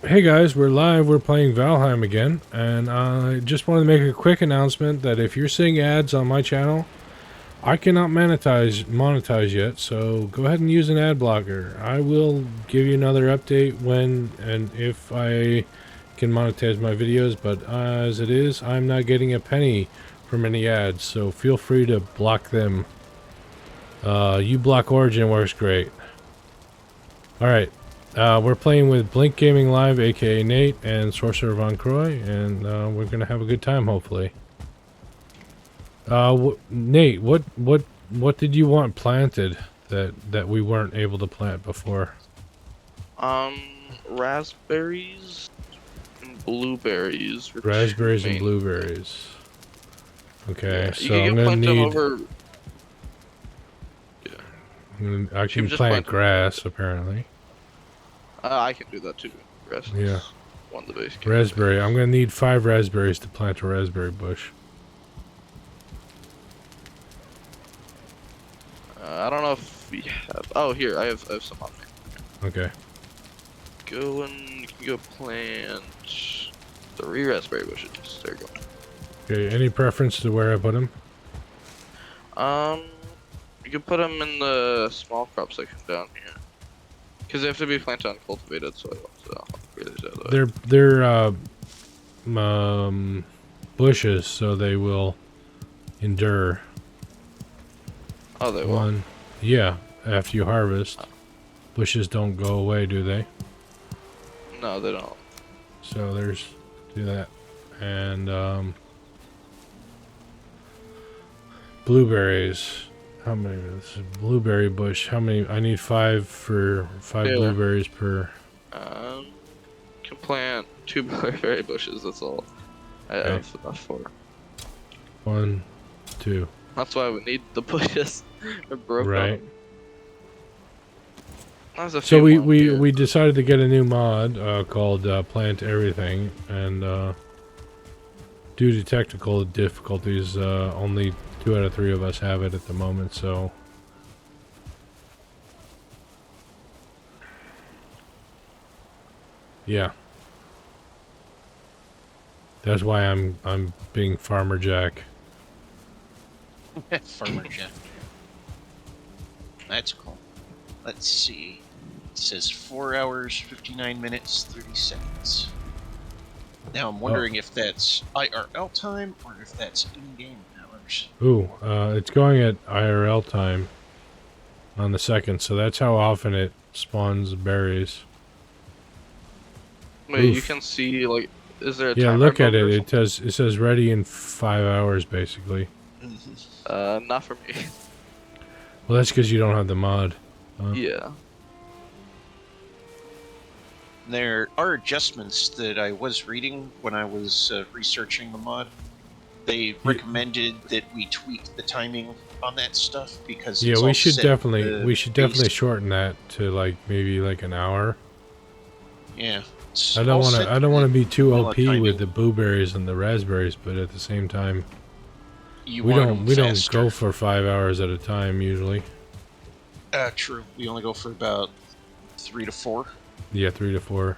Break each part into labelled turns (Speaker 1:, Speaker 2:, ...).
Speaker 1: Hey guys, we're live. We're playing Valheim again, and I just wanted to make a quick announcement that if you're seeing ads on my channel, I cannot monetize yet. So go ahead and use an ad blocker. I will give you another update when and if I can monetize my videos. But as it is, I'm not getting a penny from any ads. So feel free to block them. uBlock Origin works great. All right. We're playing with Blink Gaming Live, aka Nate, and Sorcerer Von Croy, and we're gonna have a good time, hopefully. Nate, what did you want planted that we weren't able to plant before?
Speaker 2: Um, raspberries and blueberries were two
Speaker 1: Raspberries and
Speaker 2: main.
Speaker 1: blueberries. Okay,
Speaker 2: Yeah,
Speaker 1: so
Speaker 2: you
Speaker 1: I'm
Speaker 2: can
Speaker 1: gonna
Speaker 2: plant them
Speaker 1: need.
Speaker 2: over. Yeah,
Speaker 1: I
Speaker 2: you can
Speaker 1: can
Speaker 2: just
Speaker 1: plant
Speaker 2: plant them.
Speaker 1: grass, apparently.
Speaker 2: I can do that too. Grass
Speaker 1: Yeah,
Speaker 2: is one of the base game
Speaker 1: raspberry. I'm
Speaker 2: things.
Speaker 1: gonna need 5 raspberries to plant a raspberry bush.
Speaker 2: I don't know if we have. Oh, here I have some on me.
Speaker 1: Okay.
Speaker 2: Go and you can go plant 3 raspberry bushes. There you
Speaker 1: Okay. Any preference to where I put them?
Speaker 2: go. You can put them in the small crop section down here. Because they have to be planted uncultivated, so I want to upgrade it that way.
Speaker 1: They're bushes, so they will endure.
Speaker 2: Oh, they will.
Speaker 1: One, yeah, after you harvest, bushes don't go away, do they?
Speaker 2: No, they don't.
Speaker 1: So there's, do that. And, blueberries. How many, this is blueberry bush, how many, I need 5 for 5
Speaker 2: Yeah.
Speaker 1: blueberries per,
Speaker 2: Can plant 2 blackberry bushes. That's all I
Speaker 1: okay,
Speaker 2: have enough for.
Speaker 1: 1, 2,
Speaker 2: That's why we need the bushes. We're broke on
Speaker 1: right.
Speaker 2: them. There's a
Speaker 1: So
Speaker 2: few more here.
Speaker 1: we decided to get a new mod, called, Plant Everything, and, due to technical difficulties, only 2 out of 3 of us have it at the moment, so... Yeah. That's why I'm being Farmer Jack.
Speaker 3: Farmer Jack. That's cool. Let's see. It says 4 hours, 59 minutes, 30 seconds. Now I'm wondering if that's IRL time or if that's in-game hours.
Speaker 1: Ooh, it's going at IRL time on the second, so that's how often it spawns berries.
Speaker 2: Wait, you
Speaker 1: Oof.
Speaker 2: can see, like, is there a
Speaker 1: Yeah,
Speaker 2: timer
Speaker 1: look at
Speaker 2: above
Speaker 1: it.
Speaker 2: or
Speaker 1: It
Speaker 2: something?
Speaker 1: says ready in 5 hours, basically.
Speaker 2: Not for me.
Speaker 1: Well, that's because you don't have the mod.
Speaker 2: Yeah.
Speaker 3: There are adjustments that I was reading when I was researching the mod. They recommended that we tweak the timing on that stuff because
Speaker 1: Yeah,
Speaker 3: it's all set
Speaker 1: we should definitely shorten that to like maybe like an hour.
Speaker 3: Yeah.
Speaker 1: I don't want to be too
Speaker 3: vanilla
Speaker 1: OP with
Speaker 3: timing.
Speaker 1: the blueberries and the raspberries, but at the same time,
Speaker 3: You
Speaker 1: we
Speaker 3: want them
Speaker 1: don't
Speaker 3: faster.
Speaker 1: go for 5 hours at a time usually.
Speaker 3: True. We only go for about 3 to 4.
Speaker 1: Yeah, 3 to 4.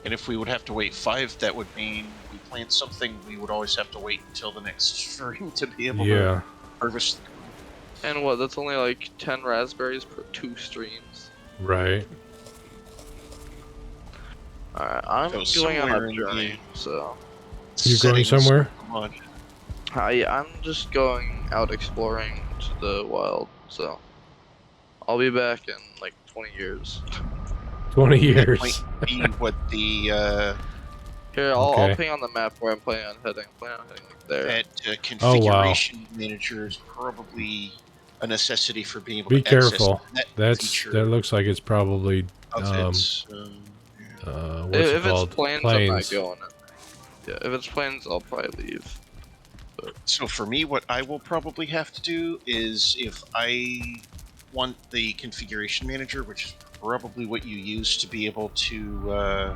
Speaker 3: And if we would have to wait 5, that would mean we plant something, we would always have to wait until the next stream to be able to harvest.
Speaker 2: And what? That's only like 10 raspberries per 2 streams.
Speaker 1: Right.
Speaker 2: Alright, I'm
Speaker 3: So
Speaker 2: going on
Speaker 3: somewhere
Speaker 2: a
Speaker 3: in
Speaker 2: journey, so...
Speaker 1: You're going
Speaker 3: settings
Speaker 1: somewhere?
Speaker 3: on.
Speaker 2: I'm just going out exploring to the wild, so... I'll be back in like 20 years.
Speaker 1: 20
Speaker 3: That
Speaker 1: years.
Speaker 3: might be what the
Speaker 2: Here, I'll
Speaker 1: Okay.
Speaker 2: ping on the map where I'm planning on heading. I'm planning on heading like there.
Speaker 3: that configuration manager is probably a necessity for being able
Speaker 1: Be
Speaker 3: to access
Speaker 1: careful.
Speaker 3: that feature
Speaker 1: That looks like it's probably
Speaker 3: of it.
Speaker 1: what's it
Speaker 2: If it's
Speaker 1: called?
Speaker 2: plains, I'm not going. Yeah, if it's plains, I'll probably leave.
Speaker 3: So for me, what I will probably have to do is if I want the configuration manager, which is probably what you use to be able to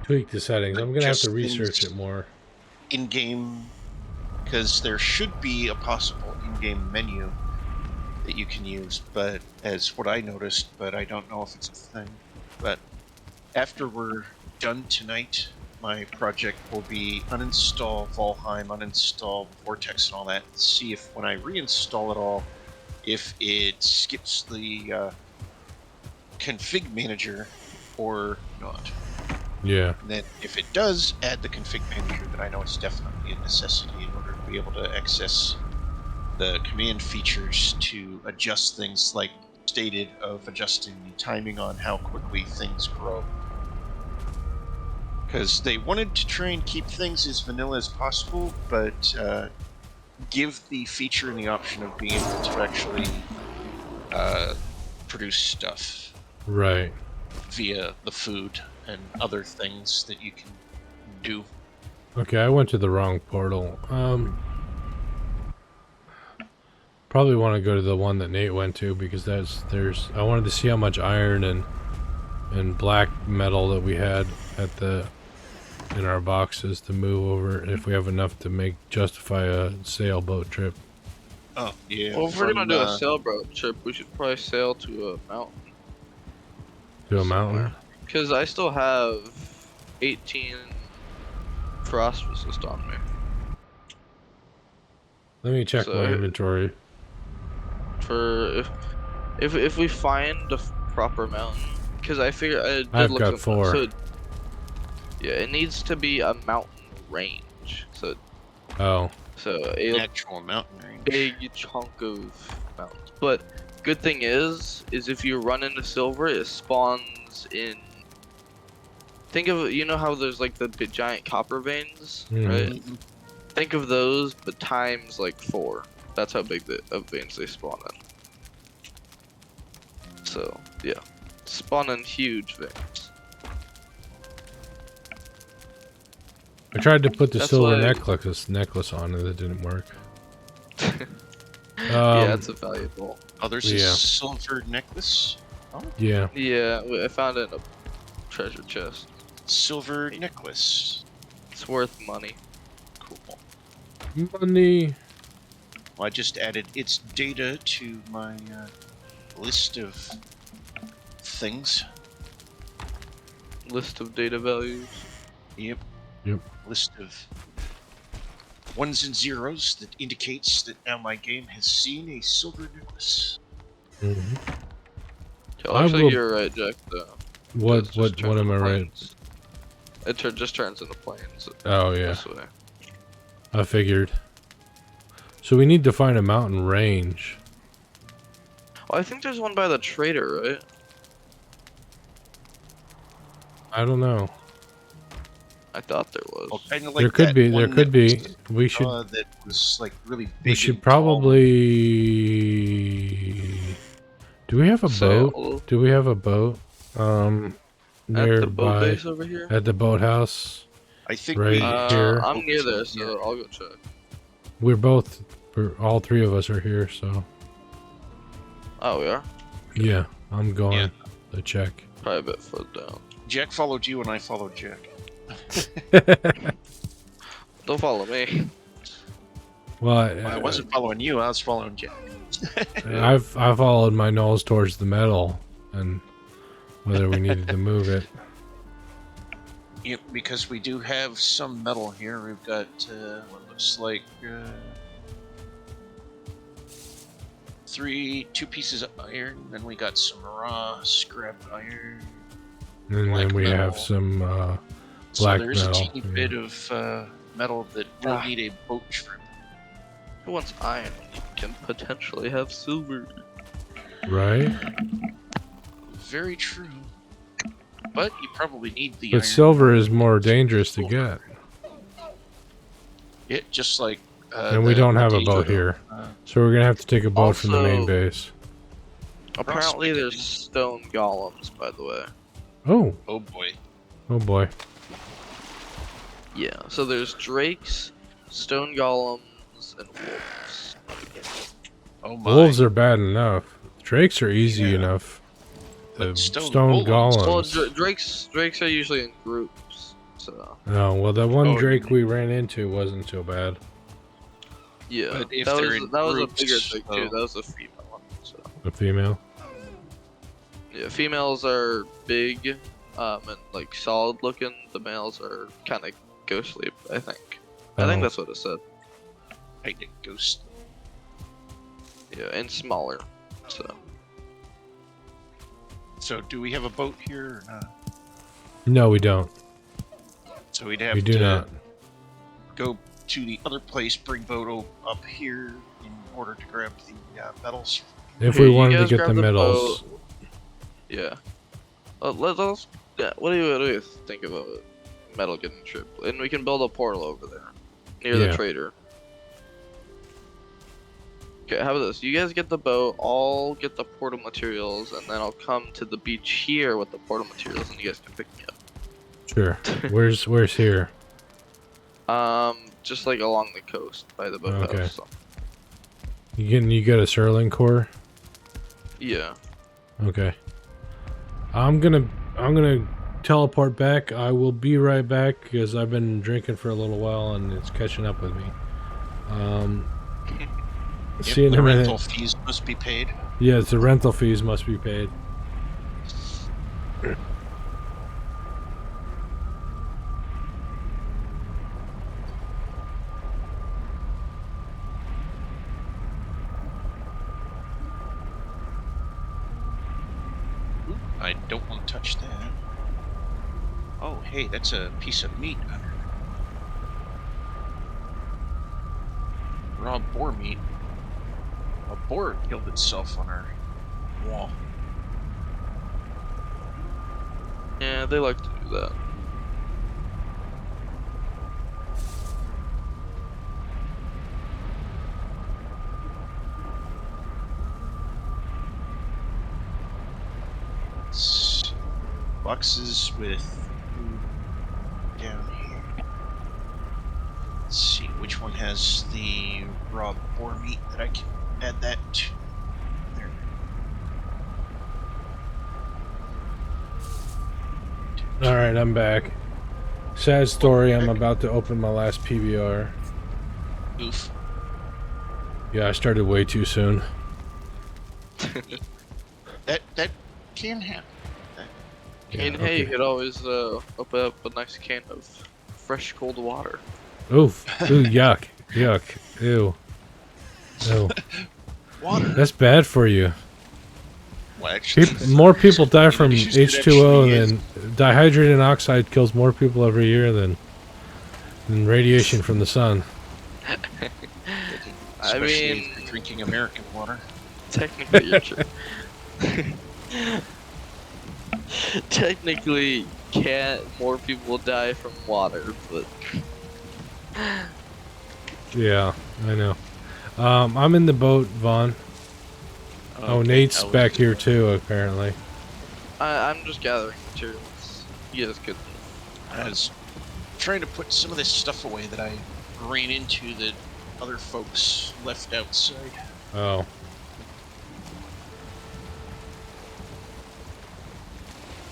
Speaker 1: Tweak the settings. I'm gonna have to
Speaker 3: adjust
Speaker 1: research
Speaker 3: things
Speaker 1: it more.
Speaker 3: in-game, because there should be a possible in-game menu that you can use, but as what I noticed, but I don't know if it's a thing. But After we're done tonight, my project will be uninstall Valheim, uninstall Vortex and all that. See if when I reinstall it all, if it skips the config manager or not.
Speaker 1: Yeah.
Speaker 3: And then if it does add the config manager, then I know it's definitely a necessity in order to be able to access the command features to adjust things like stated of adjusting the timing on how quickly things grow. Because they wanted to try and keep things as vanilla as possible, but give the feature and the option of being able to actually produce stuff
Speaker 1: Right.
Speaker 3: via the food and other things that you can do.
Speaker 1: Okay, I went to the wrong portal. Probably want to go to the one that Nate went to because I wanted to see how much iron and black metal that we had in our boxes to move over if we have enough to justify a sailboat trip.
Speaker 3: Oh, yeah.
Speaker 2: Well, if we're gonna do a sailboat trip, we should probably sail to a mountain
Speaker 1: To a
Speaker 2: somewhere.
Speaker 1: mountain.
Speaker 2: Because I still have 18 frost resist on me.
Speaker 1: Let me check my inventory.
Speaker 2: For if we find a proper mountain, because I figure I did
Speaker 1: I've
Speaker 2: look
Speaker 1: got
Speaker 2: at
Speaker 1: 4.
Speaker 2: So yeah, it needs to be a mountain range. So
Speaker 3: An actual mountain range.
Speaker 2: big chunk of mountains. But good thing is if you run into silver, it spawns in. Think of how there's like the big, giant copper veins, right?
Speaker 3: Mm-hmm.
Speaker 2: Think of those, but times like 4. That's how big of veins they spawn in. So yeah, spawn in huge veins.
Speaker 1: I tried to put the
Speaker 2: That's
Speaker 1: silver
Speaker 2: why-
Speaker 1: necklace on and it didn't work.
Speaker 2: Yeah, it's a valuable.
Speaker 3: Oh, there's a silver necklace. Oh,
Speaker 1: Yeah.
Speaker 2: Yeah, I found it in a treasure chest.
Speaker 3: silver necklace.
Speaker 2: It's worth money.
Speaker 3: Cool.
Speaker 1: Money.
Speaker 3: Well, I just added its data to my list of things.
Speaker 2: List of data values.
Speaker 3: Yep.
Speaker 1: Yep.
Speaker 3: List of ones and zeros that indicates that now my game has seen a silver necklace.
Speaker 1: Mm-hmm.
Speaker 2: Yeah, looks like you're right, Jack.
Speaker 1: What am I right?
Speaker 2: It just turns into plains.
Speaker 1: Oh yeah.
Speaker 2: This way.
Speaker 1: I figured. So we need to find a mountain range.
Speaker 2: Well, I think there's one by the trader, right?
Speaker 1: I don't know.
Speaker 2: I thought there was.
Speaker 3: Well, kind of like
Speaker 1: There could
Speaker 3: that
Speaker 1: be.
Speaker 3: one
Speaker 1: There could be.
Speaker 3: that
Speaker 1: We should.
Speaker 3: that was like really big.
Speaker 1: We should
Speaker 3: and tall.
Speaker 1: probably. Do we have a boat?
Speaker 2: Sail
Speaker 1: Do we have a boat?
Speaker 2: at the boat
Speaker 1: Nearby
Speaker 2: base over here.
Speaker 1: at the boathouse.
Speaker 3: I think
Speaker 1: right
Speaker 3: we,
Speaker 1: here.
Speaker 2: I'm near there,
Speaker 3: Yeah.
Speaker 2: so I'll go check.
Speaker 1: We're all 3 of us are here, so
Speaker 2: Oh, we are?
Speaker 1: yeah, I'm going
Speaker 3: Yeah.
Speaker 1: to check.
Speaker 2: Probably a bit further down.
Speaker 3: Jack followed you and I followed Jack.
Speaker 2: Don't follow me.
Speaker 1: Well,
Speaker 3: I wasn't following you, I was following Jack.
Speaker 1: I've followed my nose towards the metal and whether we needed to move it.
Speaker 3: Yep, because we do have some metal here. We've got what looks like 2 pieces of iron. Then we got some raw scrap iron.
Speaker 1: And
Speaker 3: Black
Speaker 1: then we
Speaker 3: metal.
Speaker 1: have some black
Speaker 3: So there's
Speaker 1: metal.
Speaker 3: a teeny bit of metal that will need a boat trip.
Speaker 2: Who wants iron when you can potentially have silver?
Speaker 1: Right?
Speaker 3: Very true. But you probably need the
Speaker 1: But
Speaker 3: iron.
Speaker 1: silver is more dangerous to get.
Speaker 3: Yeah, just like.
Speaker 1: And we don't have a boat here. So we're going to have to take a boat from the main
Speaker 2: Also-
Speaker 1: base.
Speaker 2: Apparently there's stone golems, by the way.
Speaker 1: Oh.
Speaker 3: Oh boy.
Speaker 1: Oh boy.
Speaker 2: Yeah, so there's drakes, stone golems, and wolves.
Speaker 3: Oh my.
Speaker 1: Wolves are bad enough. Drakes are easy
Speaker 3: Yeah.
Speaker 1: enough. The
Speaker 3: But stone
Speaker 1: golems.
Speaker 2: Well, drakes are usually in groups, so
Speaker 1: Oh, well, that one
Speaker 3: Oh,
Speaker 1: drake we ran into wasn't so bad.
Speaker 2: yeah.
Speaker 3: But if
Speaker 2: that
Speaker 3: they're
Speaker 2: was
Speaker 3: in
Speaker 2: a
Speaker 3: groups,
Speaker 2: bigger drake too.
Speaker 3: oh.
Speaker 2: That was a female one. So
Speaker 1: The female?
Speaker 2: yeah, females are big, and like solid looking. The males are kind of ghostly, I think. I
Speaker 1: Oh.
Speaker 2: think that's what it said.
Speaker 3: I did ghost.
Speaker 2: Yeah, and smaller.
Speaker 3: So do we have a boat here or not?
Speaker 1: No, we don't.
Speaker 3: So we'd have
Speaker 1: We do
Speaker 3: to
Speaker 1: not.
Speaker 3: go to the other place, bring boat up here in order to grab the metals.
Speaker 1: If
Speaker 2: Here,
Speaker 1: we
Speaker 2: you
Speaker 1: wanted to
Speaker 2: guys
Speaker 1: get
Speaker 2: grab
Speaker 1: the
Speaker 2: the
Speaker 1: medals,
Speaker 2: Yeah. Let's. Yeah. What do you think of a metal getting trip? And we can build a portal over there, near the
Speaker 1: Yeah.
Speaker 2: trader. Okay, how about this? You guys get the boat, I'll get the portal materials, and then I'll come to the beach here with the portal materials, and you guys can pick me
Speaker 1: sure. Where's here?
Speaker 2: up. Just like along the coast by the boathouse.
Speaker 1: Okay.
Speaker 2: So.
Speaker 1: You get a Serling core?
Speaker 2: Yeah.
Speaker 1: Okay. I'm gonna teleport back. I will be right back because I've been drinking for a little while and it's catching up with me. See you in
Speaker 3: the
Speaker 1: a minute.
Speaker 3: rental fees must be paid.
Speaker 1: Yes, the rental fees must be paid.
Speaker 3: I don't want to touch that. Oh, hey, that's a piece of meat. Raw boar meat. A boar killed itself on our wall.
Speaker 2: Yeah, they like to do that.
Speaker 3: Boxes with food down here. Let's see which one has the raw boar meat that I can add that to. There.
Speaker 1: Alright, I'm back. Sad story, I'm about to open my last PBR.
Speaker 3: Oof.
Speaker 1: Yeah, I started way too soon.
Speaker 3: That can happen.
Speaker 1: Yeah,
Speaker 2: And hey, you
Speaker 1: okay.
Speaker 2: could always open up a nice can of fresh cold water.
Speaker 1: Oof. Ooh, yuck. Yuck. Ew. Ew.
Speaker 3: Water.
Speaker 1: That's bad for you.
Speaker 3: Well, actually,
Speaker 1: More people die from
Speaker 3: Indonesia's good
Speaker 1: H2O
Speaker 3: actually
Speaker 1: than dihydrogen oxide kills more people every year than radiation from the sun.
Speaker 3: especially
Speaker 2: I mean,
Speaker 3: if you're drinking American water.
Speaker 2: technically, you're true. Technically, can't more people die from water, but
Speaker 1: Yeah, I know. I'm in the boat, Vaughn. Oh,
Speaker 3: Okay,
Speaker 1: Nate's
Speaker 3: I was-
Speaker 1: back here too, apparently.
Speaker 2: I'm just gathering materials. You guys could.
Speaker 3: I was trying to put some of this stuff away that I ran into that other folks left outside.
Speaker 1: Oh.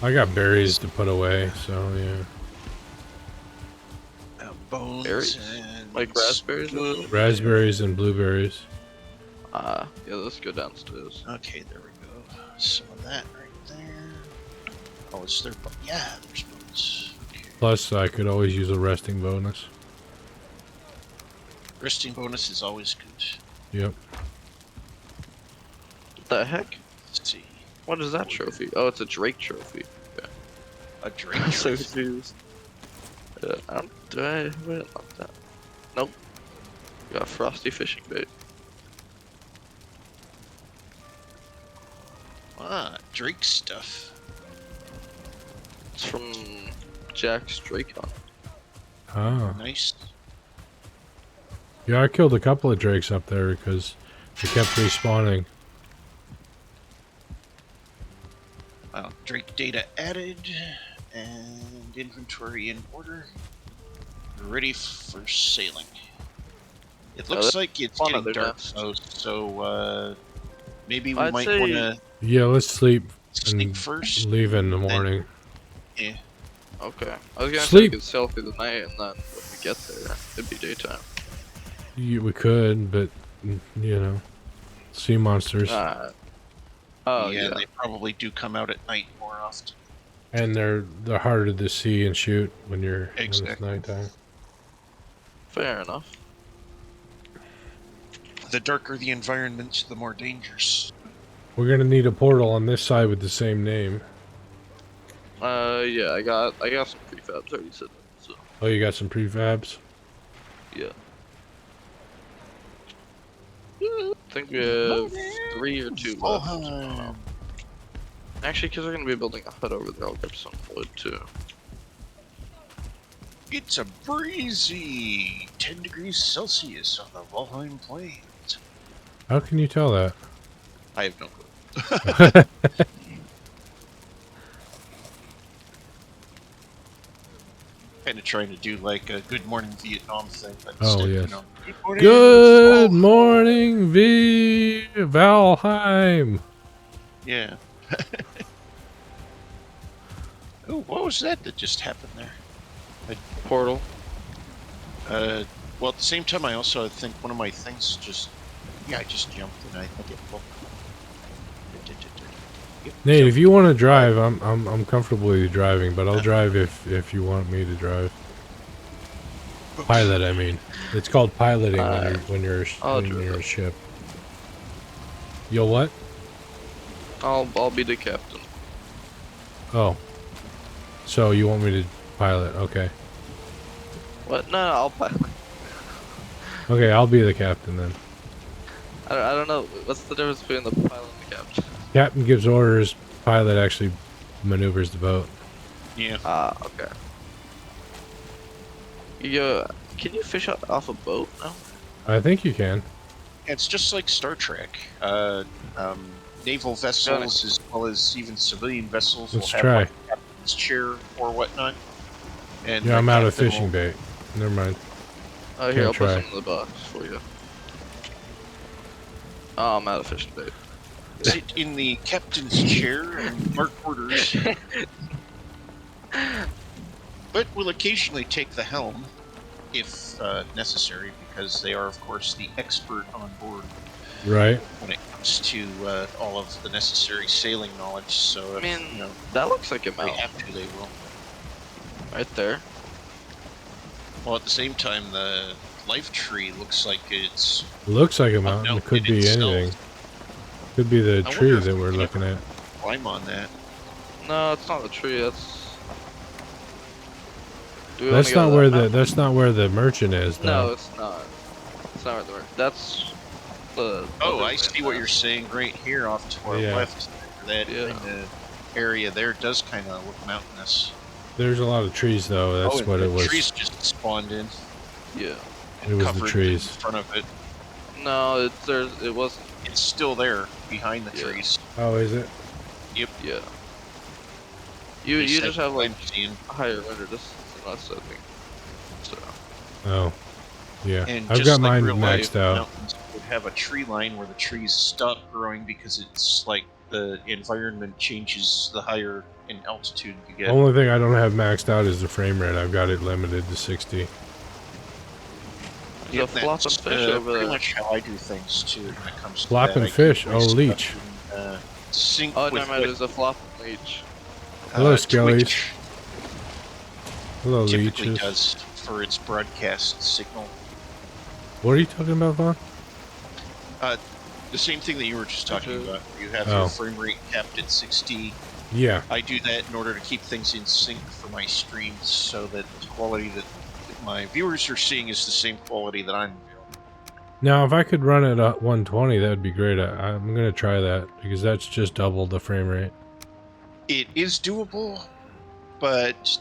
Speaker 1: I got berries to put away, so yeah.
Speaker 3: Bones
Speaker 2: Berries?
Speaker 3: and
Speaker 2: Like raspberries?
Speaker 1: Raspberries and blueberries.
Speaker 2: Yeah, let's go downstairs.
Speaker 3: Okay, there we go. Some of that right there. Oh, is there? Yeah, there's bones. Okay.
Speaker 1: Plus, I could always use a resting bonus.
Speaker 3: Resting bonus is always good.
Speaker 1: Yep.
Speaker 2: What the heck?
Speaker 3: Let's see.
Speaker 2: What is that trophy? Oh, it's a Drake trophy.
Speaker 3: A drink.
Speaker 2: I'm so confused. Do I unlock that? Nope. Got frosty fishing bait.
Speaker 3: Drake stuff.
Speaker 2: It's from Jack's Drake hunt.
Speaker 1: Ah.
Speaker 3: Nice.
Speaker 1: Yeah, I killed a couple of drakes up there because they kept respawning.
Speaker 3: Drake data added, and inventory in order. Ready for sailing. It looks like it's
Speaker 2: fun
Speaker 3: getting
Speaker 2: other
Speaker 3: dark
Speaker 2: nest.
Speaker 3: though, so maybe we
Speaker 2: I'd
Speaker 3: might
Speaker 2: say-
Speaker 3: want to
Speaker 1: Yeah, let's sleep
Speaker 3: sneak
Speaker 1: and
Speaker 3: first.
Speaker 1: leave in the morning.
Speaker 3: Yeah.
Speaker 2: Okay. I was gonna
Speaker 1: Sleep.
Speaker 2: say we could sail through the night and then when we get there, it'd be daytime.
Speaker 1: We could, but, you know, sea monsters.
Speaker 2: Oh,
Speaker 3: yeah,
Speaker 2: yeah.
Speaker 3: they probably do come out at night more often.
Speaker 1: And they're harder to see and shoot when when it's
Speaker 3: Exactly.
Speaker 1: nighttime.
Speaker 2: Fair enough.
Speaker 3: The darker the environment, the more dangerous.
Speaker 1: We're gonna need a portal on this side with the same name.
Speaker 2: Yeah, I got some prefabs already set up, so
Speaker 1: Oh, you got some prefabs?
Speaker 2: yeah. I think we have 3 or 2 left. I don't know.
Speaker 3: Valheim.
Speaker 2: Actually, because we're gonna be building a hut over there, I'll grab some wood too.
Speaker 3: It's a breezy 10 degrees Celsius on the Valheim Plains.
Speaker 1: How can you tell that?
Speaker 3: I have no clue. Kind of trying to do like a Good Morning Vietnam thing, but
Speaker 1: Oh,
Speaker 3: instead,
Speaker 1: yes.
Speaker 3: you know, Good morning,
Speaker 1: Good
Speaker 3: Valheim.
Speaker 1: morning, Valheim.
Speaker 3: Yeah. Oh, what was that just happened there?
Speaker 2: Portal.
Speaker 3: Well, at the same time, I also think one of my things just, I just jumped and I think it broke. Yep,
Speaker 1: Nate, if
Speaker 3: jumped.
Speaker 1: you want to drive, I'm comfortably driving, but I'll drive if you want me to drive. Pilot, I mean. It's called piloting when you're
Speaker 2: I'll
Speaker 1: when
Speaker 2: drive
Speaker 1: you're a
Speaker 2: it.
Speaker 1: ship. You'll what?
Speaker 2: I'll be the captain.
Speaker 1: Oh. So you want me to pilot? Okay.
Speaker 2: What? No, I'll pilot.
Speaker 1: Okay, I'll be the captain then.
Speaker 2: I don't know. What's the difference between the pilot and the captain?
Speaker 1: Captain gives orders. Pilot actually maneuvers the boat.
Speaker 3: Yeah.
Speaker 2: Ah, okay. Can you fish off a boat? No.
Speaker 1: I think you can.
Speaker 3: It's just like Star Trek. Naval vessels, as well as even civilian vessels,
Speaker 1: Let's
Speaker 3: will have
Speaker 1: try.
Speaker 3: like a captain's chair or whatnot. And
Speaker 1: Yeah,
Speaker 3: the
Speaker 1: I'm out of
Speaker 3: captain
Speaker 1: fishing
Speaker 3: will-
Speaker 1: bait. Never mind.
Speaker 2: Oh, here, I'll
Speaker 1: Can't
Speaker 2: put
Speaker 1: try.
Speaker 2: some in the box for you. Oh, I'm out of fishing bait.
Speaker 3: sit in the captain's chair and bark orders, but will occasionally take the helm if necessary, because they are, of course, the expert on board
Speaker 1: Right.
Speaker 3: when it comes to all of the necessary sailing knowledge. So,
Speaker 2: I
Speaker 3: if,
Speaker 2: mean,
Speaker 3: you know,
Speaker 2: that looks like a
Speaker 3: if they
Speaker 2: mountain
Speaker 3: have to, they will.
Speaker 2: right there.
Speaker 3: Well, at the same time, the life tree looks like it's
Speaker 1: Looks like a
Speaker 3: a
Speaker 1: mountain. It
Speaker 3: mountain
Speaker 1: could
Speaker 3: in
Speaker 1: be
Speaker 3: itself.
Speaker 1: anything. Could be the
Speaker 3: I
Speaker 1: tree
Speaker 3: wonder if
Speaker 1: that
Speaker 3: we
Speaker 1: we're
Speaker 3: can
Speaker 1: looking
Speaker 3: ever
Speaker 1: at.
Speaker 3: climb on that.
Speaker 2: No, it's not the tree. That's. Do we
Speaker 1: That's
Speaker 2: wanna
Speaker 1: not
Speaker 2: go to
Speaker 1: where
Speaker 2: that
Speaker 1: the
Speaker 2: mountain?
Speaker 1: that's not where the merchant is though.
Speaker 2: No, it's not. It's not right there. That's the.
Speaker 3: Oh,
Speaker 2: other
Speaker 3: I see what
Speaker 2: landmass.
Speaker 3: you're saying right here off to our
Speaker 1: Yeah.
Speaker 3: left. That
Speaker 2: Yeah.
Speaker 3: kind of area there does kind of look mountainous.
Speaker 1: There's a lot of trees though. That's
Speaker 3: and
Speaker 1: what
Speaker 3: the
Speaker 1: it was.
Speaker 3: trees just spawned in
Speaker 2: Yeah.
Speaker 3: and
Speaker 1: It was the
Speaker 3: covered
Speaker 1: trees.
Speaker 3: in front of it.
Speaker 2: No, it wasn't.
Speaker 3: It's still there behind the
Speaker 2: Yeah.
Speaker 3: trees.
Speaker 1: Oh, is it?
Speaker 2: Yeah. You
Speaker 3: Just
Speaker 2: just have like
Speaker 3: I'm seeing.
Speaker 2: higher render distance than us, I think. So.
Speaker 1: Oh. Yeah.
Speaker 3: And
Speaker 1: I've
Speaker 3: just
Speaker 1: got
Speaker 3: like
Speaker 1: mine
Speaker 3: real life,
Speaker 1: maxed out.
Speaker 3: mountains would have a tree line where the trees stop growing because it's like the environment changes the higher in altitude you get.
Speaker 1: Only thing I don't have maxed out is the frame rate. I've got it limited to 60.
Speaker 2: There's a flopping
Speaker 3: that's,
Speaker 2: fish over
Speaker 3: pretty
Speaker 2: there.
Speaker 3: much how I do things too when it comes to
Speaker 1: Flopping
Speaker 3: that. I keep
Speaker 1: fish?
Speaker 3: my
Speaker 1: Oh,
Speaker 3: stuff
Speaker 1: leech.
Speaker 3: in, sync
Speaker 2: Oh,
Speaker 3: with
Speaker 2: never mind.
Speaker 3: what,
Speaker 2: There's a flopping leech.
Speaker 1: Hello, skellies.
Speaker 3: Twitch
Speaker 1: Hello,
Speaker 3: typically
Speaker 1: leeches.
Speaker 3: does for its broadcast signal.
Speaker 1: What are you talking about, Vaughn?
Speaker 3: The same thing that you were just talking
Speaker 2: Okay.
Speaker 3: about. You have
Speaker 1: Oh.
Speaker 3: your frame rate capped at 60.
Speaker 1: Yeah.
Speaker 3: I do that in order to keep things in sync for my streams, so that the quality that my viewers are seeing is the same quality that I'm viewing.
Speaker 1: Now, if I could run it at 120, that would be great. I'm gonna try that because that's just double the frame rate.
Speaker 3: It is doable, but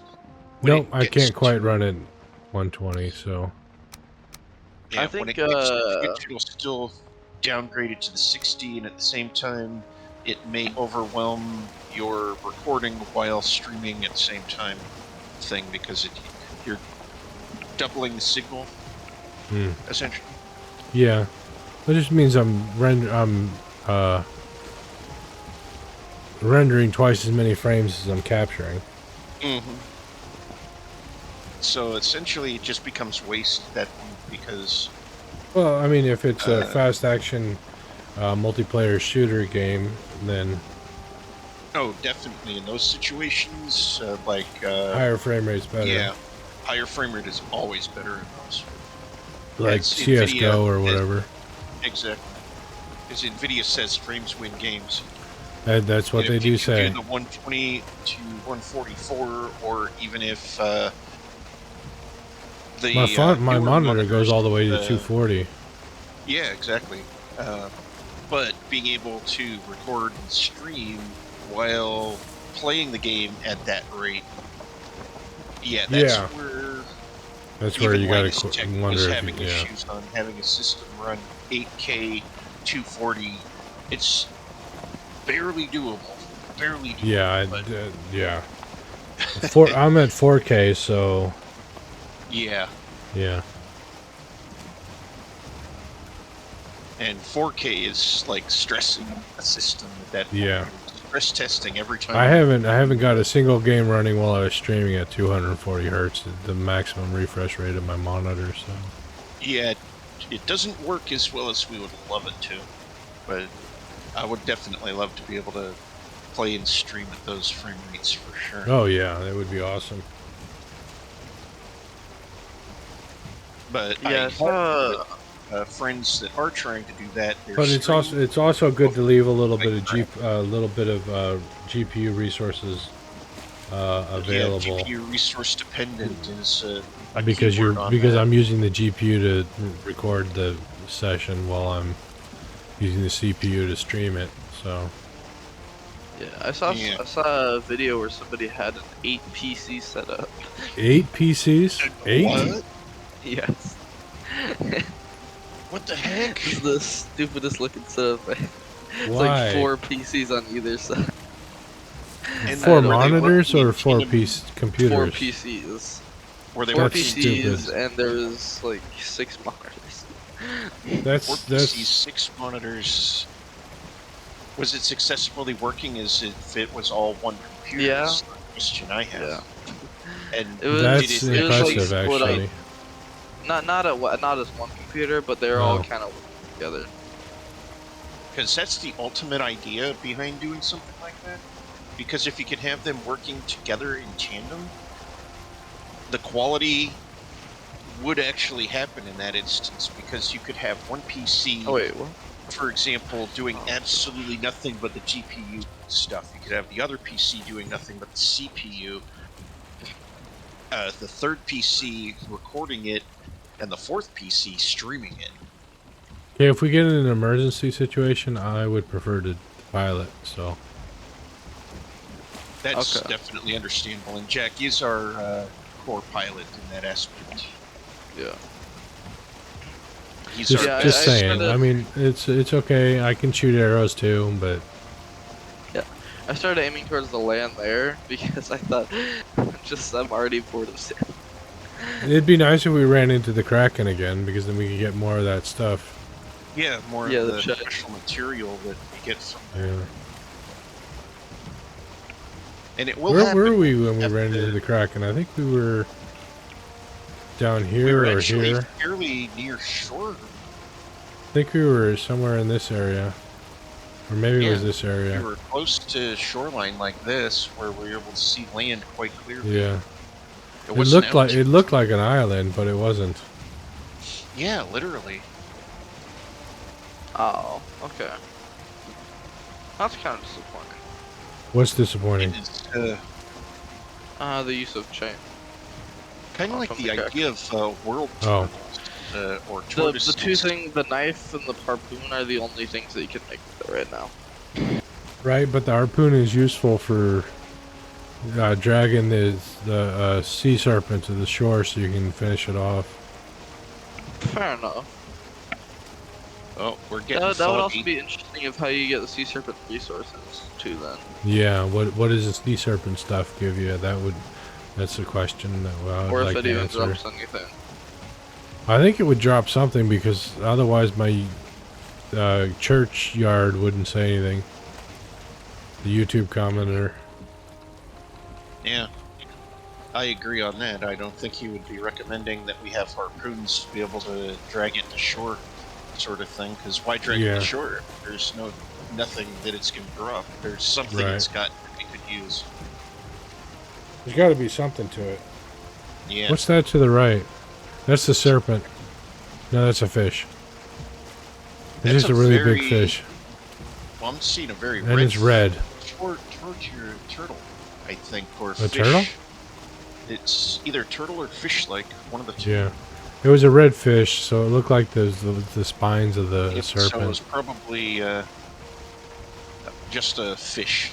Speaker 3: when
Speaker 1: Nope,
Speaker 3: it
Speaker 1: I
Speaker 3: gets
Speaker 1: can't quite
Speaker 3: to-
Speaker 1: run it 120. So
Speaker 3: Yeah,
Speaker 2: I
Speaker 3: when
Speaker 2: think,
Speaker 3: it gets to Twitch, it'll still downgrade it to the 60, and at the same time, it may overwhelm your recording while streaming at the same time thing, because you're doubling the signal,
Speaker 1: Hmm.
Speaker 3: essentially.
Speaker 1: yeah, that just means I'm rendering twice as many frames as I'm capturing.
Speaker 3: Mm-hmm. So essentially, it just becomes waste at that point, because
Speaker 1: Well, I mean, if it's a
Speaker 3: Uh,
Speaker 1: fast action multiplayer shooter game, then
Speaker 3: Oh, definitely in those situations,
Speaker 1: Higher frame rate's better.
Speaker 3: yeah, higher frame rate is always better in those.
Speaker 1: Like
Speaker 3: As Nvidia
Speaker 1: CSGO or
Speaker 3: has,
Speaker 1: whatever.
Speaker 3: exactly, as Nvidia says, frames win games.
Speaker 1: That's what
Speaker 3: And
Speaker 1: they
Speaker 3: if you
Speaker 1: do
Speaker 3: can do
Speaker 1: say.
Speaker 3: the 120 to 144, or even if
Speaker 1: My
Speaker 3: newer
Speaker 1: monitor goes
Speaker 3: monitors,
Speaker 1: all the way to 240.
Speaker 3: yeah, exactly. But being able to record and stream while playing the game at that rate, yeah, that's
Speaker 1: Yeah,
Speaker 3: where
Speaker 1: that's where
Speaker 3: even
Speaker 1: you gotta
Speaker 3: Linus Tech was
Speaker 1: wonder if you,
Speaker 3: having
Speaker 1: yeah.
Speaker 3: issues on having a system run 8K 240. It's barely doable, barely doable.
Speaker 1: Yeah,
Speaker 3: But
Speaker 1: yeah. I'm at 4K, so
Speaker 3: yeah,
Speaker 1: yeah.
Speaker 3: and 4K is like stressing a system at that point.
Speaker 1: Yeah.
Speaker 3: Stress testing every time.
Speaker 1: I haven't got a single game running while I was streaming at 240 hertz, the maximum refresh rate of my monitor. So
Speaker 3: Yeah, it doesn't work as well as we would love it to, but I would definitely love to be able to play and stream at those frame rates for sure.
Speaker 1: oh yeah, that would be awesome.
Speaker 3: But
Speaker 2: Yeah,
Speaker 3: I have friends that are trying to do that.
Speaker 1: But it's also good to leave a little bit of GPU resources
Speaker 3: yeah,
Speaker 1: available,
Speaker 3: GPU resource dependent is a
Speaker 1: because
Speaker 3: keyword on
Speaker 1: because
Speaker 3: that.
Speaker 1: I'm using the GPU to record the session while I'm using the CPU to stream it. So
Speaker 2: yeah,
Speaker 3: Yeah.
Speaker 2: I saw a video where somebody had an 8 PC setup.
Speaker 1: 8 PCs, 8.
Speaker 3: What?
Speaker 2: Yes.
Speaker 3: What the heck?
Speaker 2: This is the stupidest looking setup. It's
Speaker 1: Why?
Speaker 2: like 4 PCs on either side.
Speaker 3: And
Speaker 1: Four
Speaker 2: I don't know,
Speaker 1: monitors or
Speaker 3: in
Speaker 1: 4
Speaker 3: tandem?
Speaker 1: piece computers?
Speaker 2: 4 PCs.
Speaker 3: Were they
Speaker 2: 4
Speaker 3: working
Speaker 1: That's
Speaker 2: PCs,
Speaker 1: stupid.
Speaker 2: and there was like 6 monitors.
Speaker 3: Four
Speaker 1: That's
Speaker 3: PCs, 6 monitors? Was it successfully working as if it was all one computer?
Speaker 2: Yeah.
Speaker 3: That's the question I have.
Speaker 2: Yeah.
Speaker 3: And
Speaker 2: It was.
Speaker 1: That's
Speaker 3: did
Speaker 2: It was like
Speaker 1: impressive,
Speaker 2: split
Speaker 1: actually.
Speaker 2: up. Not as one computer, but they're all
Speaker 1: Oh.
Speaker 2: kind of working together.
Speaker 3: because that's the ultimate idea behind doing something like that. Because if you could have them working together in tandem, the quality would actually happen in that instance. Because you could have one PC,
Speaker 2: Oh wait, what?
Speaker 3: for example, doing absolutely nothing but the GPU stuff. You could have the other PC doing nothing but the CPU. The third PC recording it, and the fourth PC streaming it.
Speaker 1: Okay, if we get in an emergency situation, I would prefer to pilot. So
Speaker 3: That's
Speaker 2: Okay.
Speaker 3: definitely understandable. And Jack is our core pilot in that aspect.
Speaker 2: Yeah.
Speaker 3: He's
Speaker 1: just,
Speaker 3: our
Speaker 2: Yeah,
Speaker 1: just
Speaker 2: I
Speaker 1: saying.
Speaker 2: started-
Speaker 1: I mean, it's okay. I can shoot arrows too, but
Speaker 2: I started aiming towards the land there because I thought, I'm already bored of sailing.
Speaker 1: it'd be nice if we ran into the Kraken again, because then we could get more of that stuff.
Speaker 3: Yeah, more
Speaker 2: Yeah,
Speaker 3: of
Speaker 2: the
Speaker 3: the
Speaker 2: check.
Speaker 3: special material that we get from there.
Speaker 1: Yeah.
Speaker 3: And it will
Speaker 1: Where
Speaker 3: happen.
Speaker 1: were we when we
Speaker 3: Have
Speaker 1: ran
Speaker 3: to-
Speaker 1: into the Kraken? I think we were down
Speaker 3: We
Speaker 1: here
Speaker 3: were
Speaker 1: or
Speaker 3: actually
Speaker 1: here.
Speaker 3: fairly near shore.
Speaker 1: I think we were somewhere in this area, or maybe it was
Speaker 3: Yeah,
Speaker 1: this
Speaker 3: We
Speaker 1: area.
Speaker 3: were close to shoreline like this, where we were able to see land quite clearly.
Speaker 1: Yeah.
Speaker 3: It
Speaker 1: It
Speaker 3: wasn't
Speaker 1: looked like an island, but it wasn't.
Speaker 3: Yeah, literally.
Speaker 2: Oh, okay. That's kind of disappointing.
Speaker 1: What's disappointing?
Speaker 3: It's
Speaker 2: The use of chain.
Speaker 3: kind of like
Speaker 2: from
Speaker 3: the
Speaker 2: the
Speaker 3: idea of world
Speaker 1: Oh.
Speaker 3: turtles, or
Speaker 2: The
Speaker 3: tortoises.
Speaker 2: two things, the knife and the harpoon, are the only things that you can make with it right now.
Speaker 1: Right, but the harpoon is useful for dragging the sea serpent to the shore so you can finish it off.
Speaker 2: Fair enough.
Speaker 3: Oh, we're getting
Speaker 2: That would also
Speaker 3: foggy.
Speaker 2: be interesting of how you get the sea serpent resources too. Then.
Speaker 1: Yeah, what does the sea serpent stuff give you? That's the question that I
Speaker 2: Or
Speaker 1: would
Speaker 2: if
Speaker 1: like
Speaker 2: it
Speaker 1: to
Speaker 2: even
Speaker 1: answer.
Speaker 2: drops anything.
Speaker 1: I think it would drop something, because otherwise my church yard wouldn't say anything. The YouTube commenter.
Speaker 3: Yeah, I agree on that. I don't think he would be recommending that we have harpoons to be able to drag it to shore. sort of thing. Because why drag
Speaker 1: Yeah.
Speaker 3: the shore? There's nothing that it's going to grow. There's something
Speaker 1: Right.
Speaker 3: it's got that we could use.
Speaker 1: There's got to be something to it.
Speaker 3: Yeah.
Speaker 1: What's that to the right? That's the serpent. No, that's a fish. It's
Speaker 3: That's
Speaker 1: just a really big fish.
Speaker 3: Well, I'm seeing a very
Speaker 1: And it's red.
Speaker 3: Torture turtle, I think, or
Speaker 1: A
Speaker 3: fish.
Speaker 1: turtle?
Speaker 3: It's either turtle or fish-like, one of the two.
Speaker 1: Yeah. It was a red fish, so it looked like the spines of the
Speaker 3: So it
Speaker 1: serpent.
Speaker 3: was probably just a fish.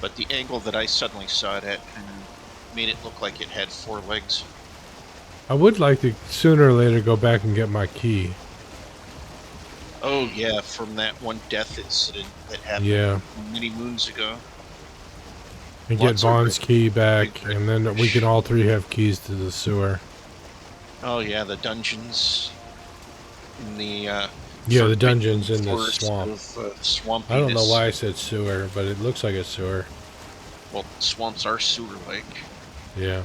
Speaker 3: But the angle that I suddenly saw it at made it look like it had 4 legs.
Speaker 1: I would like to sooner or later go back and get my key.
Speaker 3: Oh yeah, from that one death incident that happened
Speaker 1: Yeah.
Speaker 3: many moons ago.
Speaker 1: And
Speaker 3: Lots
Speaker 1: get
Speaker 3: of
Speaker 1: Vaughn's
Speaker 3: red-
Speaker 1: key back,
Speaker 3: red
Speaker 1: and then we
Speaker 3: fish.
Speaker 1: can all 3 have keys to the sewer.
Speaker 3: Oh yeah, the dungeons in the
Speaker 1: Yeah, the dungeons in the
Speaker 3: forest
Speaker 1: swamp.
Speaker 3: of, swampiness.
Speaker 1: I don't know why I said sewer, but it looks like a sewer.
Speaker 3: Well, swamps are sewer-like.
Speaker 1: Yeah.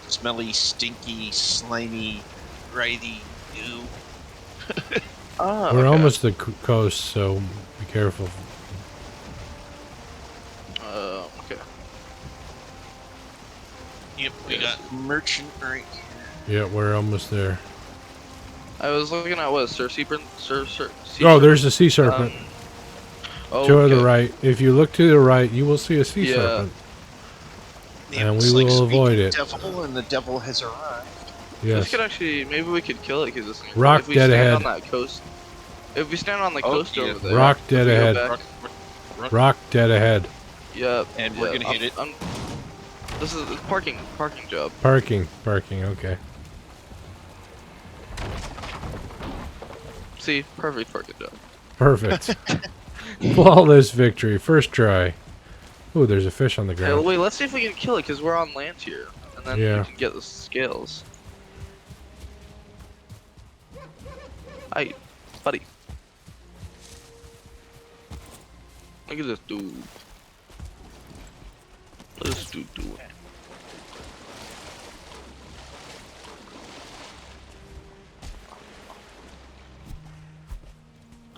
Speaker 3: Smelly, stinky, slimy, gritty, goo.
Speaker 2: Oh,
Speaker 1: We're
Speaker 2: okay.
Speaker 1: almost the coast, so be careful.
Speaker 2: Okay.
Speaker 3: Yep, we got merchant right here.
Speaker 1: Yeah, we're almost there.
Speaker 2: I was looking at what sea
Speaker 1: Oh,
Speaker 2: serpent?
Speaker 1: there's a sea serpent.
Speaker 2: Oh,
Speaker 1: To
Speaker 2: okay.
Speaker 1: the right. If you look to the right, you will see a sea
Speaker 2: Yeah.
Speaker 1: serpent.
Speaker 3: It
Speaker 1: And
Speaker 3: looks
Speaker 1: we
Speaker 3: like
Speaker 1: will
Speaker 3: speaking
Speaker 1: avoid it.
Speaker 3: Devil, and the devil has arrived.
Speaker 2: This
Speaker 1: Yes.
Speaker 2: could actually, maybe we could kill it because
Speaker 1: Rock
Speaker 2: if we
Speaker 1: dead
Speaker 2: stand
Speaker 1: ahead.
Speaker 2: on that coast. If we stand on the
Speaker 3: Oh,
Speaker 2: coast
Speaker 3: yeah.
Speaker 2: over there.
Speaker 1: Rock
Speaker 2: if
Speaker 1: dead
Speaker 2: we go
Speaker 1: ahead.
Speaker 2: back-
Speaker 1: Rock dead ahead.
Speaker 2: Yep.
Speaker 3: And we're
Speaker 2: yep,
Speaker 3: gonna hit it.
Speaker 2: This is a parking job.
Speaker 1: Parking. Okay.
Speaker 2: See, perfect parking job.
Speaker 1: Perfect. Flawless victory. First try. Ooh, there's a fish on the
Speaker 2: Hey,
Speaker 1: ground.
Speaker 2: wait, let's see if we can kill it because we're on land here, and then
Speaker 1: Yeah.
Speaker 2: we can get the scales. Hey, buddy. Look at this dude. What is this dude doing?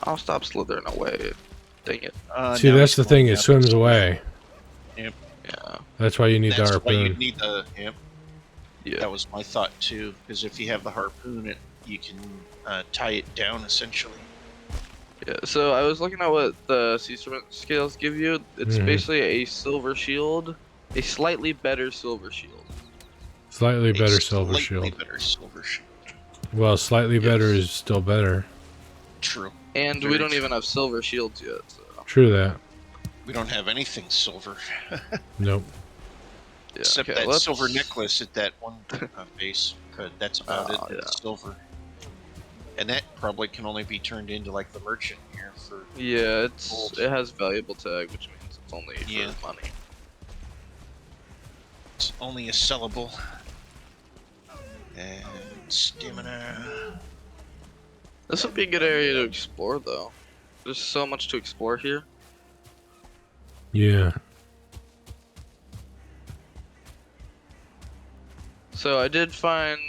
Speaker 2: I'll stop slithering away. Dang it.
Speaker 1: See,
Speaker 3: Now
Speaker 1: that's
Speaker 3: it's
Speaker 1: the thing.
Speaker 3: going
Speaker 1: It
Speaker 3: down.
Speaker 1: swims away.
Speaker 2: Yeah.
Speaker 1: That's why you need
Speaker 3: That's
Speaker 1: the
Speaker 3: why you
Speaker 1: harpoon.
Speaker 3: need the. Yep,
Speaker 2: Yeah.
Speaker 3: that was my thought too. Because if you have the harpoon, you can tie it down essentially.
Speaker 2: Yeah, so I was looking at what the sea serpent scales give you. It's
Speaker 1: Mhm.
Speaker 2: basically a silver shield, a slightly better silver shield.
Speaker 1: Slightly better
Speaker 3: A
Speaker 1: silver
Speaker 3: slightly
Speaker 1: shield.
Speaker 3: better silver shield.
Speaker 1: Well, slightly better
Speaker 2: Yes.
Speaker 1: is still better.
Speaker 3: True.
Speaker 2: And
Speaker 3: Very
Speaker 2: we don't
Speaker 3: true.
Speaker 2: even have silver shields yet. So.
Speaker 1: True that.
Speaker 3: We don't have anything silver
Speaker 1: Nope.
Speaker 2: Yeah,
Speaker 3: except
Speaker 2: okay,
Speaker 3: that
Speaker 2: let's-
Speaker 3: silver necklace at that one base. That's about
Speaker 2: Oh,
Speaker 3: it. That's
Speaker 2: yeah.
Speaker 3: silver. And that probably can only be turned into like the merchant here for.
Speaker 2: Yeah,
Speaker 3: Gold.
Speaker 2: it has valuable tag, which means it's only
Speaker 3: Yeah.
Speaker 2: for money.
Speaker 3: It's only a sellable. And stamina.
Speaker 2: This would be a good area to explore, though. There's so much to explore here.
Speaker 1: Yeah.
Speaker 2: So I did find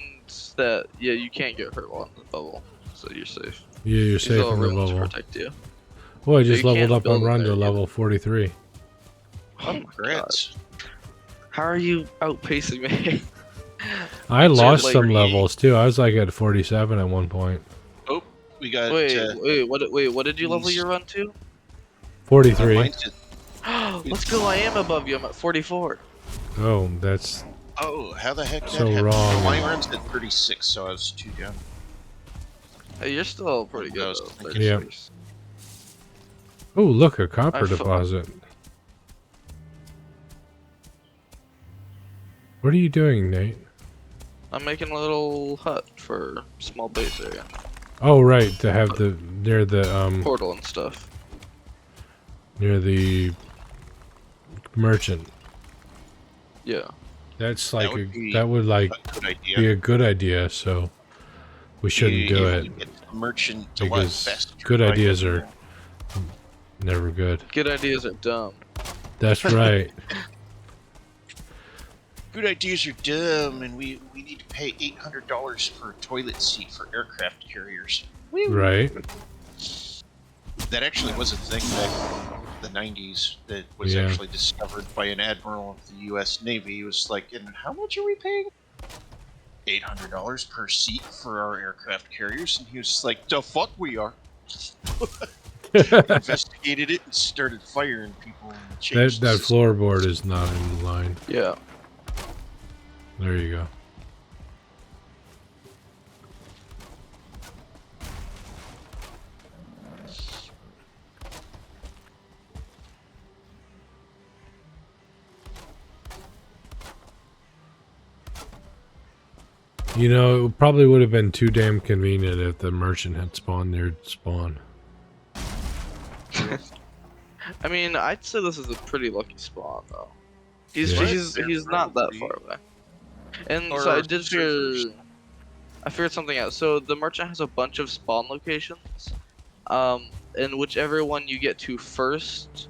Speaker 2: that you can't get hurt while in the bubble, so you're safe.
Speaker 1: Yeah, you're
Speaker 2: These
Speaker 1: safe
Speaker 2: little
Speaker 1: in the
Speaker 2: ruins
Speaker 1: bubble.
Speaker 2: protect you.
Speaker 1: Well, I just
Speaker 2: you
Speaker 1: leveled
Speaker 2: can't
Speaker 1: up on
Speaker 2: build
Speaker 1: run
Speaker 2: there
Speaker 1: to
Speaker 2: either.
Speaker 1: level 43.
Speaker 2: Oh my god.
Speaker 3: Congrats.
Speaker 2: How are you outpacing me?
Speaker 1: I lost some
Speaker 3: Liberty.
Speaker 1: levels too. I was like at 47 at one point.
Speaker 3: Oh, we got.
Speaker 2: wait, what did you level
Speaker 3: these-
Speaker 2: your run to?
Speaker 1: 43.
Speaker 3: mine's at-
Speaker 2: Let's go, I am above you, I'm at 44.
Speaker 1: Oh, that's
Speaker 3: Oh, how the heck?
Speaker 1: So
Speaker 3: that happened?
Speaker 1: wrong.
Speaker 3: My run's at 36, so I was 2 down.
Speaker 2: Hey, you're still pretty
Speaker 3: I
Speaker 2: good
Speaker 3: was
Speaker 2: though.
Speaker 3: thinking-
Speaker 1: Yeah.
Speaker 2: 36.
Speaker 1: oh, look, a copper
Speaker 2: I fo-
Speaker 1: deposit. What are you doing, Nate?
Speaker 2: I'm making a little hut for small base area.
Speaker 1: Oh, right, to have the near the
Speaker 2: Portal and stuff.
Speaker 1: near the merchant.
Speaker 2: Yeah.
Speaker 1: That's like
Speaker 3: would be
Speaker 1: that would like
Speaker 3: A good idea.
Speaker 1: be a good idea. So we shouldn't do
Speaker 3: You
Speaker 1: it
Speaker 3: can get the merchant a lot
Speaker 1: because
Speaker 3: faster
Speaker 1: good
Speaker 3: by
Speaker 1: ideas
Speaker 3: doing
Speaker 1: are never good.
Speaker 2: Good ideas are dumb.
Speaker 1: That's right.
Speaker 3: Good ideas are dumb, and we need to pay $800 for a toilet seat for aircraft carriers. Woo!
Speaker 1: Right.
Speaker 3: That actually was a thing back in the 90s that was
Speaker 1: Yeah.
Speaker 3: actually discovered by an admiral of the U.S. Navy. He was like, and how much are we paying? $800 per seat for our aircraft carriers. And he was just like, the fuck we are. Investigated it and started firing people and changed
Speaker 1: That
Speaker 3: the system.
Speaker 1: floorboard is not in line.
Speaker 2: Yeah.
Speaker 1: There you go. You know, it probably would have been too damn convenient if the merchant had spawned near spawn.
Speaker 2: I mean, I'd say this is a pretty lucky spawn though. He's
Speaker 1: Yeah.
Speaker 2: he's not that far away. And so I did figure, I figured something out. So the merchant has a bunch of spawn locations, and whichever one you get to first,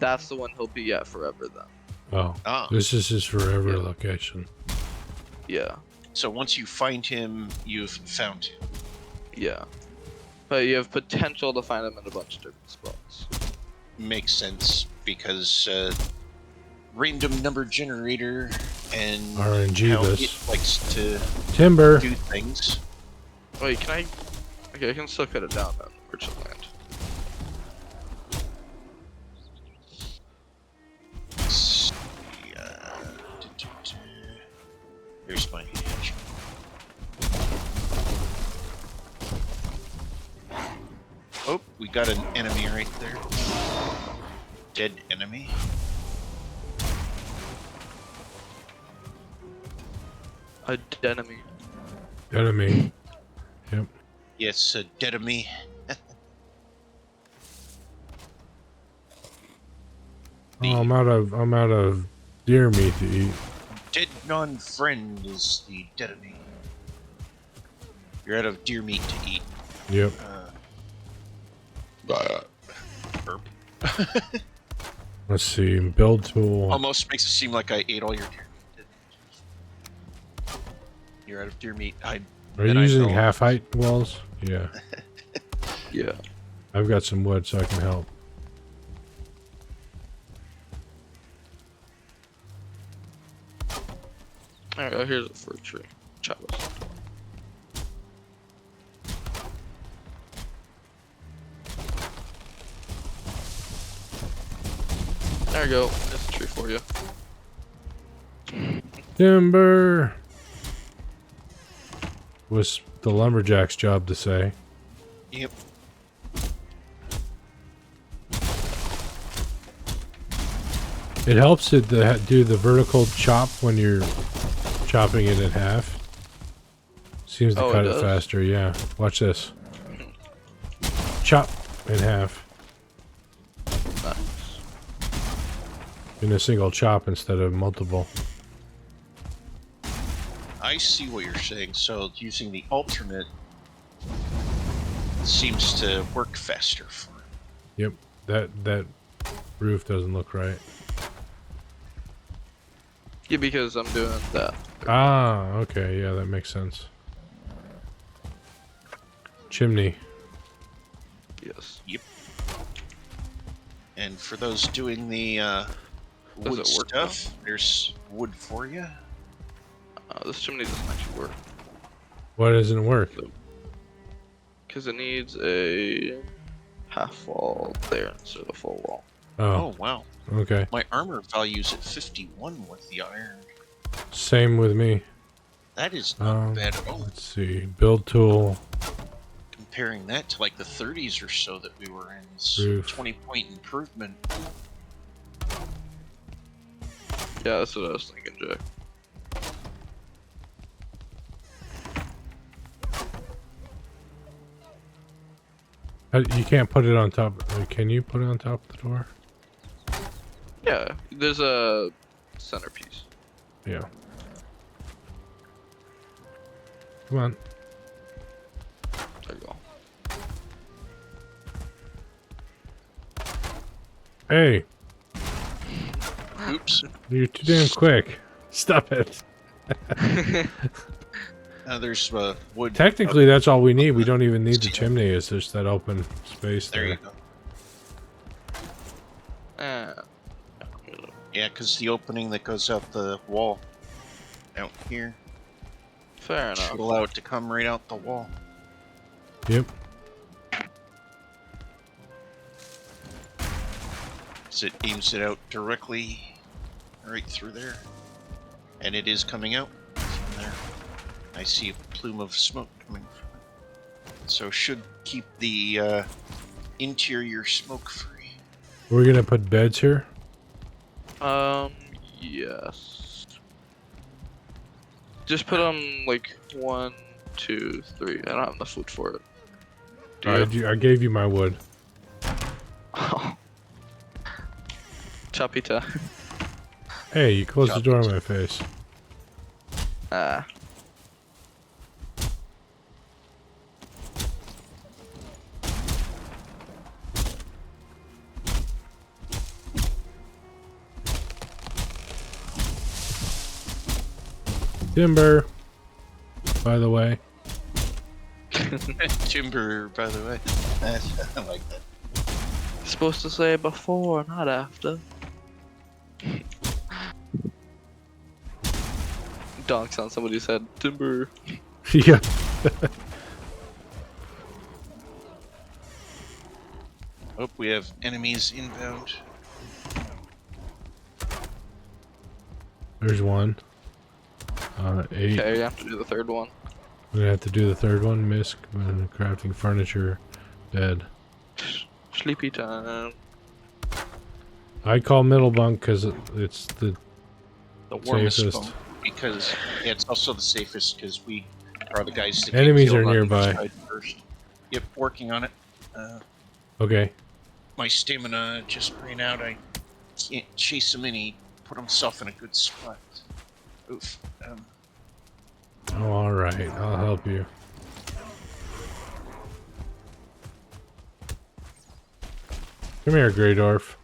Speaker 2: that's the one he'll be at forever then.
Speaker 1: Oh,
Speaker 3: Ah,
Speaker 1: this is his forever
Speaker 2: Yeah.
Speaker 1: location.
Speaker 2: Yeah,
Speaker 3: so once you find him, you've found him.
Speaker 2: yeah. But you have potential to find him in a bunch of different spots.
Speaker 3: Makes sense because random number generator and
Speaker 1: RNG
Speaker 3: how
Speaker 1: this.
Speaker 3: it likes to
Speaker 1: Timber.
Speaker 3: do things.
Speaker 2: Wait, can I? Okay, I can still cut it down then. Merchant land.
Speaker 3: Let's see, here's my hatch. Oh, we got an enemy right there. Dead enemy.
Speaker 2: A enemy.
Speaker 1: Enemy. Yep.
Speaker 3: Yes, a dead enemy.
Speaker 1: Oh, I'm out of deer meat to eat.
Speaker 3: Dead non-friend is the dead enemy. You're out of deer meat to eat.
Speaker 1: Yep.
Speaker 3: Burp.
Speaker 1: Let's see. Build tool.
Speaker 3: Almost makes it seem like I ate all your deer meat. You're out of deer meat.
Speaker 1: Are you using half height walls? Yeah.
Speaker 2: Yeah.
Speaker 1: I've got some wood so I can help.
Speaker 2: Alright, here's a fruit tree. Chop us. There you go. There's a tree for you.
Speaker 1: Timber. Was the lumberjack's job to say.
Speaker 3: Yep.
Speaker 1: It helps it to do the vertical chop when you're chopping it in half. Seems to
Speaker 2: Oh,
Speaker 1: cut
Speaker 2: it
Speaker 1: it
Speaker 2: does?
Speaker 1: faster, yeah. Watch this. Chop in half.
Speaker 2: Nice.
Speaker 1: In a single chop instead of multiple.
Speaker 3: I see what you're saying. So using the alternate seems to work faster for him.
Speaker 1: Yep. That roof doesn't look right.
Speaker 2: Yeah, because I'm doing that.
Speaker 1: Ah, okay, yeah, that makes sense. Chimney.
Speaker 2: Yes.
Speaker 3: And for those doing the wood
Speaker 2: it work now?
Speaker 3: stuff, there's wood for you.
Speaker 2: This chimney doesn't actually work.
Speaker 1: Why doesn't it work?
Speaker 2: Because it needs a half wall there instead of a full wall.
Speaker 3: Oh
Speaker 1: Oh,
Speaker 3: wow.
Speaker 1: okay.
Speaker 3: My armor value's at 51 with the iron.
Speaker 1: Same with me.
Speaker 3: That is not
Speaker 1: Um,
Speaker 3: bad at all.
Speaker 1: Let's see. Build tool.
Speaker 3: Comparing that to like the 30s or so that we were in, it's
Speaker 1: Roof.
Speaker 3: 20-point improvement.
Speaker 2: Yeah, that's what I was thinking, Jack.
Speaker 1: You can't put it on top. Can you put it on top of the door?
Speaker 2: Yeah, there's a centerpiece.
Speaker 1: Yeah. Come on.
Speaker 2: There you go.
Speaker 1: Hey,
Speaker 3: Oops.
Speaker 1: you're too damn quick. Stop it.
Speaker 3: There's wood.
Speaker 1: Technically, that's all we need. We don't even need the chimney. It's just that open space
Speaker 3: There
Speaker 1: there.
Speaker 3: you go.
Speaker 2: Eh,
Speaker 3: Yeah, because the opening that goes out the wall out here
Speaker 2: fair
Speaker 3: should
Speaker 2: enough.
Speaker 3: allow it to come right out the wall.
Speaker 1: Yep.
Speaker 3: So it aims it out directly right through there. And it is coming out from there. I see a plume of smoke coming from it. So should keep the interior smoke free.
Speaker 1: We're gonna put beds here.
Speaker 2: Yes. Just put them like 1, 2, 3. I don't have enough wood for it. Do you?
Speaker 1: I gave you my wood.
Speaker 2: Choppy time.
Speaker 1: Hey, you closed the door in my face.
Speaker 2: Ah.
Speaker 1: Timber. By the way.
Speaker 3: Timber, by the way. I like that.
Speaker 2: Supposed to say before, not after. Donks on somebody's head. Timber.
Speaker 1: Yeah.
Speaker 3: Oh, we have enemies inbound.
Speaker 1: There's one. 8.
Speaker 2: Okay, you have to do the third one.
Speaker 1: I'm gonna have to do the third one. Misc, crafting furniture, bed.
Speaker 2: Sleepy time.
Speaker 1: I call middle bunk because it's the
Speaker 3: The warmest
Speaker 1: safest.
Speaker 3: bunk, because yeah, it's also the safest because we are the guys that
Speaker 1: Enemies
Speaker 3: get killed
Speaker 1: are
Speaker 3: on each
Speaker 1: nearby.
Speaker 3: side first. Yep, working on it.
Speaker 1: Okay.
Speaker 3: My stamina just ran out. I can't chase him, and he put himself in a good spot. Oof.
Speaker 1: Oh, all right. I'll help you. Come here, Greydorf.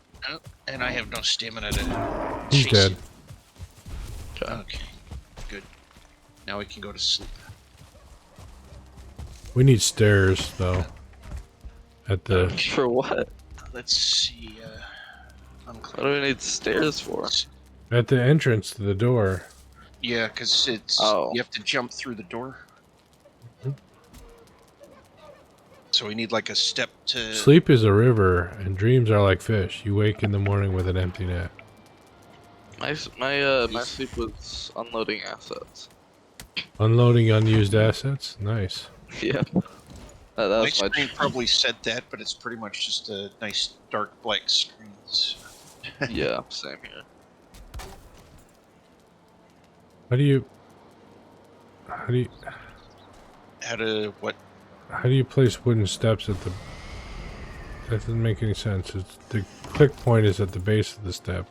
Speaker 3: And I have no stamina to
Speaker 1: He's
Speaker 3: chase
Speaker 1: dead.
Speaker 3: him. Okay, good. Now we can go to sleep.
Speaker 1: We need stairs though. At the
Speaker 2: For what?
Speaker 3: Let's see.
Speaker 2: What do we need stairs for?
Speaker 1: at the entrance to the door.
Speaker 3: Yeah, because it's
Speaker 2: Oh.
Speaker 3: you have to jump through the door. So we need like a step to
Speaker 1: Sleep is a river, and dreams are like fish. You wake in the morning with an empty net.
Speaker 2: My sleep was unloading assets.
Speaker 1: Unloading unused assets. Nice.
Speaker 2: Yeah. That
Speaker 3: My
Speaker 2: was my
Speaker 3: screen probably said that, but it's pretty much just a nice dark black screen. So.
Speaker 2: Yeah, same here.
Speaker 1: How do you
Speaker 3: How to what?
Speaker 1: how do you place wooden steps at the? That doesn't make any sense. It's the click point is at the base of the step,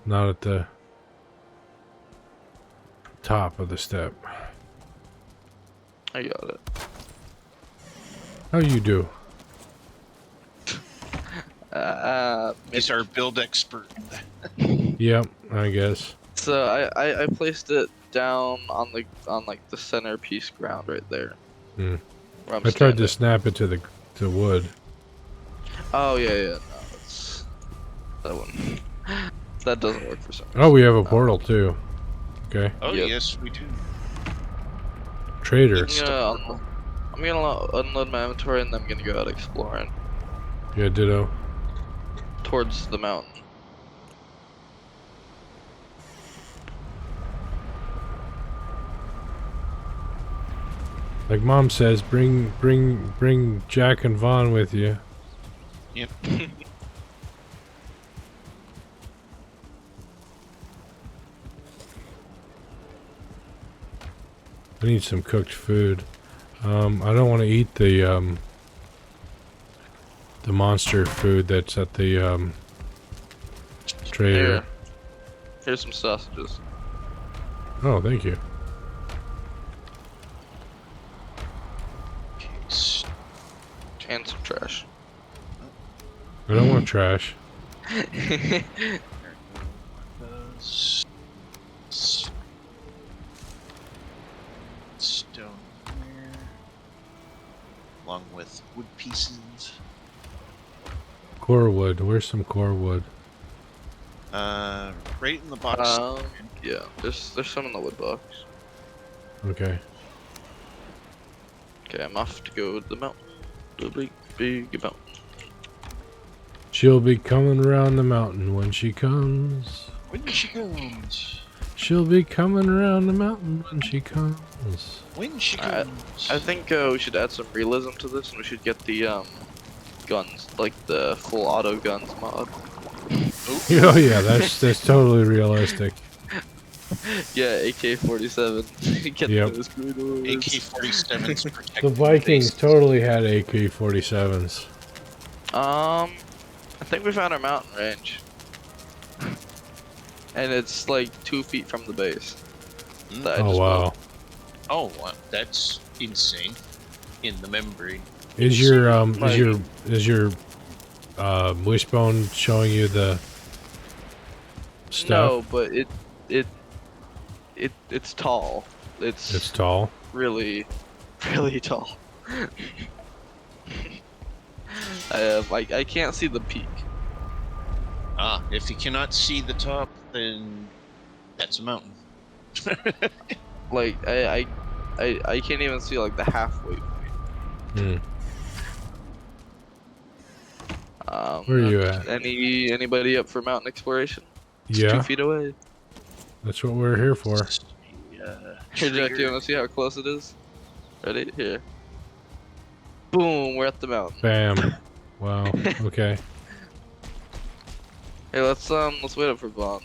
Speaker 1: not at the top of the step.
Speaker 2: I got it.
Speaker 1: How you do?
Speaker 3: Is our build expert?
Speaker 1: Yep, I guess.
Speaker 2: So I placed it down on like the centerpiece ground right there.
Speaker 1: Hmm.
Speaker 2: Where I'm
Speaker 1: I tried to
Speaker 2: standing.
Speaker 1: snap it to the wood.
Speaker 2: Oh yeah, no, that's that one. That doesn't work for some reason.
Speaker 1: Oh, we have a portal too. Okay.
Speaker 3: Oh
Speaker 2: Yep.
Speaker 3: yes, we do.
Speaker 1: Trader.
Speaker 2: I'm gonna unload my inventory and then I'm gonna go out exploring
Speaker 1: Yeah, ditto.
Speaker 2: towards the mountain.
Speaker 1: Like Mom says, bring Jack and Vaughn with you.
Speaker 3: Yep.
Speaker 1: I need some cooked food. I don't want to eat the monster food that's at the trader.
Speaker 2: Here. Here's some sausages.
Speaker 1: Oh, thank you.
Speaker 3: Okay,
Speaker 2: And some trash.
Speaker 1: I don't want trash.
Speaker 3: stone. along with wood pieces.
Speaker 1: Core wood. Where's some core wood?
Speaker 3: Right in the box.
Speaker 2: Yeah, there's some in the wood box.
Speaker 1: Okay.
Speaker 2: Okay, I'm off to go to the mountain. The big mountain.
Speaker 1: She'll be coming around the mountain when she comes.
Speaker 3: When she comes.
Speaker 1: She'll be coming around the mountain when she comes.
Speaker 3: When she
Speaker 2: Alright,
Speaker 3: comes.
Speaker 2: I think we should add some realism to this, and we should get the guns, like the full auto guns mod.
Speaker 1: Oh yeah, that's totally realistic.
Speaker 2: Yeah, AK-47. Get
Speaker 1: Yep.
Speaker 2: those good ones.
Speaker 3: AK-47s protect
Speaker 1: The Vikings
Speaker 3: bases.
Speaker 1: totally had AK-47s.
Speaker 2: I think we found our mountain range. And it's like 2 feet from the base. That I
Speaker 1: Oh
Speaker 2: just
Speaker 1: wow.
Speaker 2: built.
Speaker 3: Oh, wow. That's insane. In the membrane.
Speaker 1: Is your
Speaker 2: Like-
Speaker 1: wishbone showing you the stuff?
Speaker 2: No, but it's tall.
Speaker 1: It's tall.
Speaker 2: Really, really tall. I can't see the peak.
Speaker 3: Ah, if you cannot see the top, then that's a mountain.
Speaker 2: Like I can't even see like the halfway point.
Speaker 1: Where are you at?
Speaker 2: Anybody up for mountain exploration? It's 2
Speaker 1: Yeah,
Speaker 2: feet away.
Speaker 1: that's what we're here for.
Speaker 2: Here, Jack, do you want to see how close it is? Ready? Here. Boom, we're at the mountain.
Speaker 1: Bam. Wow. Okay.
Speaker 2: Hey, let's wait up for Vaughn.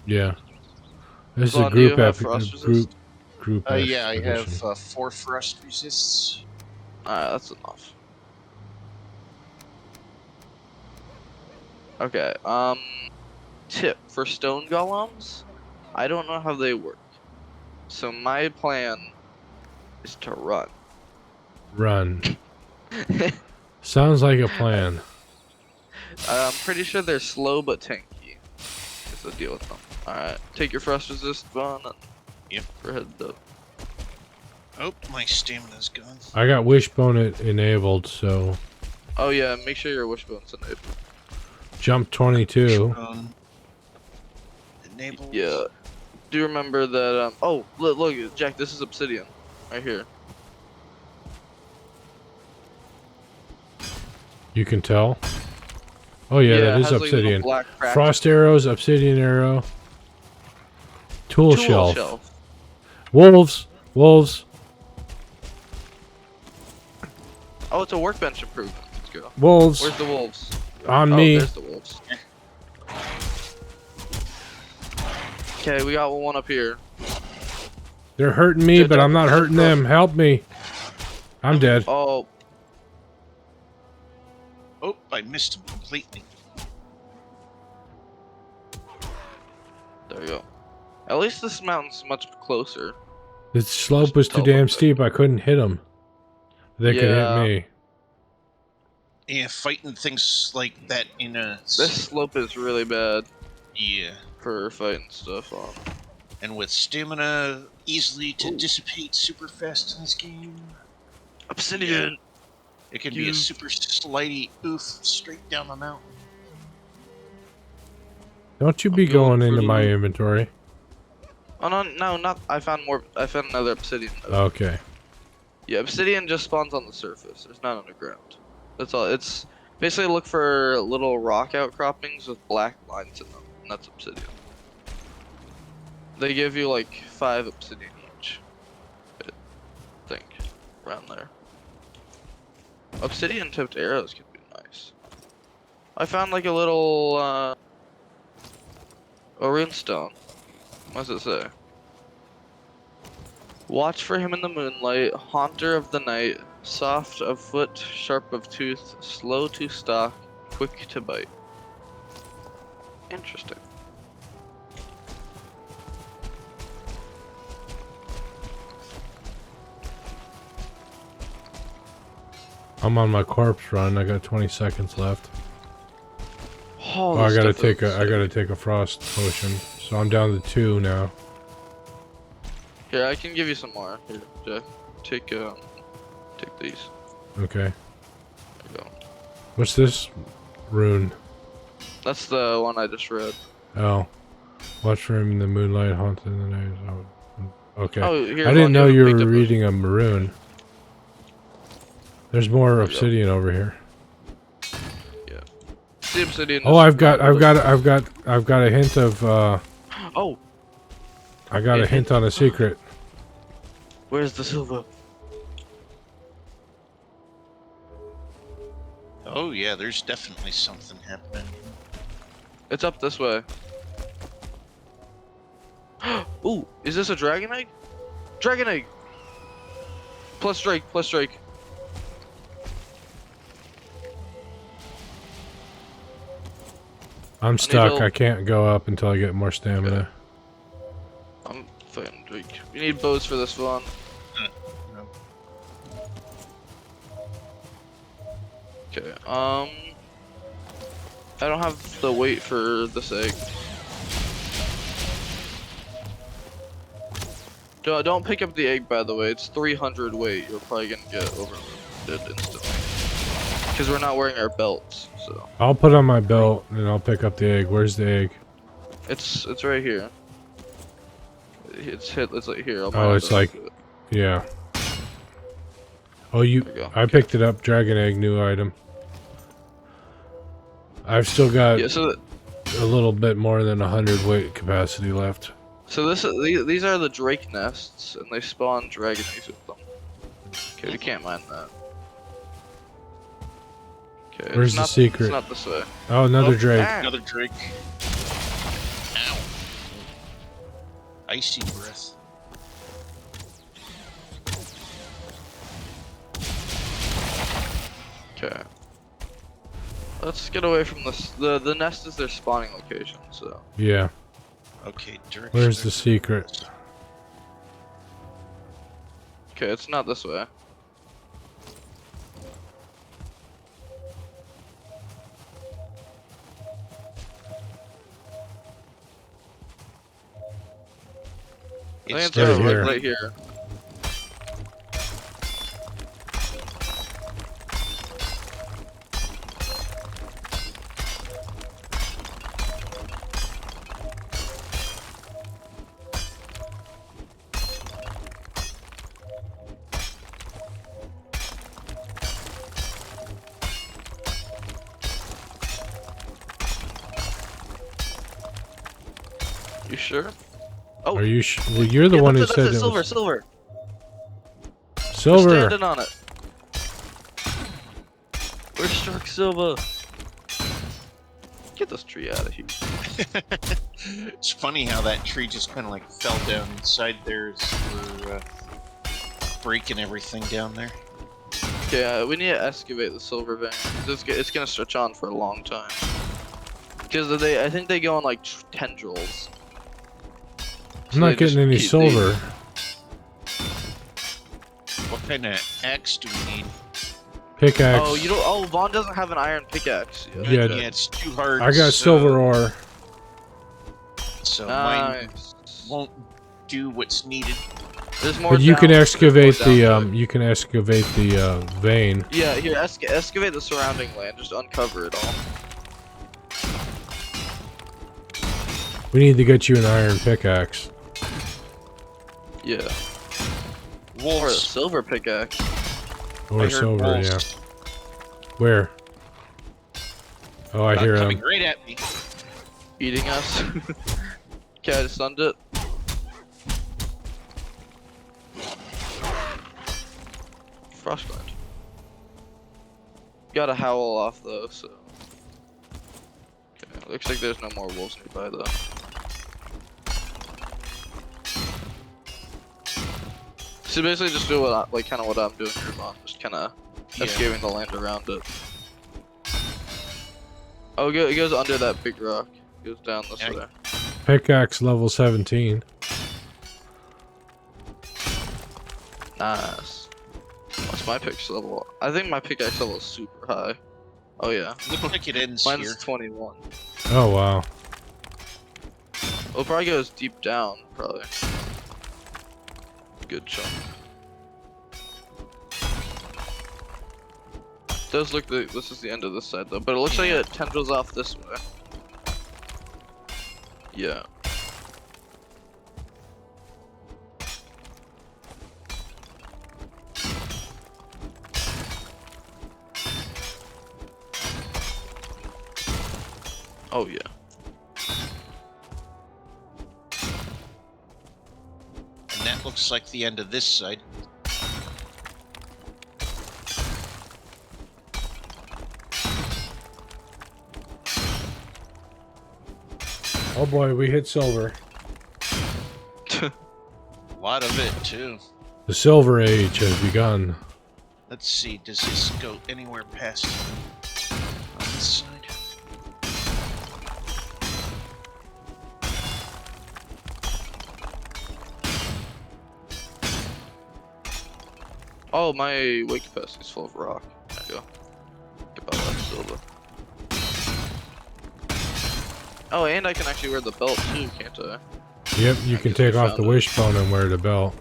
Speaker 1: Yeah. This is a
Speaker 2: Vaughn, do you
Speaker 1: group
Speaker 2: have
Speaker 1: epic.
Speaker 2: frost resist?
Speaker 1: Group.
Speaker 3: Yeah, I have
Speaker 1: expedition.
Speaker 3: 4 frost resists.
Speaker 2: Alright, that's enough. Okay, tip for stone golems, I don't know how they work. So my plan is to run.
Speaker 1: Run. Sounds like a plan.
Speaker 2: I'm pretty sure they're slow but tanky. Is the deal with them. Alright, take your frost resist, Vaughn, and
Speaker 3: Yep.
Speaker 2: we're headed up.
Speaker 3: Oh, my stamina's gone.
Speaker 1: I got wishbone enabled, so
Speaker 2: Oh yeah, make sure your wishbone's enabled.
Speaker 1: jump 22.
Speaker 3: Enabled.
Speaker 2: Yeah. Do you remember that, oh, look, Jack, this is obsidian. Right here.
Speaker 1: You can tell. Oh yeah,
Speaker 2: it
Speaker 1: that is
Speaker 2: has, like, little
Speaker 1: obsidian.
Speaker 2: black cracks.
Speaker 1: Frost arrows, obsidian arrow. Tool
Speaker 2: Tool
Speaker 1: shelf. Wolves. Wolves.
Speaker 2: Oh, it's a workbench improvement. Let's go.
Speaker 1: Wolves.
Speaker 2: Where's the wolves?
Speaker 1: On
Speaker 2: Oh,
Speaker 1: me.
Speaker 2: there's the wolves. Okay, we got one up here.
Speaker 1: They're hurting me,
Speaker 2: Good
Speaker 1: but
Speaker 2: job.
Speaker 1: I'm not hurting them. Help me. I'm dead.
Speaker 2: Oh,
Speaker 3: Oh, I missed him completely.
Speaker 2: there we go. At least this mountain's much closer.
Speaker 1: The slope was too
Speaker 2: teleport
Speaker 1: damn
Speaker 2: back.
Speaker 1: steep. I couldn't hit them. They could hit
Speaker 2: Yeah.
Speaker 1: me.
Speaker 3: Yeah, fighting things like that in a...
Speaker 2: This slope is really bad
Speaker 3: Yeah.
Speaker 2: for fighting stuff on.
Speaker 3: And with stamina easily to
Speaker 2: Ooh.
Speaker 3: dissipate super fast in this game,
Speaker 2: Obsidian!
Speaker 3: it can be a super slidey oof straight down the mountain.
Speaker 1: Don't you be
Speaker 2: I'm going
Speaker 1: going into
Speaker 2: for
Speaker 1: my
Speaker 2: the-
Speaker 1: inventory.
Speaker 2: Oh no, not. I found another obsidian.
Speaker 1: Okay.
Speaker 2: Yeah, obsidian just spawns on the surface. There's not underground. That's all. It's basically look for little rock outcroppings with black lines in them, and that's obsidian. They give you like 5 obsidian each. I think around there. Obsidian tipped arrows could be nice. I found like a little a runestone. What does it say? Watch for him in the moonlight, haunter of the night, soft of foot, sharp of tooth, slow to stalk, quick to bite. Interesting.
Speaker 1: I'm on my corpse run. I got 20 seconds left.
Speaker 2: Oh,
Speaker 1: I
Speaker 2: this
Speaker 1: gotta
Speaker 2: stuff
Speaker 1: take
Speaker 2: is-
Speaker 1: I gotta take a frost potion. So I'm down to 2 now.
Speaker 2: Here, I can give you some more. Here, Jeff. Take these.
Speaker 1: Okay.
Speaker 2: There you go.
Speaker 1: What's this rune?
Speaker 2: That's the one I just read.
Speaker 1: Oh. Watch for him in the moonlight, haunted in the night. Oh, okay.
Speaker 2: Oh, here,
Speaker 1: I didn't know you
Speaker 2: picked
Speaker 1: were
Speaker 2: up
Speaker 1: reading a maroon. There's more
Speaker 2: There you go.
Speaker 1: obsidian over here.
Speaker 2: Yeah. The obsidian.
Speaker 1: Oh,
Speaker 2: is
Speaker 1: I've got
Speaker 2: not really-
Speaker 1: a hint of
Speaker 2: Oh,
Speaker 1: I got
Speaker 2: A
Speaker 1: a hint
Speaker 2: hint?
Speaker 1: on a secret.
Speaker 2: where's the silver?
Speaker 3: Oh yeah, there's definitely something happening.
Speaker 2: It's up this way. Ooh, is this a dragon egg? Dragon egg! Plus strike, plus strike.
Speaker 1: I'm stuck.
Speaker 2: help.
Speaker 1: I can't go up until I get more stamina.
Speaker 2: I'm fighting Drake. You need bows for this one.
Speaker 3: No.
Speaker 2: Okay, I don't have the weight for this egg. Don't pick up the egg, by the way. It's 300 weight. You're probably gonna get overloaded instantly. Because we're not wearing our belts, so.
Speaker 1: I'll put on my belt and I'll pick up the egg. Where's the egg?
Speaker 2: It's right here. It's like here.
Speaker 1: Oh, it's like, yeah. Oh,
Speaker 2: There you go.
Speaker 1: I picked it up. Dragon egg, new item. I've still got
Speaker 2: Yeah, so
Speaker 1: a little bit more than 100 weight capacity left.
Speaker 2: these are the drake nests, and they spawn dragon eggs with them. Okay, we can't mine that. Okay,
Speaker 1: Where's
Speaker 2: it's
Speaker 1: the
Speaker 2: not,
Speaker 1: secret?
Speaker 2: It's not this way.
Speaker 1: Oh, another
Speaker 2: Oh,
Speaker 1: drake.
Speaker 2: ah.
Speaker 3: Another Drake. Ow. Icy breath.
Speaker 2: Okay. Let's get away from this. The nest is their spawning location, so.
Speaker 1: Yeah.
Speaker 3: Okay, Drake.
Speaker 1: Where's the secret?
Speaker 2: Okay, it's not this way. I think it's
Speaker 1: right here.
Speaker 2: right here. You sure? Oh,
Speaker 1: Are you well, you're the
Speaker 2: yeah,
Speaker 1: one who
Speaker 2: that's
Speaker 1: said
Speaker 2: it,
Speaker 1: it
Speaker 2: silver,
Speaker 1: was
Speaker 2: silver. We're
Speaker 1: silver.
Speaker 2: standing on it. We're struck silver. Get this tree out of here.
Speaker 3: It's funny how that tree just kind of like fell down inside there as we're breaking everything down there.
Speaker 2: Okay, we need to excavate the silver vein. It's gonna stretch on for a long time. Because I think they go on like tendrils.
Speaker 1: I'm not getting any silver.
Speaker 3: What kind of axe do we need?
Speaker 1: Pickaxe.
Speaker 2: Oh, you don't. Oh, Vaughn doesn't have an iron pickaxe.
Speaker 1: Yeah,
Speaker 3: Yeah, it's too hard.
Speaker 1: I got silver ore.
Speaker 3: So mine
Speaker 2: Nice.
Speaker 3: won't do what's needed.
Speaker 2: There's more.
Speaker 1: But you can
Speaker 2: down-
Speaker 1: excavate
Speaker 2: there's more
Speaker 1: the
Speaker 2: down there.
Speaker 1: you can excavate the vein.
Speaker 2: Yeah, here, excavate the surrounding land. Just uncover it all.
Speaker 1: We need to get you an iron pickaxe.
Speaker 2: Yeah. Or a
Speaker 3: Wolves.
Speaker 2: silver pickaxe.
Speaker 1: Or
Speaker 3: I heard
Speaker 1: silver,
Speaker 3: wolves.
Speaker 1: yeah. Where? Oh, I hear
Speaker 3: coming
Speaker 1: them.
Speaker 3: right at me.
Speaker 2: Eating us. Okay, I just stunned it. Frostbite. Got a howl off though, so. Okay, looks like there's no more wolves nearby though. So basically, just do what kind of what I'm doing here, Vaughn. Just kind of
Speaker 3: Yeah.
Speaker 2: escaping the land around it. Oh, it goes under that big rock. It goes down this
Speaker 3: Yeah.
Speaker 2: way.
Speaker 1: Pickaxe level 17.
Speaker 2: Nice. What's my pickaxe level? I think my pickaxe level is super high. Oh yeah.
Speaker 3: Looks like it ends
Speaker 2: Mine's
Speaker 3: here.
Speaker 2: 21.
Speaker 1: Oh wow.
Speaker 2: Well, it probably goes deep down, probably. Good chunk. does look like this is the end of this side though, but it looks like
Speaker 3: Yeah.
Speaker 2: it tendrils off this way. Yeah. Oh yeah.
Speaker 3: And that looks like the end of this side.
Speaker 1: Oh boy, we hit silver.
Speaker 3: A lot of it, too.
Speaker 1: The Silver Age has begun.
Speaker 3: Let's see, does this go anywhere past on this side?
Speaker 2: Oh, my weight capacity is full of rock. There you go. Get about that silver. Oh, and I can actually wear the belt too, can't I?
Speaker 1: Yep, you can
Speaker 2: guess
Speaker 1: take
Speaker 2: we
Speaker 1: off
Speaker 2: found
Speaker 1: the
Speaker 2: it.
Speaker 1: wishbone and wear the belt.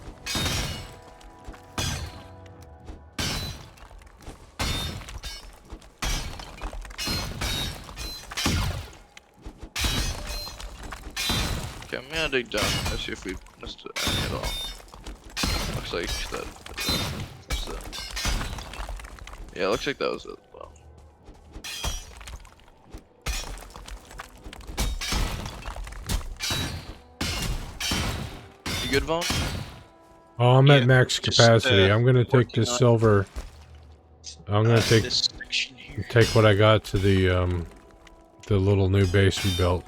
Speaker 2: Okay, I'm gonna dig down and see if we missed any at all. Looks like that. What's that? Yeah, looks like that was it. Well, you good, Vaughn?
Speaker 1: Oh, I'm at
Speaker 3: Yeah,
Speaker 1: max
Speaker 3: just,
Speaker 1: capacity. I'm gonna take
Speaker 3: working
Speaker 1: this
Speaker 3: on,
Speaker 1: silver. I'm gonna take
Speaker 3: this section here.
Speaker 1: what I got to the little new base we built.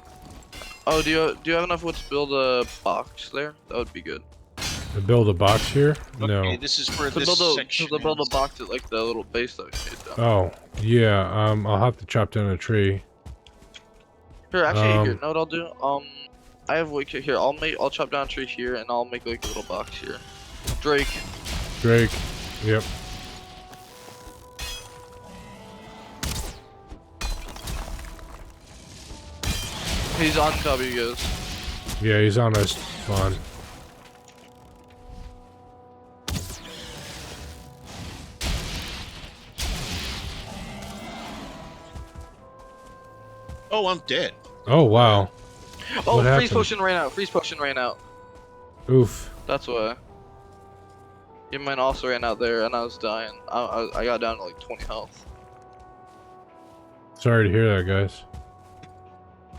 Speaker 2: Oh, do you have enough wood to build a box there? That would be good.
Speaker 1: To build a box here? No.
Speaker 3: Okay, this is where
Speaker 2: To
Speaker 3: this
Speaker 2: build a
Speaker 3: section
Speaker 2: to build a
Speaker 3: is.
Speaker 2: box at like the little base that we made down.
Speaker 1: Oh, yeah. I'll have to chop down a tree.
Speaker 2: Here, actually, here.
Speaker 1: Um,
Speaker 2: Know what I'll do? I have wood here. I'll chop down a tree here, and I'll make like a little box here. Drake.
Speaker 1: Drake. Yep.
Speaker 2: He's on top of you guys.
Speaker 1: Yeah, he's on us, Vaughn.
Speaker 3: Oh, I'm dead.
Speaker 1: Oh, wow.
Speaker 2: Oh,
Speaker 1: What
Speaker 2: freeze
Speaker 1: happened?
Speaker 2: potion ran out. Freeze potion ran out.
Speaker 1: Oof.
Speaker 2: That's why. Yeah, mine also ran out there, and I was dying. I got down to like 20 health.
Speaker 1: Sorry to hear that, guys.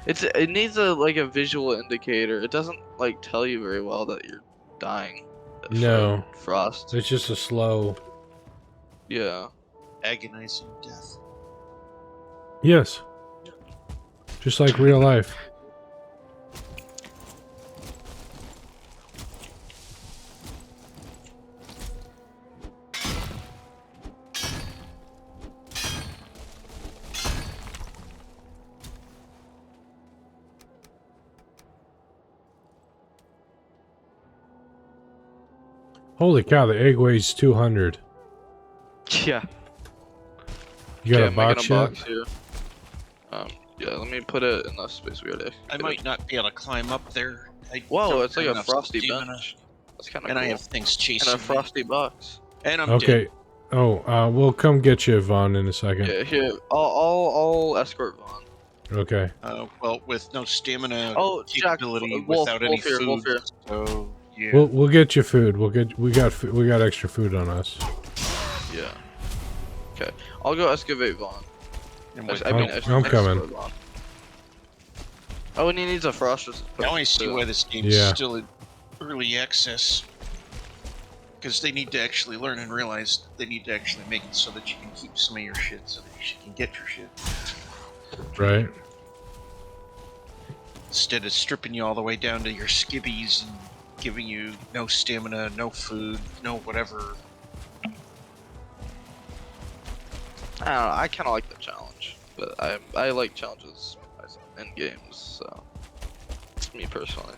Speaker 2: It needs a visual indicator. It doesn't like tell you very well that you're dying. from
Speaker 1: No.
Speaker 2: Frost.
Speaker 1: It's just a slow...
Speaker 2: Yeah.
Speaker 3: Agonizing death.
Speaker 1: Yes. Just like real life. Holy cow, the egg weighs 200.
Speaker 2: Yeah.
Speaker 1: You got
Speaker 2: Okay,
Speaker 1: a
Speaker 2: I'm
Speaker 1: box
Speaker 2: making a
Speaker 1: yet?
Speaker 2: box here. Yeah, let me put it in the space we already.
Speaker 3: I might not be able to climb up there. I
Speaker 2: Whoa,
Speaker 3: don't
Speaker 2: it's like
Speaker 3: have
Speaker 2: a
Speaker 3: enough
Speaker 2: frosty
Speaker 3: stamina,
Speaker 2: bench. That's kind of
Speaker 3: and
Speaker 2: cool.
Speaker 3: I have things
Speaker 2: And
Speaker 3: chasing
Speaker 2: a frosty box.
Speaker 3: me. And I'm
Speaker 1: Okay.
Speaker 3: dead.
Speaker 1: Oh, we'll come get you, Vaughn, in a second.
Speaker 2: Yeah, here. I'll escort Vaughn.
Speaker 1: Okay.
Speaker 3: Well, with no stamina
Speaker 2: Oh, Jack,
Speaker 3: capability,
Speaker 2: Wolf
Speaker 3: without any
Speaker 2: here,
Speaker 3: food,
Speaker 2: Wolf here.
Speaker 3: so yeah.
Speaker 1: We'll get you food. We got extra food on us.
Speaker 2: Yeah. Okay, I'll go excavate Vaughn.
Speaker 3: And with
Speaker 1: I'm
Speaker 2: escort
Speaker 1: coming.
Speaker 2: Vaughn. Oh, and he needs a frost resistant.
Speaker 3: now I see why this game's
Speaker 1: Yeah.
Speaker 3: still in early access. Because they need to actually learn and realize they need to actually make it so that you can keep some of your shit, so that you can get your shit.
Speaker 1: Right?
Speaker 3: Instead of stripping you all the way down to your skibbies and giving you no stamina, no food, no whatever.
Speaker 2: I don't know. I kind of like the challenge, but I like challenges in games. So, me personally.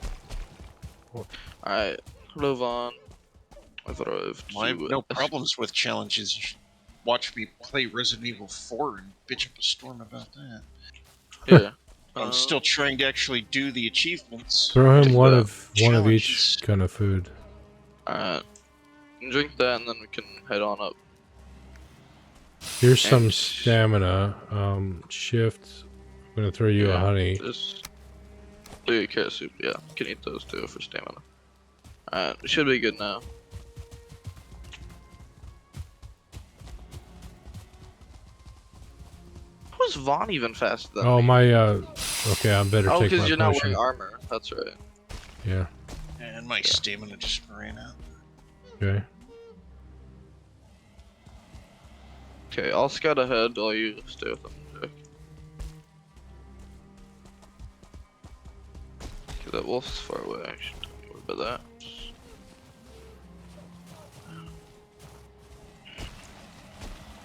Speaker 1: Cool.
Speaker 2: All right, hello Vaughn. I've arrived.
Speaker 3: Well, I have
Speaker 2: to,
Speaker 3: no problems with challenges. You should watch me play Resident Evil 4 and bitch up a storm about that.
Speaker 2: Yeah.
Speaker 3: I'm still trying to actually do the achievements.
Speaker 1: Throw him
Speaker 2: Take
Speaker 1: one
Speaker 2: that.
Speaker 1: of each
Speaker 3: Challenges.
Speaker 1: kind of food.
Speaker 2: Alright. Drink that and then we can head on up.
Speaker 1: Here's some
Speaker 2: And-
Speaker 1: stamina. Shift. I'm gonna throw you a honey.
Speaker 2: Just carrot soup. Yeah, you can eat those too for stamina. Alright, we should be good now. How is Vaughn even faster than
Speaker 1: Oh
Speaker 2: me?
Speaker 1: my. Okay, I better
Speaker 2: Oh,
Speaker 1: take my
Speaker 2: because you're not
Speaker 1: potion.
Speaker 2: wearing armor. That's right.
Speaker 1: Yeah.
Speaker 3: And my stamina just ran out.
Speaker 1: Okay.
Speaker 2: Okay, I'll scout ahead while you stay with them, Jack. Okay, that wolf's far away. I should worry about that.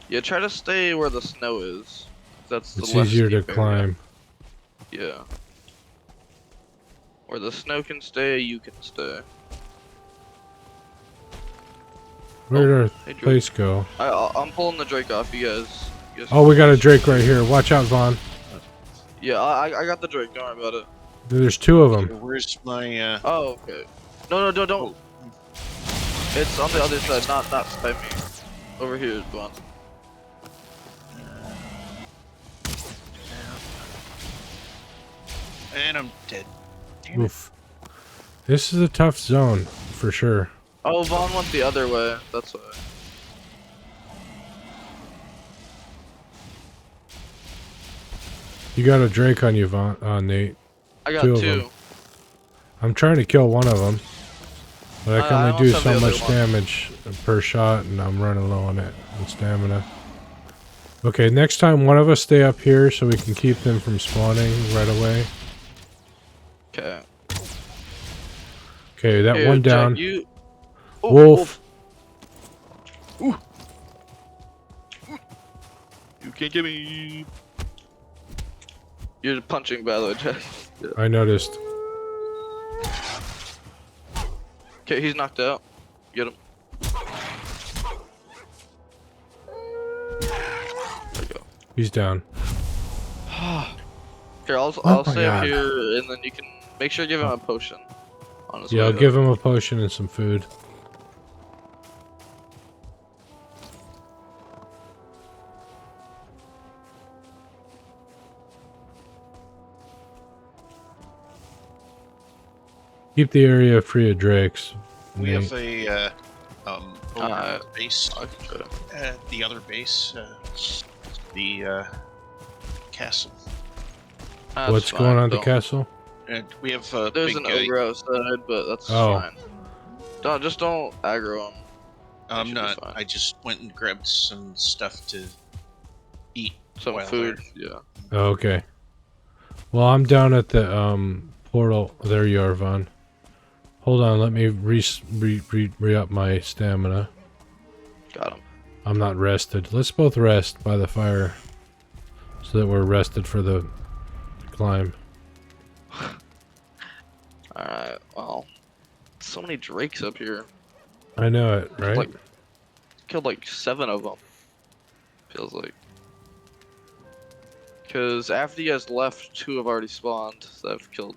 Speaker 2: Yeah, try to stay where the snow is. That's the
Speaker 1: It's
Speaker 2: less
Speaker 1: easier to
Speaker 2: steep area.
Speaker 1: climb.
Speaker 2: Yeah. Where the snow can stay, you can stay.
Speaker 1: Where did our
Speaker 2: Hey, Drake.
Speaker 1: place go?
Speaker 2: I'm pulling the Drake off, you guys.
Speaker 1: Oh, we got a Drake right here. Watch out, Vaughn.
Speaker 2: Yeah, I got the Drake. Don't worry about it.
Speaker 1: There's two of
Speaker 3: Okay,
Speaker 1: them.
Speaker 3: where's my
Speaker 2: Oh, okay. No, don't.
Speaker 3: Oh,
Speaker 2: It's on the other side, not by me. Over here, Vaughn.
Speaker 3: and I'm dead. Damn it.
Speaker 1: Oof. This is a tough zone, for sure.
Speaker 2: Oh, Vaughn went the other way. That's why.
Speaker 1: You got a Drake on you, Vaughn, Nate.
Speaker 2: I got
Speaker 1: Two of
Speaker 2: two.
Speaker 1: them. I'm trying to kill one of them, but I can
Speaker 2: I
Speaker 1: only do
Speaker 2: almost have
Speaker 1: so
Speaker 2: the other
Speaker 1: much
Speaker 2: one.
Speaker 1: damage per shot, and I'm running low on it on stamina. Okay, next time one of us stay up here so we can keep them from spawning right away.
Speaker 2: Okay.
Speaker 1: Okay, that
Speaker 2: Here,
Speaker 1: one
Speaker 2: Jack,
Speaker 1: down.
Speaker 2: you... Oh,
Speaker 1: Wolf.
Speaker 2: Ooh. You can't get me. You're punching, by the way, Jack. Yeah.
Speaker 1: I noticed.
Speaker 2: Okay, he's knocked out. Get him. There you go.
Speaker 1: He's down.
Speaker 2: Here, I'll
Speaker 1: my
Speaker 2: stay up
Speaker 1: God.
Speaker 2: here, and then you can make sure to give him a potion. On his
Speaker 1: Yeah,
Speaker 2: way
Speaker 1: I'll
Speaker 2: up.
Speaker 1: give him a potion and some food. Keep the area free of drakes.
Speaker 3: We
Speaker 1: Nate.
Speaker 3: have a over at the base,
Speaker 2: I can try.
Speaker 3: the other base, the castle.
Speaker 2: That's
Speaker 1: What's
Speaker 2: fine,
Speaker 1: going on at the
Speaker 2: don't-
Speaker 1: castle?
Speaker 3: And we have a
Speaker 2: There's
Speaker 3: big
Speaker 2: an
Speaker 3: guy.
Speaker 2: ogre outside, but that's
Speaker 1: Oh.
Speaker 2: fine. Just don't aggro him.
Speaker 3: I'm
Speaker 2: should be
Speaker 3: not.
Speaker 2: fine.
Speaker 3: I just went and grabbed some stuff to eat.
Speaker 2: Some
Speaker 3: while
Speaker 2: food,
Speaker 3: there.
Speaker 2: yeah.
Speaker 1: Oh, okay. Well, I'm down at the portal. There you are, Vaughn. Hold on, let me re-up my stamina.
Speaker 2: Got him.
Speaker 1: I'm not rested. Let's both rest by the fire, so that we're rested for the climb.
Speaker 2: Alright, well. So many drakes up here.
Speaker 1: I know it, right?
Speaker 2: Like, killed like 7 of them. Feels like. Because after you guys left, 2 have already spawned that I've killed.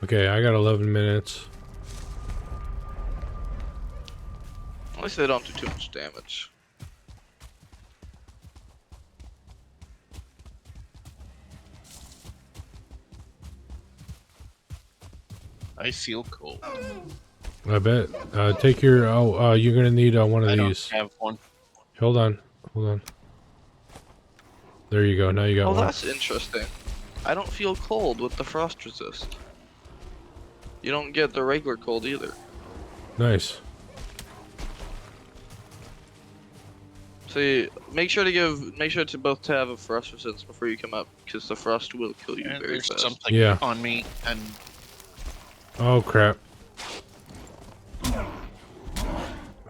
Speaker 1: Okay, I got 11 minutes.
Speaker 2: At least they don't do too much damage.
Speaker 3: I feel cold.
Speaker 1: I bet. Take your. You're gonna need one of
Speaker 3: I don't
Speaker 1: these.
Speaker 3: have one.
Speaker 1: Hold on. Hold on. There you go. Now you got
Speaker 2: Oh,
Speaker 1: one.
Speaker 2: that's interesting. I don't feel cold with the frost resist. You don't get the regular cold either.
Speaker 1: Nice.
Speaker 2: See, make sure to both have a frost resistance before you come up, because the frost will kill you
Speaker 3: And
Speaker 2: very
Speaker 3: there's
Speaker 2: fast.
Speaker 3: something
Speaker 1: Yeah.
Speaker 3: on me, and
Speaker 1: Oh crap.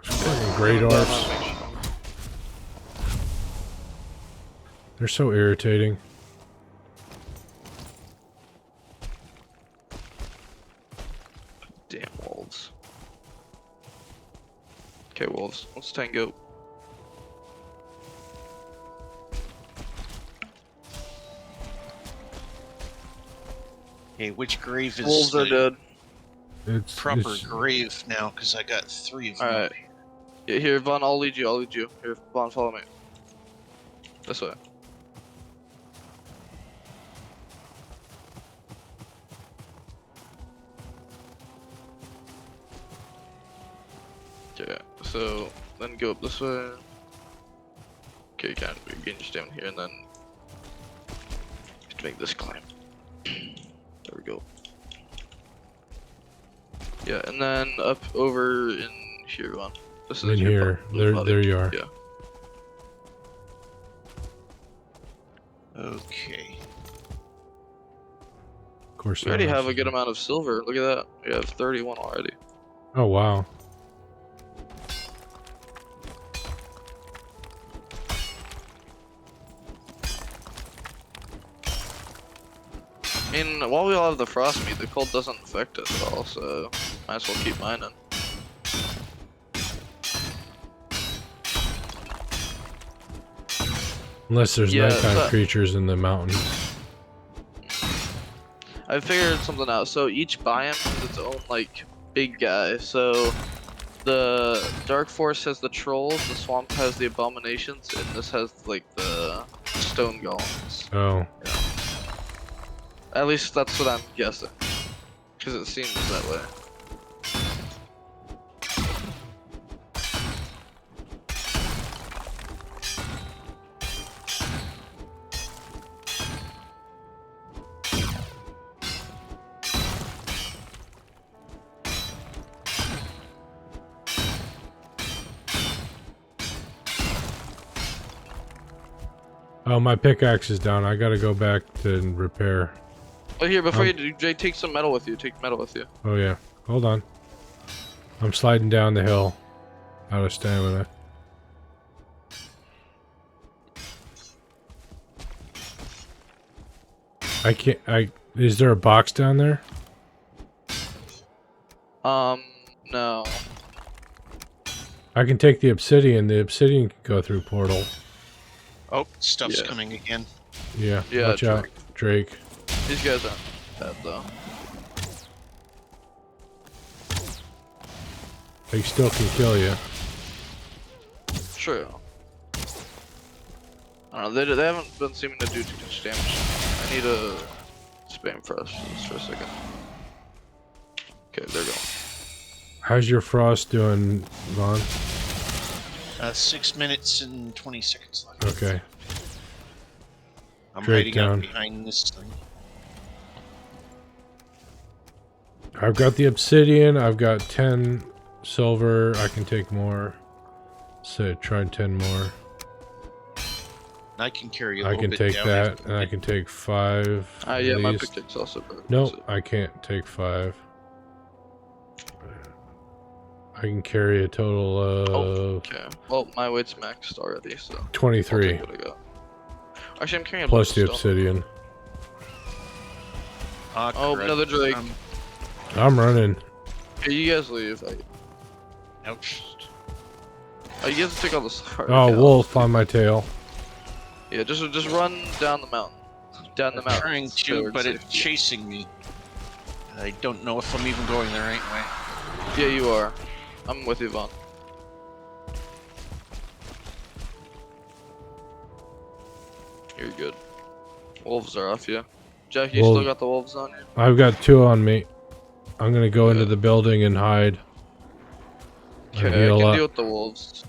Speaker 1: Fucking great arcs. They're so irritating.
Speaker 2: Damn wolves. Okay, wolves. Let's tango.
Speaker 3: hey, which grave is
Speaker 2: Wolves are
Speaker 3: the
Speaker 2: dead.
Speaker 1: It's
Speaker 3: proper
Speaker 1: it's-
Speaker 3: grave now? Because I got 3 of them.
Speaker 2: Alright.
Speaker 3: up here.
Speaker 2: Yeah, here, Vaughn, I'll lead you. I'll lead you. Here, Vaughn, follow me. This way. Okay, so then go up this way. Okay, you can gain your stamina here, and then just make this climb. There we go. Yeah, and then up over in here, Vaughn. This is
Speaker 1: In
Speaker 2: your
Speaker 1: here. There you are.
Speaker 2: Yeah.
Speaker 3: Okay.
Speaker 1: Of course.
Speaker 2: We already
Speaker 1: someone
Speaker 2: have
Speaker 1: else
Speaker 2: a good
Speaker 1: is-
Speaker 2: amount of silver. Look at that. We have 31 already.
Speaker 1: Oh wow.
Speaker 2: I mean, while we all have the frost meat, the cold doesn't affect us at all, so might as well keep mining.
Speaker 1: Unless there's
Speaker 2: Yeah,
Speaker 1: nighttime
Speaker 2: so-
Speaker 1: creatures in the mountains.
Speaker 2: I figured something out. So each biome has its own like big guy. So the dark forest has the trolls, the swamp has the abominations, and this has like the stone golems.
Speaker 1: Oh.
Speaker 2: At least that's what I'm guessing, because it seems that way.
Speaker 1: Oh, my pickaxe is down. I gotta go back to repair.
Speaker 2: Oh, here, before you do, Jay, take some metal with you. Take metal with you.
Speaker 1: Oh yeah. Hold on. I'm sliding down the hill. Out of stamina. I can't. Is there a box down there?
Speaker 2: No.
Speaker 1: I can take the obsidian. The obsidian can go through portal.
Speaker 3: Oh, stuff's
Speaker 2: Yeah.
Speaker 3: coming again.
Speaker 1: Yeah.
Speaker 2: Yeah,
Speaker 1: Watch out, Drake.
Speaker 2: These guys aren't bad though.
Speaker 1: They still can kill you.
Speaker 2: True. I don't know, they haven't been seeming to do too much damage. I need a spam fresh just for a second. Okay, there we go.
Speaker 1: How's your frost doing, Vaughn?
Speaker 3: 6 minutes and 20 seconds left.
Speaker 1: Okay.
Speaker 3: I'm
Speaker 1: Drake
Speaker 3: hiding out
Speaker 1: down.
Speaker 3: behind this thing.
Speaker 1: I've got the obsidian. I've got 10 silver. I can take more. So try 10 more.
Speaker 3: I can carry a
Speaker 1: I
Speaker 3: little
Speaker 1: can
Speaker 3: bit
Speaker 1: take
Speaker 3: down
Speaker 1: that,
Speaker 3: if-
Speaker 1: and I can take 5.
Speaker 2: Yeah,
Speaker 1: at
Speaker 2: my
Speaker 1: least.
Speaker 2: pickaxe also broke.
Speaker 1: No,
Speaker 2: so-
Speaker 1: I can't take 5. I can carry a total of
Speaker 2: Okay. Well, my weight's maxed already, so. I'll
Speaker 1: 23
Speaker 2: take what I got. Actually, I'm carrying a
Speaker 1: plus
Speaker 2: bunch
Speaker 1: the
Speaker 2: of stone.
Speaker 1: obsidian.
Speaker 3: Ah,
Speaker 2: Oh,
Speaker 3: crap.
Speaker 2: another Drake.
Speaker 1: I'm running.
Speaker 2: Okay, you guys leave.
Speaker 3: Ouch.
Speaker 2: Oh, you guys take all this.
Speaker 1: Oh, wolf on my tail.
Speaker 2: Yeah, just run down the mountain. Down the
Speaker 3: I'm
Speaker 2: mountain.
Speaker 3: trying to, but it's chasing me. I don't know if I'm even going the right way.
Speaker 2: Yeah, you are. I'm with you, Vaughn. You're good. Wolves are off you. Jack, you
Speaker 1: Wolf-
Speaker 2: still got the wolves on you?
Speaker 1: I've got 2 on me. I'm gonna go into
Speaker 2: Good.
Speaker 1: the building and hide. And
Speaker 2: Okay, I
Speaker 1: heal
Speaker 2: can
Speaker 1: up.
Speaker 2: deal with the wolves.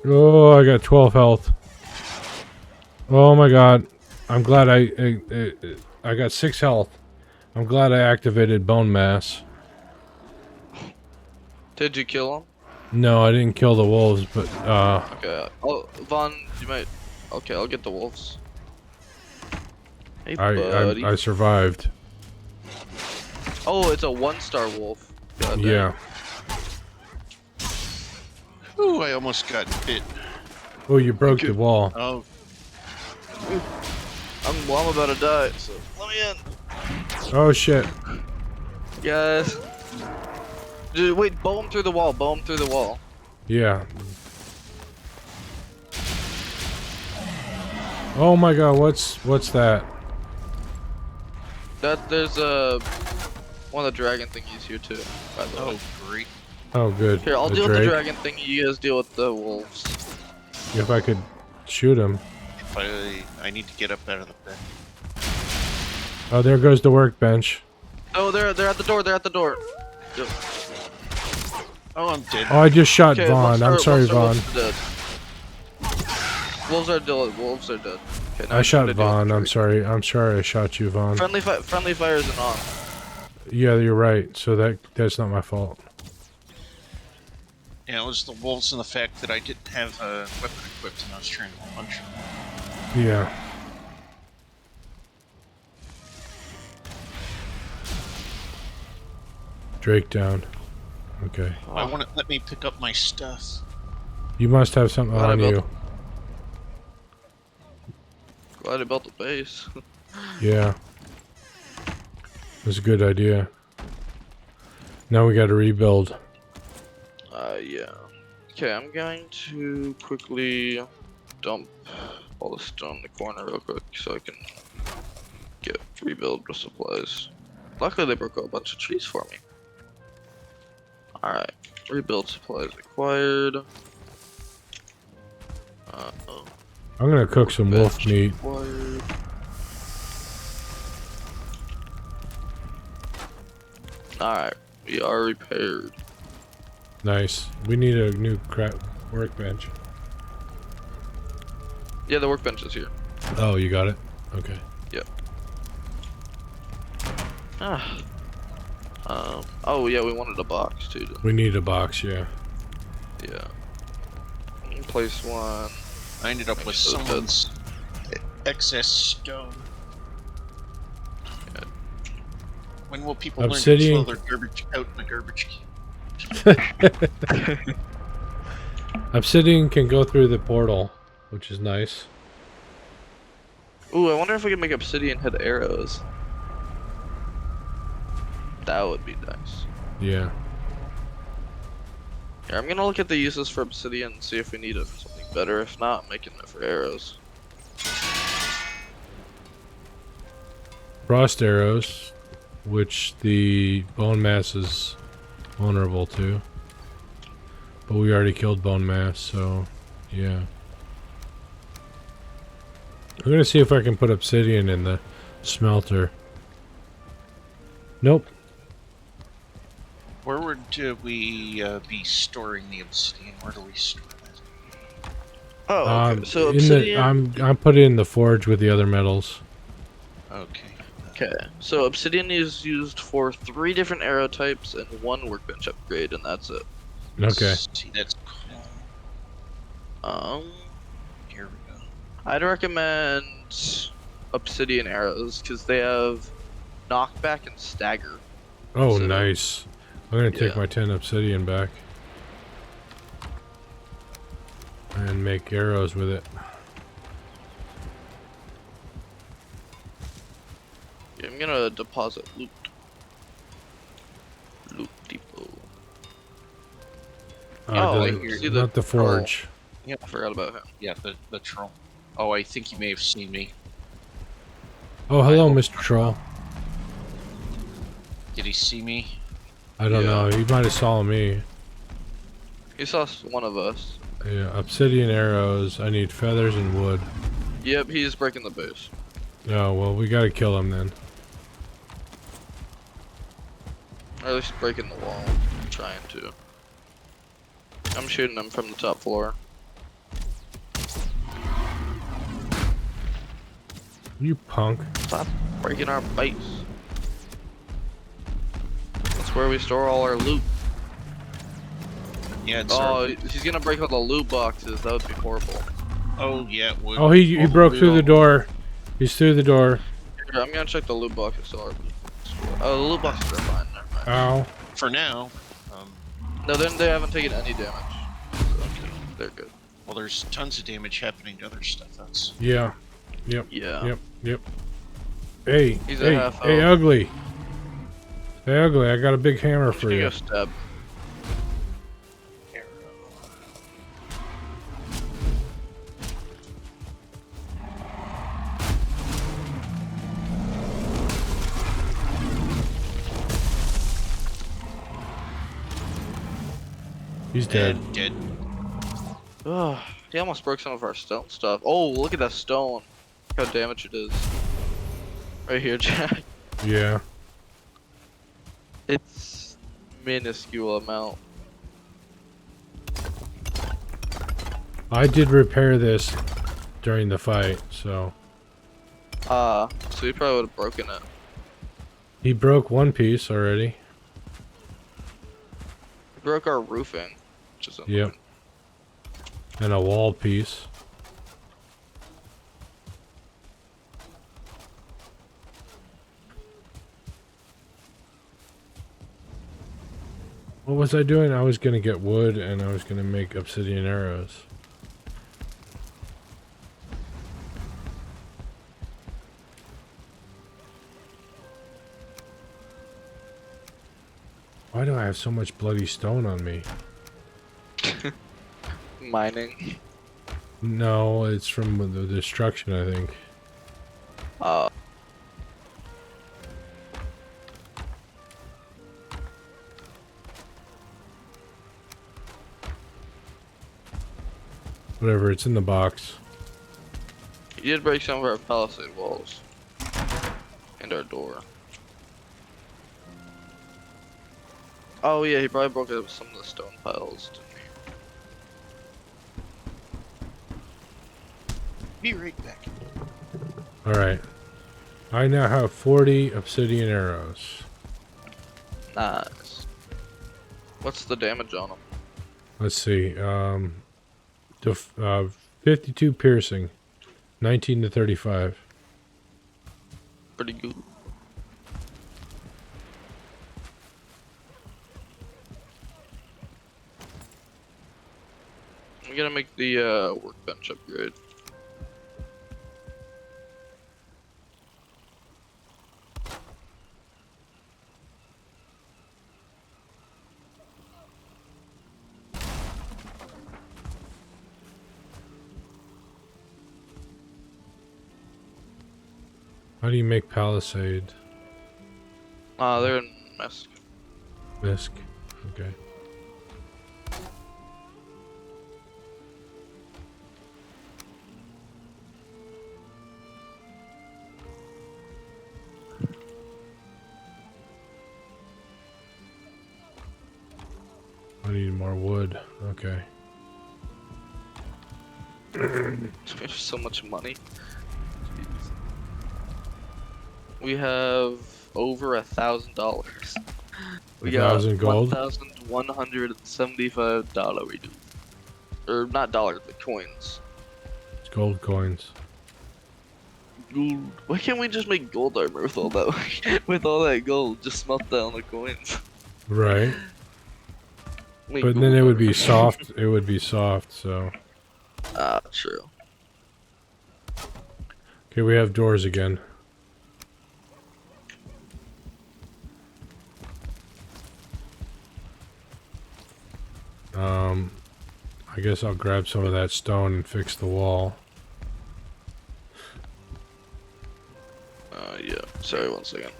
Speaker 1: Oh, I got 12 health. Oh my god. I'm glad I got 6 health. I'm glad I activated bone mass.
Speaker 2: Did you kill him?
Speaker 1: No, I didn't kill the wolves, but
Speaker 2: Okay. Oh, Vaughn, you might. Okay, I'll get the wolves. Hey,
Speaker 1: I
Speaker 2: buddy.
Speaker 1: I survived.
Speaker 2: Oh, it's a 1-star wolf. God damn.
Speaker 1: Yeah.
Speaker 3: Ooh, I almost got bit.
Speaker 1: Oh, you broke
Speaker 2: Okay.
Speaker 1: the wall.
Speaker 3: Oh,
Speaker 2: I'm about to die, so let me in.
Speaker 1: Oh shit.
Speaker 2: Yes. Dude, wait, bow him through the wall. Bow him through the wall.
Speaker 1: Yeah. Oh my god, what's that?
Speaker 2: There's one of the dragon thingies here too, by the way.
Speaker 3: Oh, great.
Speaker 1: Oh, good.
Speaker 2: Here, I'll
Speaker 1: A
Speaker 2: deal with the
Speaker 1: drake.
Speaker 2: dragon thingy. You guys deal with the wolves.
Speaker 1: If I could shoot him.
Speaker 3: I need to get up out of the bed.
Speaker 1: Oh, there goes the workbench.
Speaker 2: Oh, they're at the door. They're at the door. Yep.
Speaker 3: Oh, I'm dead.
Speaker 1: Oh, I just shot
Speaker 2: Okay,
Speaker 1: Vaughn. I'm sorry, Vaughn.
Speaker 2: Wolves are dead. Wolves are dead. Okay, now
Speaker 1: I
Speaker 2: I'm
Speaker 1: shot
Speaker 2: gonna deal with
Speaker 1: Vaughn.
Speaker 2: the
Speaker 1: I'm
Speaker 2: drake.
Speaker 1: sorry. I'm sorry I shot you, Vaughn.
Speaker 2: Friendly fire isn't on.
Speaker 1: Yeah, you're right. So that's not my fault.
Speaker 3: Yeah, it was the wolves and the fact that I didn't have a weapon equipped and I was trying to punch them.
Speaker 1: Yeah. Drake down. Okay.
Speaker 3: Why won't it let me pick up my stuff?
Speaker 1: You must have something
Speaker 2: Glad I
Speaker 1: on
Speaker 2: built-
Speaker 1: you.
Speaker 2: Glad I built the base.
Speaker 1: Yeah. That's a good idea. Now we got to rebuild.
Speaker 2: Yeah. Okay, I'm going to quickly dump all the stone in the corner real quick so I can rebuild the supplies. Luckily they broke up a bunch of trees for me. Alright, rebuild supplies acquired. Oh,
Speaker 1: I'm gonna cook some wolf
Speaker 2: veg
Speaker 1: meat.
Speaker 2: acquired. Alright, we are repaired.
Speaker 1: Nice. We need a new workbench.
Speaker 2: Yeah, the workbench is here.
Speaker 1: Oh, you got it? Okay.
Speaker 2: Ah. Oh yeah, we wanted a box too.
Speaker 1: We need a box, yeah.
Speaker 2: Yeah. Place one.
Speaker 3: I ended up with
Speaker 2: So
Speaker 3: someone's excess stone.
Speaker 2: Yeah.
Speaker 3: When will people
Speaker 1: Obsidian.
Speaker 3: learn to throw their garbage out in the garbage can?
Speaker 1: Obsidian can go through the portal, which is nice.
Speaker 2: Ooh, I wonder if we can make obsidian head arrows. That would be nice.
Speaker 1: Yeah.
Speaker 2: Yeah, I'm gonna look at the uses for obsidian and see if we need it for something better. If not, I'm making it for arrows.
Speaker 1: Frost arrows, which the bone mass is vulnerable to. But we already killed bone mass, so yeah. I'm gonna see if I can put obsidian in the smelter. Nope.
Speaker 3: Where would we be storing the obsidian? Where do we store that?
Speaker 2: Oh, okay. So
Speaker 1: in
Speaker 2: obsidian.
Speaker 1: I'm put it in the forge with the other metals.
Speaker 3: Okay.
Speaker 2: Okay, so obsidian is used for 3 different arrow types and 1 workbench upgrade, and that's it.
Speaker 1: Okay.
Speaker 3: See, that's cool. Here we go.
Speaker 2: I'd recommend obsidian arrows because they have knockback and stagger.
Speaker 1: Oh,
Speaker 2: So-
Speaker 1: nice. I'm gonna take
Speaker 2: Yeah.
Speaker 1: my 10 obsidian back and make arrows with it.
Speaker 2: Yeah, I'm gonna deposit loot. Loot depot. Oh, I can see the
Speaker 1: not the
Speaker 2: troll.
Speaker 1: forge.
Speaker 2: I forgot about him.
Speaker 3: Yeah, the troll. Oh, I think you may have seen me.
Speaker 1: Oh, hello,
Speaker 2: I hope
Speaker 1: Mr. Troll.
Speaker 3: Did he see me?
Speaker 1: I don't
Speaker 2: Yeah.
Speaker 1: know. He might have saw me.
Speaker 2: He saw one of us.
Speaker 1: Yeah, obsidian arrows. I need feathers and wood.
Speaker 2: Yep, he's breaking the base.
Speaker 1: Oh, well, we gotta kill him then.
Speaker 2: Or at least breaking the wall. I'm trying to. I'm shooting him from the top floor.
Speaker 1: You punk.
Speaker 2: Stop breaking our base. That's where we store all our loot.
Speaker 3: Yeah, it's
Speaker 2: Oh, he's gonna break all the loot boxes. That would be horrible.
Speaker 3: Oh, yeah, it would.
Speaker 1: Oh, he
Speaker 2: Oh,
Speaker 1: broke through
Speaker 2: real.
Speaker 1: the door. He's through the door.
Speaker 2: Here, I'm gonna check the loot boxes. So oh, the loot boxes are fine. Never mind.
Speaker 1: Ow.
Speaker 3: For now.
Speaker 2: No, then they haven't taken any damage. So they're good.
Speaker 3: Well, there's tons of damage happening to other stuff. That's
Speaker 1: Yeah. Yep.
Speaker 2: Yeah.
Speaker 1: Yep. Hey.
Speaker 2: He's a
Speaker 1: hey.
Speaker 2: half
Speaker 1: Hey,
Speaker 2: elf.
Speaker 1: ugly. Hey, ugly. I got a big hammer
Speaker 2: I'm
Speaker 1: for
Speaker 2: gonna
Speaker 1: you.
Speaker 2: go stab.
Speaker 3: arrow.
Speaker 1: He's dead.
Speaker 3: And dead.
Speaker 2: Ugh, he almost broke some of our stone stuff. Oh, look at that stone. Look how damaged it is. Right here, Jack.
Speaker 1: Yeah.
Speaker 2: It's minuscule amount.
Speaker 1: I did repair this during the fight, so...
Speaker 2: So he probably would have broken it.
Speaker 1: He broke one piece already.
Speaker 2: He broke our roofing, which is annoying.
Speaker 1: Yep. And a wall piece. What was I doing? I was gonna get wood and I was gonna make obsidian arrows. Why do I have so much bloody stone on me?
Speaker 2: Mining.
Speaker 1: No, it's from the destruction, I think.
Speaker 2: Uh,
Speaker 1: Whatever, it's in the box.
Speaker 2: he did break some of our palisade walls. And our door. Oh yeah, he probably broke up some of the stone piles, didn't he?
Speaker 3: Be right back.
Speaker 1: Alright. I now have 40 obsidian arrows.
Speaker 2: Nice. What's the damage on him?
Speaker 1: Let's see. 52 piercing. 19 to 35.
Speaker 2: Pretty good. I'm gonna make the workbench upgrade.
Speaker 1: How do you make palisade?
Speaker 2: They're in mess.
Speaker 1: Bisque. Okay. I need more wood. Okay.
Speaker 2: There's so much money. Jeez. We have over $1,000. We got
Speaker 1: 1,000 gold?
Speaker 2: $1,175 we do. Or not dollars, but coins.
Speaker 1: It's gold coins.
Speaker 2: Gold. Why can't we just make gold armor with all that with all that gold? Just smelt down the coins.
Speaker 1: Right.
Speaker 2: Make
Speaker 1: But then
Speaker 2: gold
Speaker 1: it would be
Speaker 2: armor.
Speaker 1: soft. It would be soft, so.
Speaker 2: True.
Speaker 1: Okay, we have doors again. I guess I'll grab some of that stone and fix the wall.
Speaker 2: Yeah. Sorry, one second.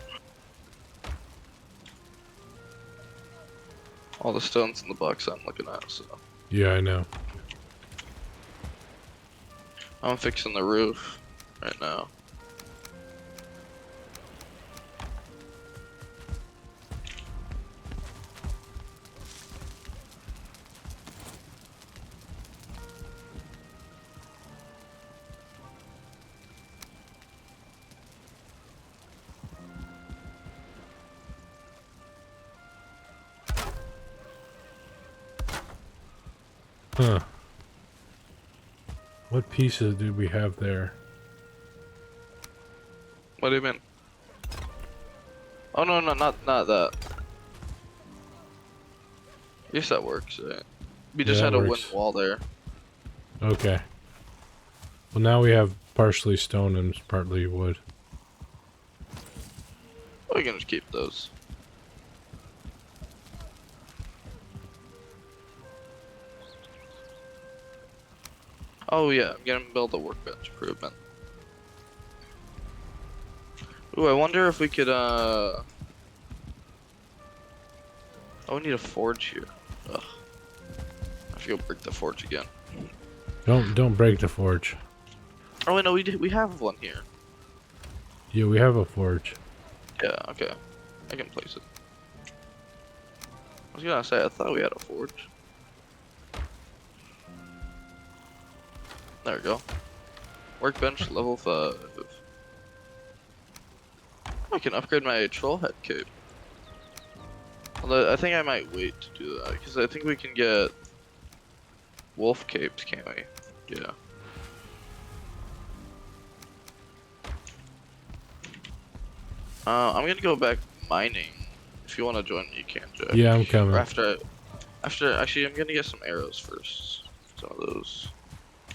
Speaker 2: All the stones in the box I'm looking at, so.
Speaker 1: Yeah, I know.
Speaker 2: I'm fixing the roof right now.
Speaker 1: Huh. What pieces did we have there?
Speaker 2: What do you mean? Oh no, not that. I guess that works, right? We just
Speaker 1: Yeah,
Speaker 2: had
Speaker 1: that
Speaker 2: a
Speaker 1: works.
Speaker 2: wind wall there.
Speaker 1: Okay. Well, now we have partially stone and partly wood.
Speaker 2: We can just keep those. Oh yeah, I'm gonna build a workbench improvement. Ooh, I wonder if we could oh, we need a forge here. Ugh. to go break the forge again.
Speaker 1: Don't break the forge.
Speaker 2: Oh, wait, no, we have one here.
Speaker 1: Yeah, we have a forge.
Speaker 2: Yeah, okay. I can place it. I was gonna say, I thought we had a forge. There we go. Workbench level 5. I can upgrade my troll head cape. Although I think I might wait to do that because I think we can get wolf capes, can't we? Yeah. I'm gonna go back mining. If you want to join me, you can, Jack.
Speaker 1: Yeah, I'm coming.
Speaker 2: Or after, actually, I'm gonna get some arrows first. Some of those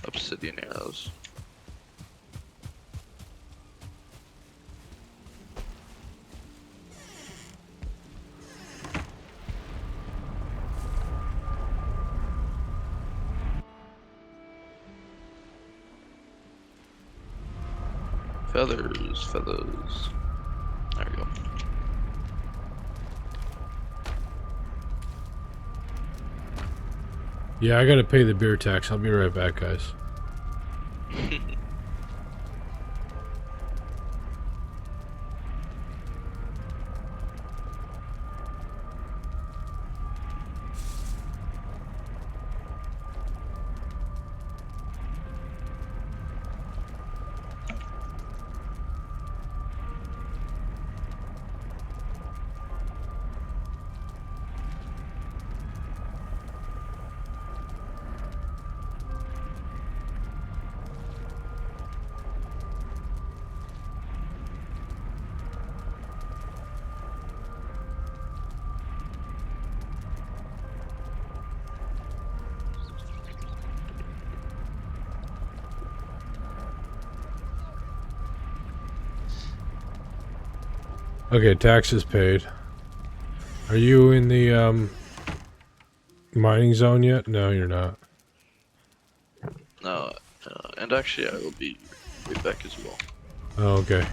Speaker 2: obsidian arrows. Feathers, feathers. There we go.
Speaker 1: Yeah, I gotta pay the beer tax. I'll be right back, guys. Okay, taxes paid. Are you in the mining zone yet? No, you're not.
Speaker 2: No, and actually, I will be right back as well.
Speaker 1: Oh, okay.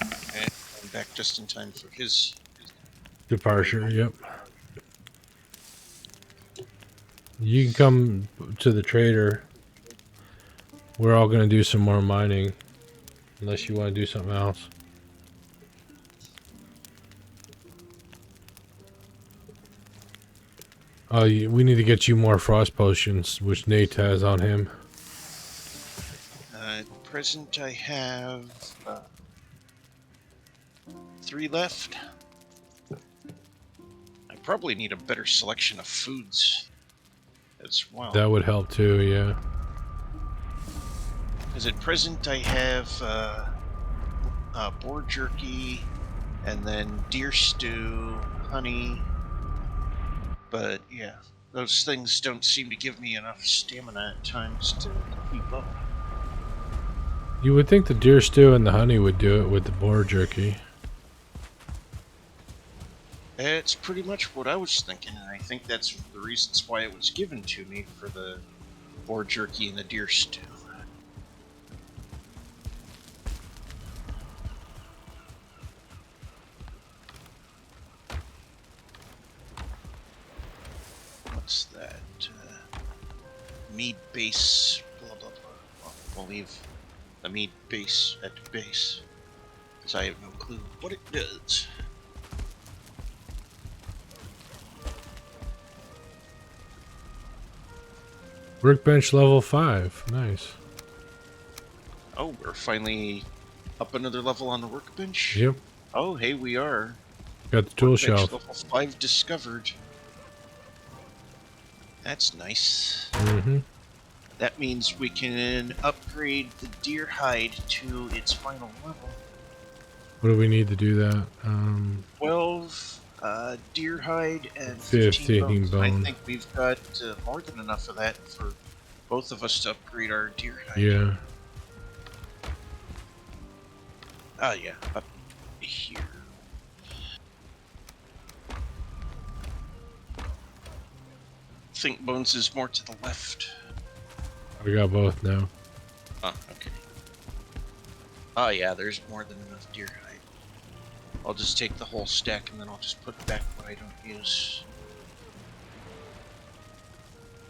Speaker 3: And I'm back just in time for his.
Speaker 1: Departure, yep. You can come to the trader. We're all gonna do some more mining. Unless you want to do something else. Oh, we need to get you more frost potions, which Nate has on him.
Speaker 3: At present, I have 3 left. I probably need a better selection of foods as well.
Speaker 1: That would help too, yeah.
Speaker 3: Because at present, I have boar jerky, and then deer stew, honey. But yeah, those things don't seem to give me enough stamina at times to keep up.
Speaker 1: You would think the deer stew and the honey would do it with the boar jerky.
Speaker 3: It's pretty much what I was thinking, and I think that's the reasons why it was given to me for the boar jerky and the deer stew. What's that? Mead base, blah blah blah. Well, we'll leave the mead base at base, because I have no clue what it does.
Speaker 1: Workbench level 5. Nice.
Speaker 3: Oh, we're finally up another level on the workbench?
Speaker 1: Yep.
Speaker 3: Oh, hey, we are.
Speaker 1: Got the tool
Speaker 3: Workbench
Speaker 1: shelf.
Speaker 3: level 5 discovered. That's nice.
Speaker 1: Mm-hmm.
Speaker 3: That means we can upgrade the deer hide to its final level.
Speaker 1: What do we need to do that?
Speaker 3: 12 deer hide and
Speaker 1: 15
Speaker 3: 15 bones.
Speaker 1: bone.
Speaker 3: I think we've got more than enough of that for both of us to upgrade our deer hide.
Speaker 1: Yeah.
Speaker 3: Oh yeah, up here. I think bones is more to the left.
Speaker 1: We got both now.
Speaker 3: Oh, okay. Oh yeah, there's more than enough deer hide. I'll just take the whole stack and then I'll just put back what I don't use.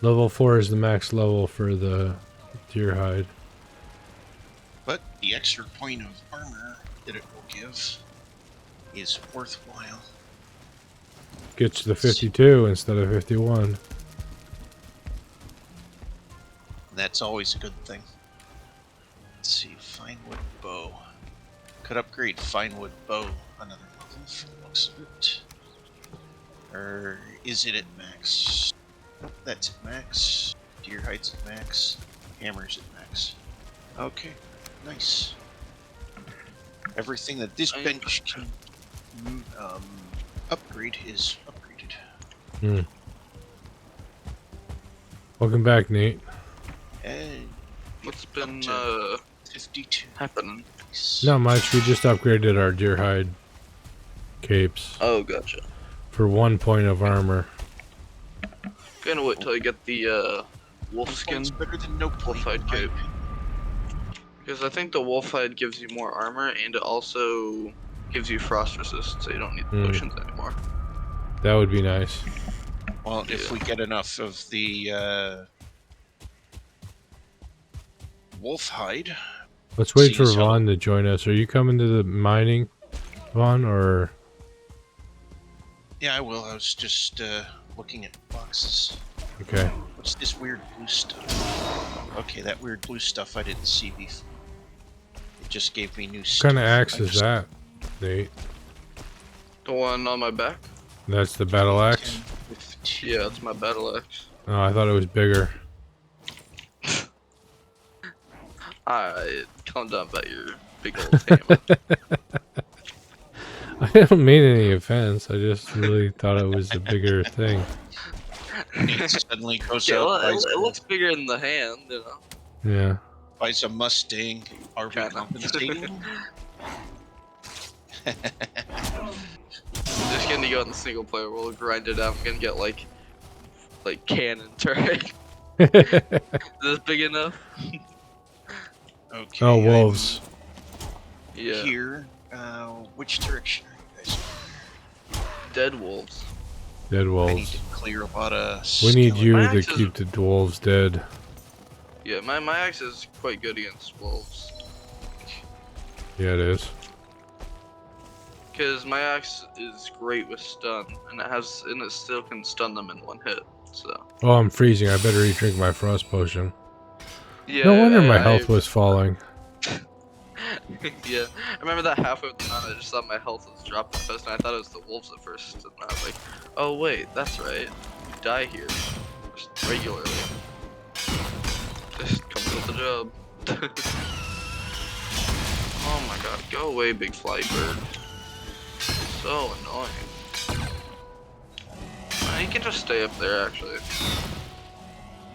Speaker 1: Level 4 is the max level for the deer hide.
Speaker 3: But the extra point of armor that it will give is worthwhile.
Speaker 1: Gets to the 52 instead of 51.
Speaker 3: That's always a good thing. Let's see, fine wood bow. Could upgrade fine wood bow another level from the looks of it. Or is it at max? Nope, that's at max. Deer hide's at max. Hammer's at max. Okay, nice. Everything that this bench can upgrade is upgraded.
Speaker 1: Welcome back, Nate.
Speaker 3: And
Speaker 2: What's been
Speaker 3: 52
Speaker 2: happening?
Speaker 1: Not much. We just upgraded our deer hide capes
Speaker 2: Oh, gotcha.
Speaker 1: for 1 point of armor.
Speaker 2: Gonna wait till I get the wolf skin,
Speaker 3: One's better than no
Speaker 2: wolf
Speaker 3: point,
Speaker 2: hide
Speaker 3: in my
Speaker 2: cape.
Speaker 3: opinion.
Speaker 2: Because I think the wolf hide gives you more armor, and it also gives you frost resist, so you don't need the potions anymore.
Speaker 1: That would be nice.
Speaker 3: Well, if we get enough of the wolf hide.
Speaker 1: Let's wait for
Speaker 3: Sees how-
Speaker 1: Vaughn to join us. Are you coming to the mining, Vaughn, or...
Speaker 3: Yeah, I will. I was just looking at boxes.
Speaker 1: Okay.
Speaker 3: What's this weird blue stuff? Okay, that weird blue stuff I didn't see before. It just gave me new
Speaker 1: What
Speaker 3: stuff.
Speaker 1: kind of axe
Speaker 3: I
Speaker 1: is
Speaker 3: just-
Speaker 1: that, Nate?
Speaker 2: The one on my back?
Speaker 1: That's the battle axe?
Speaker 3: 10, 15.
Speaker 2: Yeah, it's my battle axe.
Speaker 1: Oh, I thought it was bigger.
Speaker 2: Alright, calm down about your big old hammer.
Speaker 1: I don't mean any offense. I just really thought it was a bigger thing.
Speaker 3: It suddenly goes
Speaker 2: Yeah,
Speaker 3: out,
Speaker 2: well,
Speaker 3: buys,
Speaker 2: it looks bigger in the hand, you know.
Speaker 1: Yeah.
Speaker 3: buys a Mustang. Are we
Speaker 2: Kinda.
Speaker 3: compensating?
Speaker 2: Just gonna go in the single player, we'll grind it out. I'm gonna get like cannons, right? Is this big enough?
Speaker 3: Okay.
Speaker 1: Oh, wolves.
Speaker 2: Yeah.
Speaker 3: Here. Which direction are you guys?
Speaker 2: Dead wolves.
Speaker 1: Dead
Speaker 3: I need
Speaker 1: wolves.
Speaker 3: to clear a lot of.
Speaker 1: We need you
Speaker 2: My
Speaker 1: to
Speaker 2: axe is-
Speaker 1: keep the dwarves dead.
Speaker 2: Yeah, my axe is quite good against wolves.
Speaker 1: Yeah, it is.
Speaker 2: Because my axe is great with stun, and it still can stun them in one hit. So.
Speaker 1: Oh, I'm freezing. I better drink my frost potion.
Speaker 2: Yeah.
Speaker 1: No wonder my
Speaker 2: I-
Speaker 1: health was falling.
Speaker 2: Yeah, I remember that halfway with the run, I just thought my health was dropping fast, and I thought it was the wolves at first, and I was like, oh wait, that's right, you die here, just regularly. Just comes with the job. Oh my god, go away, big fly bird. So annoying. You can just stay up there, actually.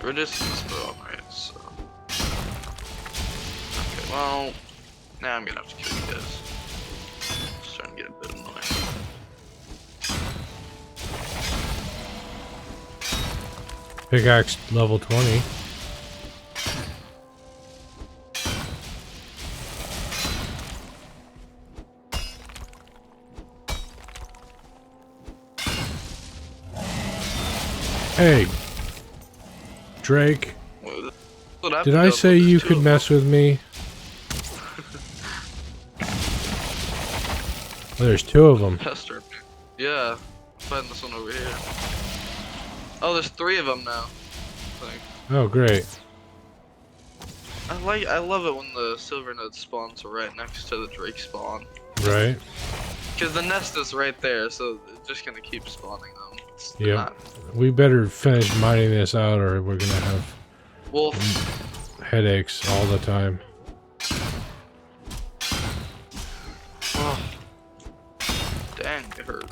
Speaker 2: We're just in this boat, right, so. Okay, well. Now I'm gonna have to kill you guys. It's starting to get a bit annoying.
Speaker 1: Pickaxe level 20. Hey, Drake,
Speaker 2: What happened
Speaker 1: did
Speaker 2: to
Speaker 1: I
Speaker 2: them?
Speaker 1: say
Speaker 2: There's
Speaker 1: you
Speaker 2: two
Speaker 1: could
Speaker 2: of
Speaker 1: mess with me? Oh, there's two of them.
Speaker 2: them. Pester. Yeah. Find this one over here. Oh, there's three of them now. I think.
Speaker 1: Oh, great.
Speaker 2: I love it when the silver node spawns right next to the drake spawn.
Speaker 1: Right?
Speaker 2: Because the nest is right there, so it's just gonna keep spawning them. It's
Speaker 1: Yep.
Speaker 2: not-
Speaker 1: We better finish mining this out or we're gonna have
Speaker 2: Wolf.
Speaker 1: headaches all the time.
Speaker 2: Oh. Dang, it hurt.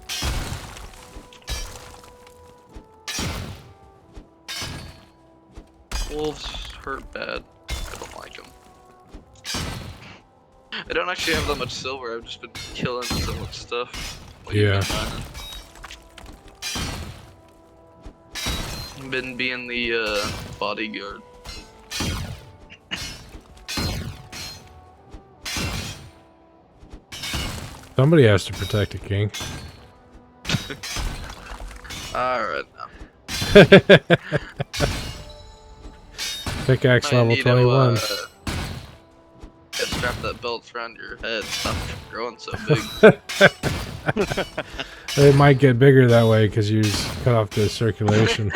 Speaker 2: Wolves hurt bad. I don't like them. I don't actually have that much silver. I've just been killing so much stuff. while you've
Speaker 1: Yeah.
Speaker 2: been being the bodyguard.
Speaker 1: Somebody has to protect the king.
Speaker 2: Alright now.
Speaker 1: Pickaxe
Speaker 2: No, you
Speaker 1: level
Speaker 2: need
Speaker 1: 21.
Speaker 2: to strap that belt around your head. Stop growing so big.
Speaker 1: It might get bigger that way because you just cut off the circulation.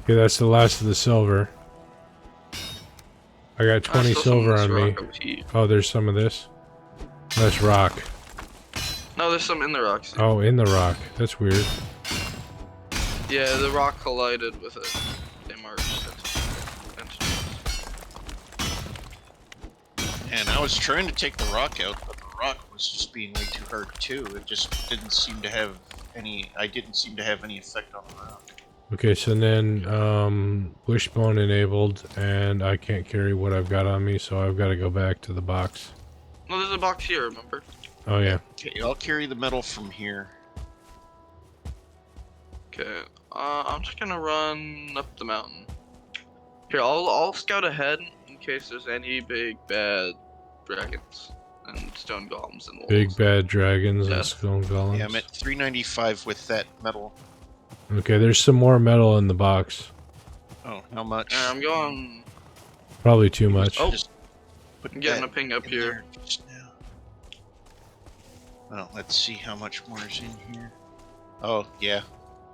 Speaker 1: Okay, that's the last of the silver. I got 20
Speaker 2: Still some of
Speaker 1: silver
Speaker 2: this
Speaker 1: on me.
Speaker 2: rock over here.
Speaker 1: Oh, there's some of this. That's rock.
Speaker 2: No, there's some in the rocks.
Speaker 1: Oh, in the rock. That's weird.
Speaker 2: Yeah, the rock collided with it. They merged it.
Speaker 3: And I was trying to take the rock out, but the rock was just being way too hard too. It just didn't seem to have any. I didn't seem to have any effect on the rock.
Speaker 1: Okay, so then wishbone enabled, and I can't carry what I've got on me, so I've got to go back to the box.
Speaker 2: No, there's a box here, remember?
Speaker 1: Oh yeah.
Speaker 3: Okay, I'll carry the metal from here.
Speaker 2: Okay, I'm just gonna run up the mountain. Here, I'll scout ahead in case there's any big bad dragons and stone golems and wolves.
Speaker 1: Big bad dragons and
Speaker 2: Yes.
Speaker 1: stone golems.
Speaker 3: Yeah, I'm at 395 with that metal.
Speaker 1: Okay, there's some more metal in the box.
Speaker 3: Oh, how much?
Speaker 2: I'm going.
Speaker 1: Probably too much.
Speaker 2: Oh.
Speaker 3: Just put
Speaker 2: I'm getting
Speaker 3: that
Speaker 2: a ping up
Speaker 3: in
Speaker 2: here.
Speaker 3: there just now. Well, let's see how much more is in here. Oh, yeah.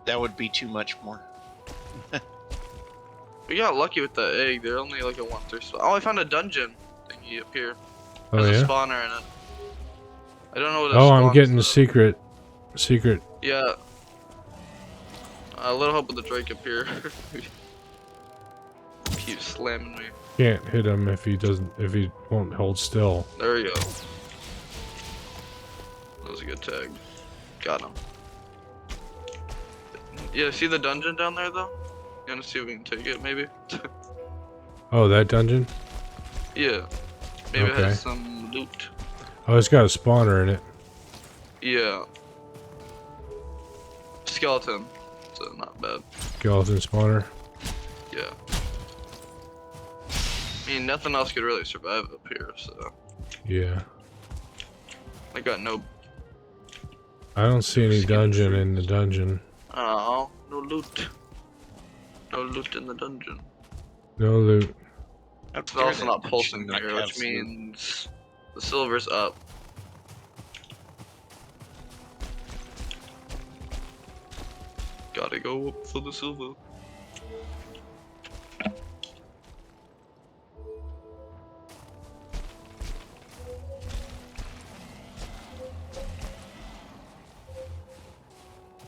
Speaker 3: That would be too much more.
Speaker 2: We got lucky with the egg. They're only like a 1-3 spot. Oh, I found a dungeon thingy up here.
Speaker 1: Oh
Speaker 2: There's
Speaker 1: yeah.
Speaker 2: a spawner in it. I don't know what it
Speaker 1: Oh, I'm
Speaker 2: spawns,
Speaker 1: getting the
Speaker 2: though.
Speaker 1: secret.
Speaker 2: Yeah. A little help with the Drake up here. Keeps slamming me.
Speaker 1: Can't hit him if he won't hold still.
Speaker 2: There we go. That was a good tag. Got him. Yeah, see the dungeon down there though? You wanna see if we can take it maybe?
Speaker 1: Oh, that dungeon?
Speaker 2: Yeah. Maybe it
Speaker 1: Okay.
Speaker 2: has some loot.
Speaker 1: Oh, it's got a spawner in it.
Speaker 2: Yeah. Skeleton. So not bad.
Speaker 1: Skeleton spawner.
Speaker 2: Yeah. I mean, nothing else could really survive up here, so.
Speaker 1: Yeah.
Speaker 2: I got no.
Speaker 1: I don't see any dungeon in the dungeon.
Speaker 2: Oh, no loot. No loot in the dungeon.
Speaker 1: No loot.
Speaker 2: It's also not pulsing here, which means the silver's up. Gotta go up for the silver.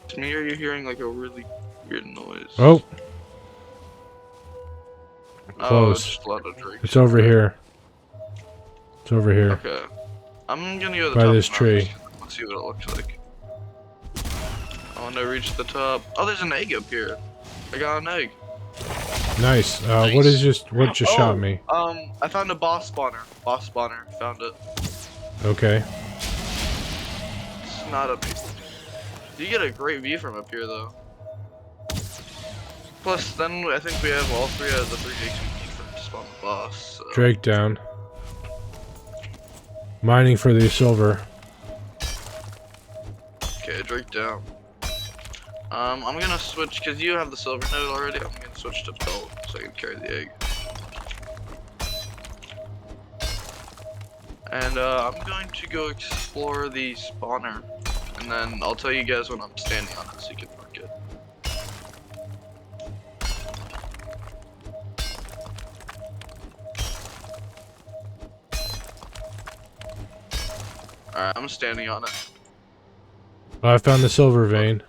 Speaker 2: To me, are you hearing like a really weird noise?
Speaker 1: Oh,
Speaker 2: Oh,
Speaker 1: close.
Speaker 2: it's just a lot of drinks.
Speaker 1: It's over here. It's over here.
Speaker 2: Okay. I'm gonna go to the
Speaker 1: By
Speaker 2: top
Speaker 1: this
Speaker 2: of the mountain.
Speaker 1: tree.
Speaker 2: Let's see what it looks like. I want to reach the top. Oh, there's an egg up here. I got an egg.
Speaker 1: Nice.
Speaker 3: Nice.
Speaker 1: What just shot me?
Speaker 2: I found a boss spawner. Boss spawner. Found it.
Speaker 1: Okay.
Speaker 2: It's not up here. You get a great view from up here, though. Plus, then I think we have all 3 out of the 3 eggs we need for to spawn the boss. So.
Speaker 1: Drake down. Mining for the silver.
Speaker 2: Okay, Drake down. I'm gonna switch, because you have the silver node already, I'm gonna switch to belt so I can carry the egg. And I'm going to go explore the spawner, and then I'll tell you guys when I'm standing on it so you can mark it. Alright, I'm standing on it.
Speaker 1: I found the silver vein.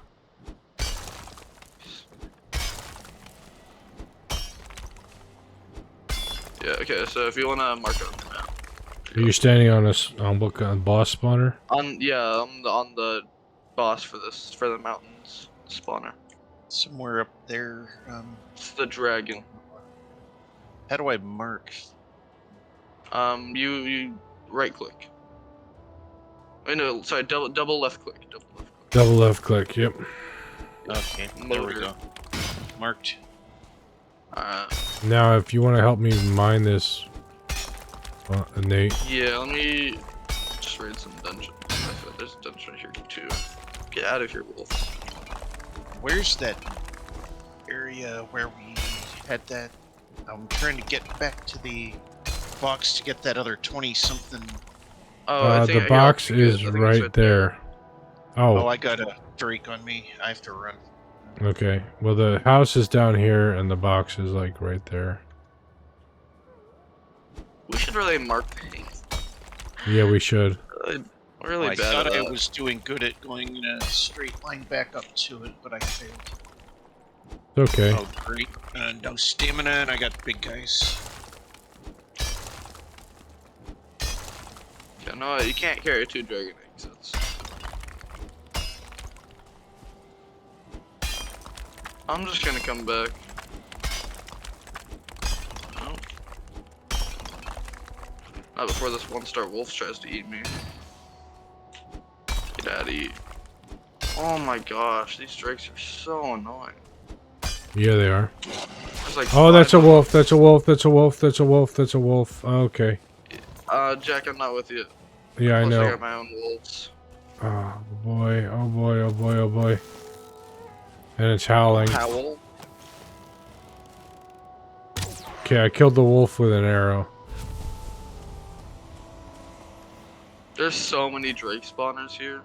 Speaker 2: Yeah, okay, so if you wanna mark it on the map.
Speaker 1: You're standing on on boss spawner.
Speaker 2: On on the boss for the mountains spawner.
Speaker 3: Somewhere up there.
Speaker 2: It's the dragon.
Speaker 3: How do I mark?
Speaker 2: You right click. Wait, no, sorry, double left click. Double left click.
Speaker 1: Double left click. Yep.
Speaker 3: Okay, there we
Speaker 2: Motor.
Speaker 3: go. Marked.
Speaker 1: Now, if you want to help me mine this Nate.
Speaker 2: Yeah, let me just raid some dungeons. There's a dungeon here too. Get out of here, wolf.
Speaker 3: Where's that area where we had that? I'm trying to get back to the box to get that other 20-something.
Speaker 2: Oh, I think
Speaker 1: The box is
Speaker 2: it's
Speaker 1: right there.
Speaker 3: Oh,
Speaker 1: Oh,
Speaker 3: I got a Drake on me. I have to run.
Speaker 1: okay. Well, the house is down here, and the box is like right there.
Speaker 2: We should really mark things.
Speaker 1: Yeah, we should.
Speaker 2: We're really
Speaker 3: I
Speaker 2: bad
Speaker 3: thought
Speaker 2: at
Speaker 3: I
Speaker 2: that.
Speaker 3: was doing good at going in a straight line back up to it, but I failed.
Speaker 1: It's okay.
Speaker 3: Oh, great. No stamina, and I got big guys.
Speaker 2: Yeah, no, you can't carry 2 dragon eggs. I'm just gonna come back. Oh. Not before this 1-star wolf tries to eat me. Get out of here. Oh my gosh, these drakes are so annoying.
Speaker 1: Yeah, they are.
Speaker 2: There's like
Speaker 1: Oh,
Speaker 2: 5
Speaker 1: that's a
Speaker 2: of
Speaker 1: wolf. That's a wolf. That's a wolf. That's a wolf. That's a wolf. Okay.
Speaker 2: them. Jack, I'm not with you.
Speaker 1: Yeah, I
Speaker 2: Plus, I
Speaker 1: know.
Speaker 2: got my own wolves.
Speaker 1: Oh boy. Oh boy. Oh boy. Oh boy. And it's howling.
Speaker 2: Howl.
Speaker 1: Okay, I killed the wolf with an arrow.
Speaker 2: There's so many drake spawners here.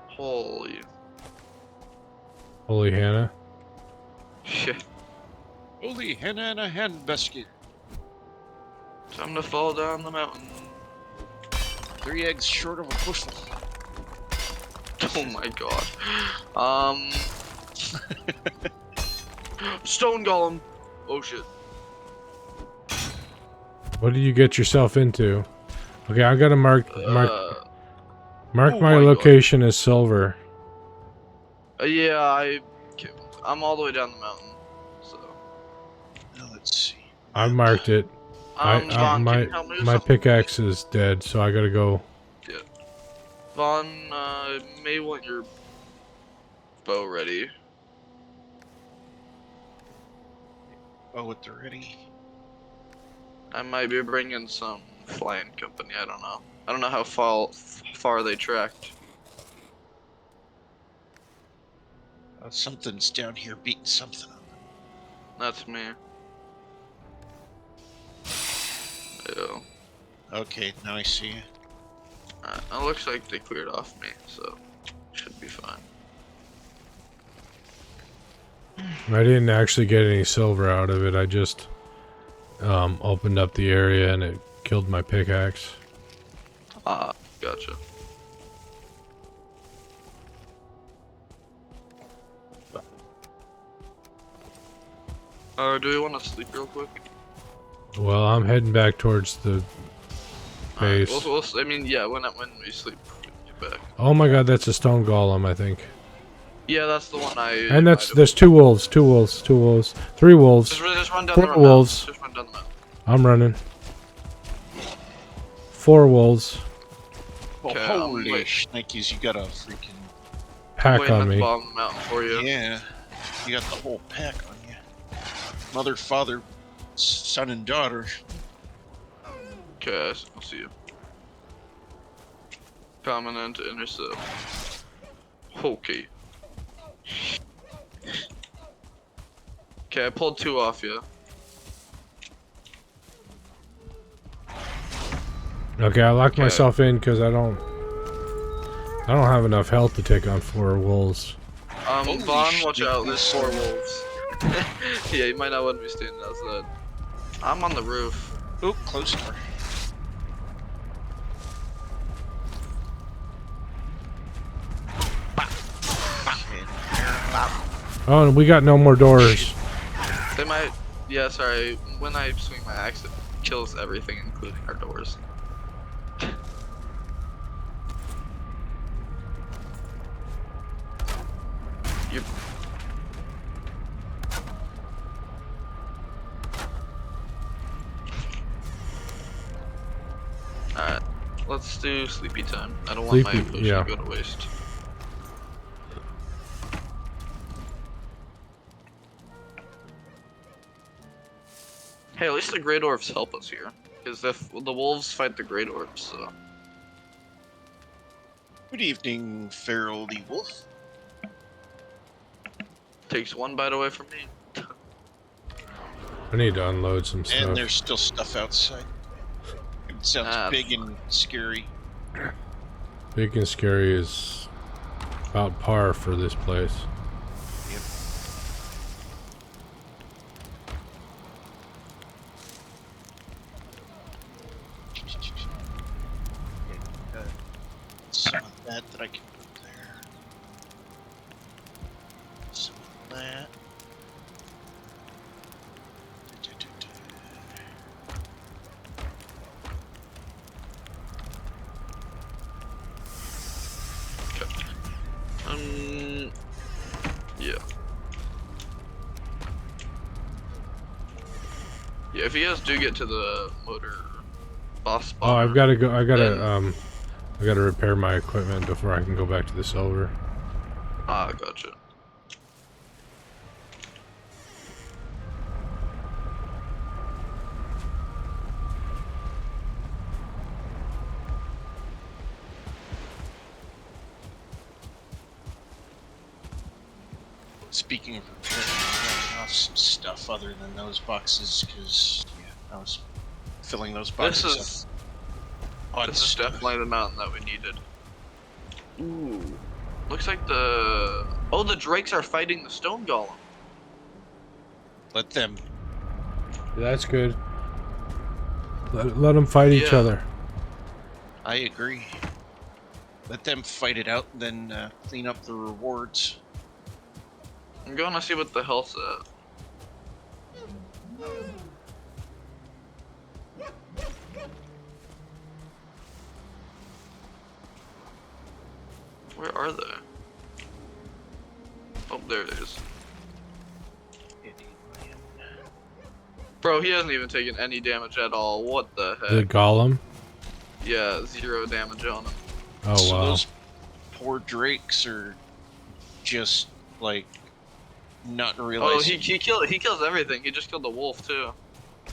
Speaker 2: Holy
Speaker 1: Holy Hannah.
Speaker 2: shit.
Speaker 3: Holy henna and a hen biscuit.
Speaker 2: Time to fall down the mountain.
Speaker 3: 3 eggs short of a bushel.
Speaker 2: Oh my god. Stone golem. Oh shit.
Speaker 1: What did you get yourself into? Okay, I gotta mark
Speaker 2: Oh
Speaker 1: my
Speaker 2: my God.
Speaker 1: location as silver.
Speaker 2: Yeah, I'm all the way down the mountain. So.
Speaker 3: Now let's see.
Speaker 1: I marked it.
Speaker 2: Vaughn, can you help me with
Speaker 1: my
Speaker 2: something?
Speaker 1: pickaxe is dead, so I gotta go.
Speaker 2: Yeah. Vaughn, may want your bow ready.
Speaker 3: Oh, at the ready.
Speaker 2: I might be bringing some flying company. I don't know. I don't know how far they tracked.
Speaker 3: Something's down here beating something up.
Speaker 2: That's me. Ew.
Speaker 3: Okay, now I see you.
Speaker 2: It looks like they cleared off me, so should be fine.
Speaker 1: I didn't actually get any silver out of it. I just opened up the area and it killed my pickaxe.
Speaker 2: Ah, gotcha. Do we want to sleep real quick?
Speaker 1: Well, I'm heading back towards the base.
Speaker 2: I mean, yeah, when we sleep, we can get back.
Speaker 1: Oh my god, that's a stone golem, I think.
Speaker 2: Yeah, that's the one I.
Speaker 1: And there's 2 wolves, 2 wolves, 2 wolves, 3 wolves.
Speaker 2: Just run down
Speaker 1: 4
Speaker 2: the road.
Speaker 1: wolves.
Speaker 2: Just run down the mountain.
Speaker 1: I'm running. 4 wolves.
Speaker 3: Oh,
Speaker 2: Okay,
Speaker 3: holy
Speaker 2: wait.
Speaker 3: shnikes, you got a freaking...
Speaker 1: Pack
Speaker 2: Waiting
Speaker 1: on
Speaker 2: at the
Speaker 1: me.
Speaker 2: bottom of the mountain for you.
Speaker 3: Yeah, you got the whole pack on you. Mother, father, son, and daughter.
Speaker 2: Okay, I'll see you. Coming in to intercept. Okay. Okay, I pulled 2 off you.
Speaker 1: Okay, I locked
Speaker 2: Okay.
Speaker 1: myself in because I don't have enough health to take on 4 wolves.
Speaker 3: Holy
Speaker 2: Vaughn, watch
Speaker 3: shit,
Speaker 2: out, there's
Speaker 3: these
Speaker 2: 4
Speaker 3: are-
Speaker 2: wolves. Yeah, you might not want to be standing outside. I'm on the roof.
Speaker 3: Oh, close door.
Speaker 1: Oh, and we got no more doors.
Speaker 2: They might. Yeah, sorry. When I swing my axe, it kills everything, including our doors. You. Alright, let's do sleepy time. I don't want my
Speaker 1: Sleepy,
Speaker 2: potion
Speaker 1: yeah.
Speaker 2: to go to waste. Hey, at least the Grey Dwarfs help us here. Because the wolves fight the great orcs, so.
Speaker 3: Good evening, Feral the Wolf.
Speaker 2: Takes one bite away from me.
Speaker 1: I need to unload some
Speaker 3: And
Speaker 1: stuff.
Speaker 3: there's still stuff outside. It sounds big and scary.
Speaker 1: Big and scary is about par for this place.
Speaker 3: Yep. Some of that I can put there. Some of that.
Speaker 2: Yeah. Yeah, if you guys do get to the motor boss spot.
Speaker 1: Oh, I've got to go. I gotta repair my equipment before I can go back to the silver.
Speaker 2: Ah, gotcha.
Speaker 3: Speaking of repairing, I'm off some stuff other than those boxes, because I was filling those boxes up.
Speaker 2: This is definitely the mountain that we needed. Ooh. Looks like the drakes are fighting the stone golem.
Speaker 3: Let them.
Speaker 1: That's good. Let them fight each other.
Speaker 3: I agree. Let them fight it out, and then clean up the rewards.
Speaker 2: I'm going to see what the hell's at. Where are they? Oh, there it is. Bro, he hasn't even taken any damage at all. What the heck?
Speaker 1: The golem?
Speaker 2: Yeah, 0 damage on him.
Speaker 1: Oh,
Speaker 3: So
Speaker 1: wow.
Speaker 3: those poor drakes are just, like, not realizing.
Speaker 2: Oh, he kills everything. He just killed the wolf, too.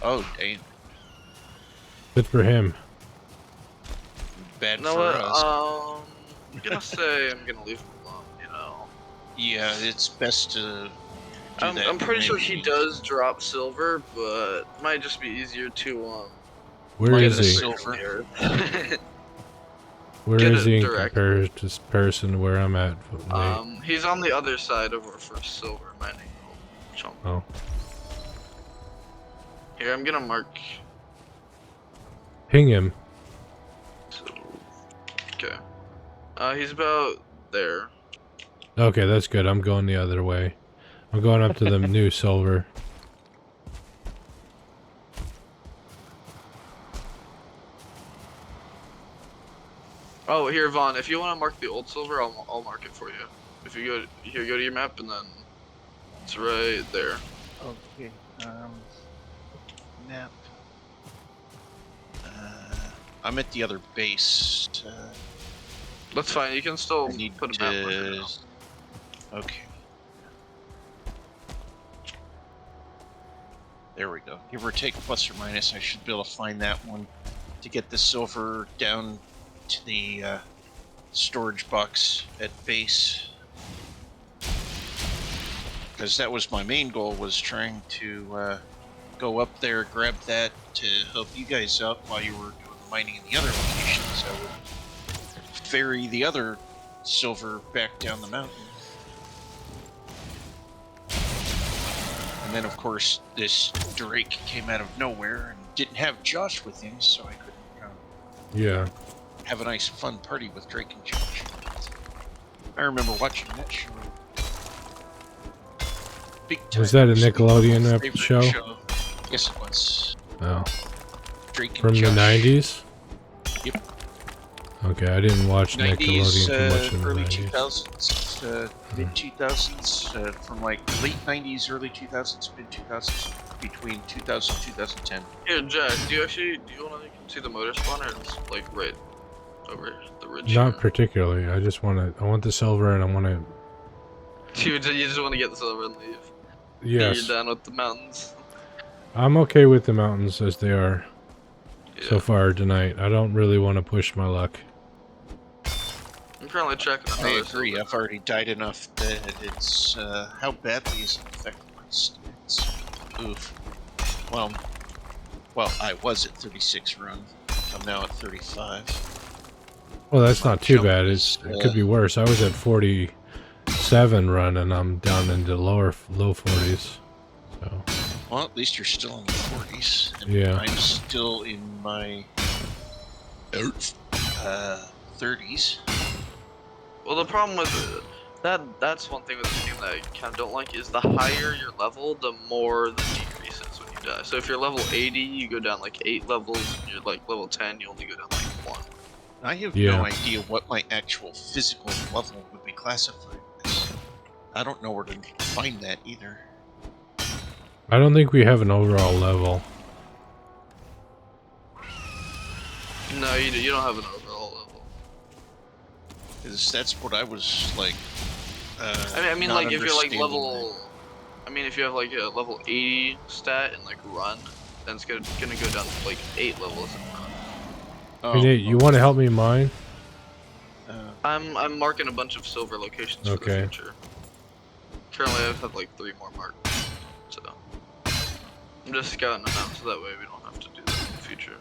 Speaker 3: Oh, dang.
Speaker 1: Good for him.
Speaker 3: Bad
Speaker 2: You know
Speaker 3: for
Speaker 2: what?
Speaker 3: us.
Speaker 2: I'm gonna say I'm gonna leave him alone, you know.
Speaker 3: Yeah, it's best to do that.
Speaker 2: I'm pretty sure he
Speaker 3: maybe.
Speaker 2: does drop silver, but might just be easier to
Speaker 1: Where
Speaker 3: Get
Speaker 1: is
Speaker 3: the
Speaker 1: he?
Speaker 3: silver.
Speaker 1: Where
Speaker 2: Get
Speaker 1: is
Speaker 2: it
Speaker 1: he in
Speaker 2: direct.
Speaker 1: comparison to where I'm at?
Speaker 2: He's on the other side of our first silver mining chunk.
Speaker 1: Oh.
Speaker 2: Here, I'm gonna mark.
Speaker 1: Ping him.
Speaker 2: So, okay. He's about there.
Speaker 1: Okay, that's good. I'm going the other way. I'm going up to the new silver.
Speaker 2: Oh, here, Vaughn. If you want to mark the old silver, I'll mark it for you. If you go here, go to your map, and then it's right there.
Speaker 3: Okay. Map. I'm at the other base.
Speaker 2: That's fine. You can still
Speaker 3: I need
Speaker 2: put a map marker
Speaker 3: to.
Speaker 2: now.
Speaker 3: Okay. There we go. Give or take, plus or minus, I should be able to find that one to get the silver down to the storage box at base. Because that was my main goal, was trying to go up there, grab that to help you guys out while you were doing the mining in the other locations. I would ferry the other silver back down the mountain. And then, of course, this Drake came out of nowhere and didn't have Josh with him, so I couldn't
Speaker 1: Yeah.
Speaker 3: have a nice, fun party with Drake and Josh. I remember watching that show. Big time.
Speaker 1: Was that a
Speaker 3: It my
Speaker 1: Nickelodeon
Speaker 3: favorite
Speaker 1: show?
Speaker 3: Yes, it was.
Speaker 1: Oh.
Speaker 3: Drake and
Speaker 1: From the
Speaker 3: Josh.
Speaker 1: 90s?
Speaker 3: Yep.
Speaker 1: Okay, I didn't watch
Speaker 3: 90s,
Speaker 1: Nickelodeon too much in the
Speaker 3: early
Speaker 1: 90s.
Speaker 3: 2000s, mid 2000s, from like late 90s, early 2000s, mid 2000s, between 2000 and 2010.
Speaker 2: Here, Jack. Do you want to see the motor spawn, or it's like right over the ridge?
Speaker 1: Not
Speaker 2: here?
Speaker 1: particularly. I want the silver and I want to...
Speaker 2: You just want to get the silver and leave.
Speaker 1: Yes.
Speaker 2: You're done with the mountains.
Speaker 1: I'm okay with the mountains as they are. so far tonight. I don't really want to push my luck.
Speaker 2: I'm currently checking
Speaker 3: I
Speaker 2: another
Speaker 3: agree.
Speaker 2: silver.
Speaker 3: I've already died enough that it's how badly is it affecting my stats? Oof. Well, I was at 36 run. I'm now at 35.
Speaker 1: Well, that's
Speaker 3: My
Speaker 1: not too
Speaker 3: jump
Speaker 1: bad.
Speaker 3: is,
Speaker 1: It could be worse. I was at 47 run, and I'm down into low 40s. So
Speaker 3: well, at least you're still in the 40s, and
Speaker 1: yeah.
Speaker 3: I'm still in my 30s.
Speaker 2: Well, the problem with that's one thing with this game that I kind of don't like is the higher your level, the more the decreases when you die. So if you're level 80, you go down like 8 levels, and you're like level 10, you only go down like 1.
Speaker 3: I have
Speaker 1: Yeah.
Speaker 3: no idea what my actual physical level would be classified as. I don't know where to find that either.
Speaker 1: I don't think we have an overall level.
Speaker 2: No, you don't have an overall level.
Speaker 3: Because that's what I was like.
Speaker 2: I mean,
Speaker 3: not
Speaker 2: like if you're like
Speaker 3: understanding
Speaker 2: level, I mean, if you have like a level 80 stat and like run, then it's gonna go down to like 8 levels in run.
Speaker 3: that.
Speaker 1: Hey, Nate, you want to help me mine?
Speaker 2: I'm marking a bunch of silver locations for the
Speaker 1: Okay.
Speaker 2: future. Currently, I've had like 3 more marked, so I'm just scouting them out so that way we don't have to do that in the future.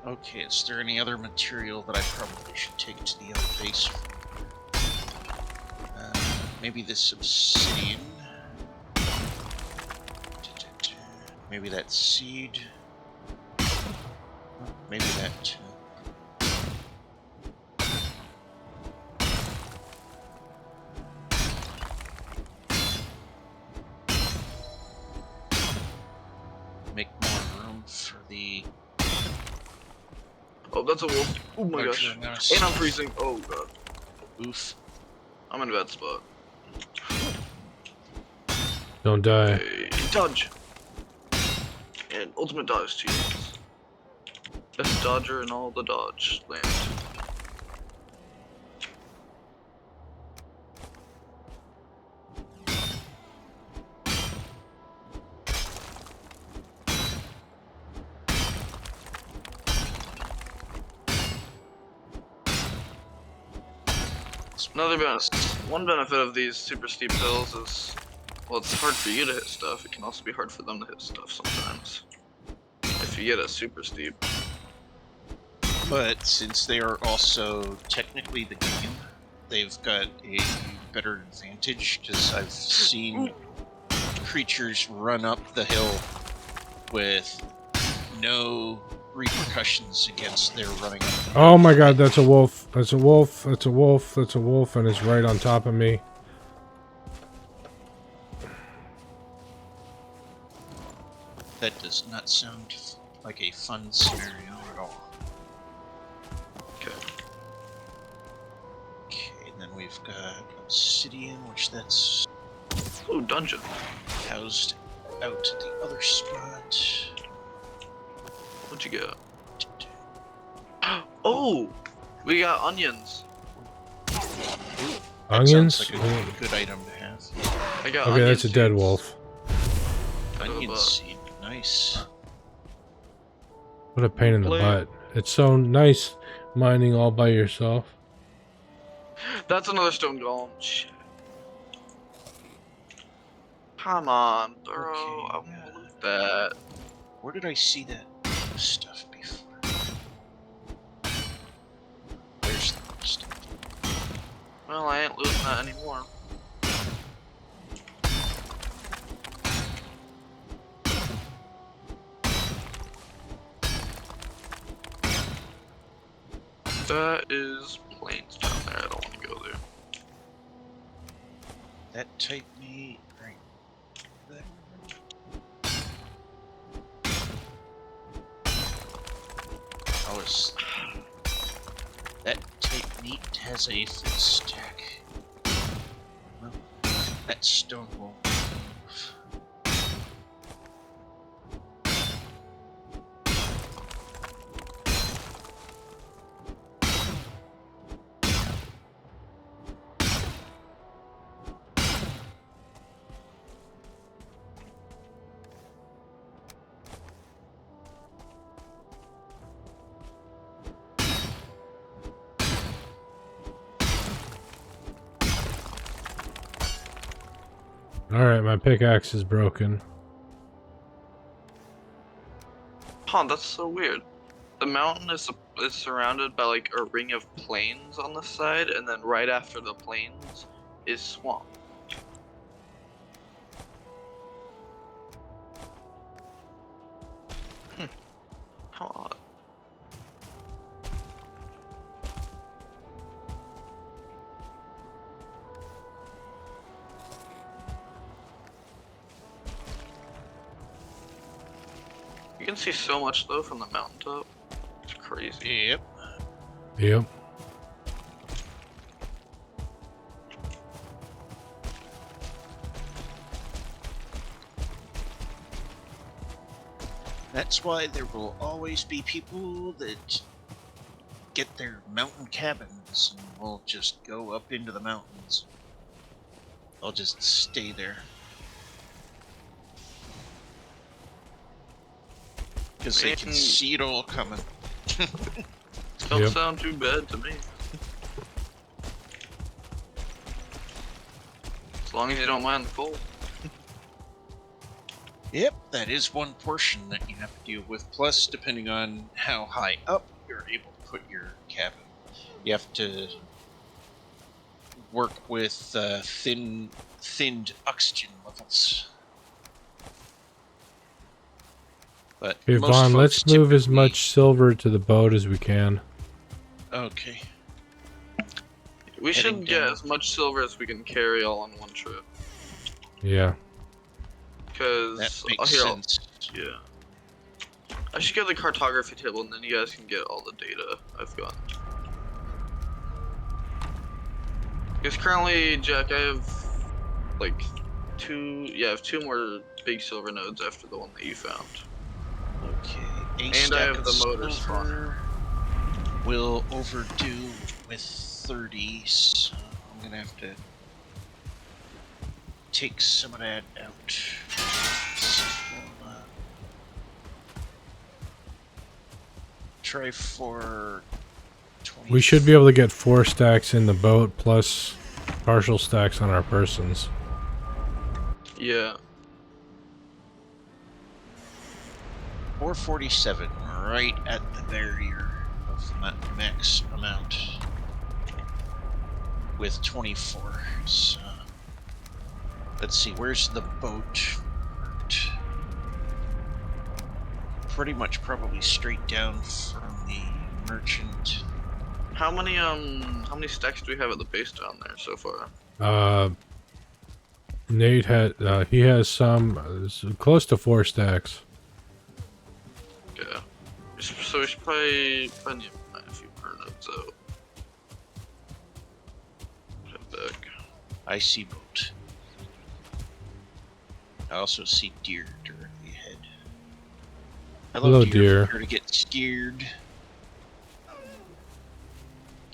Speaker 3: Okay, is there any other material that I probably should take to the other base? Maybe this obsidian. Maybe that seed. Maybe that too. Make more room for the.
Speaker 2: Oh, that's a wolf. Oh my
Speaker 3: larger
Speaker 2: gosh.
Speaker 3: amount of
Speaker 2: And I'm
Speaker 3: stuff.
Speaker 2: freezing. Oh god.
Speaker 3: Oof.
Speaker 2: I'm in a bad spot.
Speaker 1: Don't die.
Speaker 2: Okay, dodge. And ultimate dodge to use. Best dodger in all the dodge land. Another bonus. One benefit of these super steep hills is, well, it's hard for you to hit stuff. It can also be hard for them to hit stuff sometimes. If you get a super steep.
Speaker 3: But since they are also technically the game, they've got a better advantage because I've seen creatures run up the hill with no repercussions against their running up the hill.
Speaker 1: Oh my god, that's a wolf. That's a wolf. That's a wolf. That's a wolf, and it's right on top of me.
Speaker 3: That does not sound like a fun scenario at all.
Speaker 2: Okay.
Speaker 3: Okay, and then we've got obsidian, which that's
Speaker 2: Oh, dungeon.
Speaker 3: housed out at the other spot.
Speaker 2: What'd you get? Oh! We got onions.
Speaker 3: That
Speaker 1: Onions?
Speaker 3: sounds like a good item to have.
Speaker 2: I got
Speaker 1: Okay,
Speaker 2: onion
Speaker 1: that's a dead
Speaker 2: seeds.
Speaker 1: wolf.
Speaker 3: Onion
Speaker 2: but-
Speaker 3: seed, nice.
Speaker 1: What a pain in the butt. It's so nice mining all by yourself.
Speaker 2: That's another stone golem. Shit. Come on, bro.
Speaker 3: Okay,
Speaker 2: I want to loot that.
Speaker 3: Where did I see that stuff before? Where's that stuff?
Speaker 2: Well, I ain't looting that anymore. That is plains down there. I don't want to go there.
Speaker 3: That type meat right there. That type meat has a full stack. Well, that stone wall.
Speaker 1: Alright, my pickaxe is broken.
Speaker 2: Huh, that's so weird. The mountain is surrounded by like a ring of plains on the side, and then right after the plains is swamp. How odd. You can see so much though from the mountaintop. It's crazy.
Speaker 3: Yep.
Speaker 1: Yep.
Speaker 3: That's why there will always be people that get their mountain cabins and will just go up into the mountains. They'll just stay there. Because they can see it all coming.
Speaker 2: Don't sound too bad to me. As long as you don't mind the cold.
Speaker 3: Yep, that is one portion that you have to deal with. Plus, depending on how high up you're able to put your cabin, you have to work with thinned oxygen levels. But
Speaker 1: Okay,
Speaker 3: most
Speaker 1: Vaughn,
Speaker 3: folks
Speaker 1: let's move as
Speaker 3: typically-
Speaker 1: much silver to the boat as we can.
Speaker 3: Okay.
Speaker 2: We
Speaker 3: Heading
Speaker 2: should get
Speaker 3: down.
Speaker 2: as much silver as we can carry all on one trip.
Speaker 1: Yeah.
Speaker 2: Cause
Speaker 3: That makes
Speaker 2: here,
Speaker 3: sense.
Speaker 2: yeah. I should get the cartography table, and then you guys can get all the data I've got. Because currently, Jack, I have like I have two more big silver nodes after the one that you found.
Speaker 3: Okay. A
Speaker 2: And
Speaker 3: stack
Speaker 2: I have
Speaker 3: of
Speaker 2: the motor
Speaker 3: silver will overdo with 30, so I'm gonna have to take some of that out. So we'll, try for 20.
Speaker 1: We should be able to get 4 stacks in the boat plus partial stacks on our persons.
Speaker 2: Yeah.
Speaker 3: 447, right at the barrier of the max amount with 24. So, let's see, where's the boat? Pretty much probably straight down from the merchant.
Speaker 2: How many stacks do we have at the base down there so far?
Speaker 1: Nate had he has some close to 4 stacks.
Speaker 2: Okay. So we should probably need to find a few more nodes out. Head back.
Speaker 3: I see boat. I also see deer directly ahead.
Speaker 1: Hello, deer.
Speaker 3: Prepare to get scared.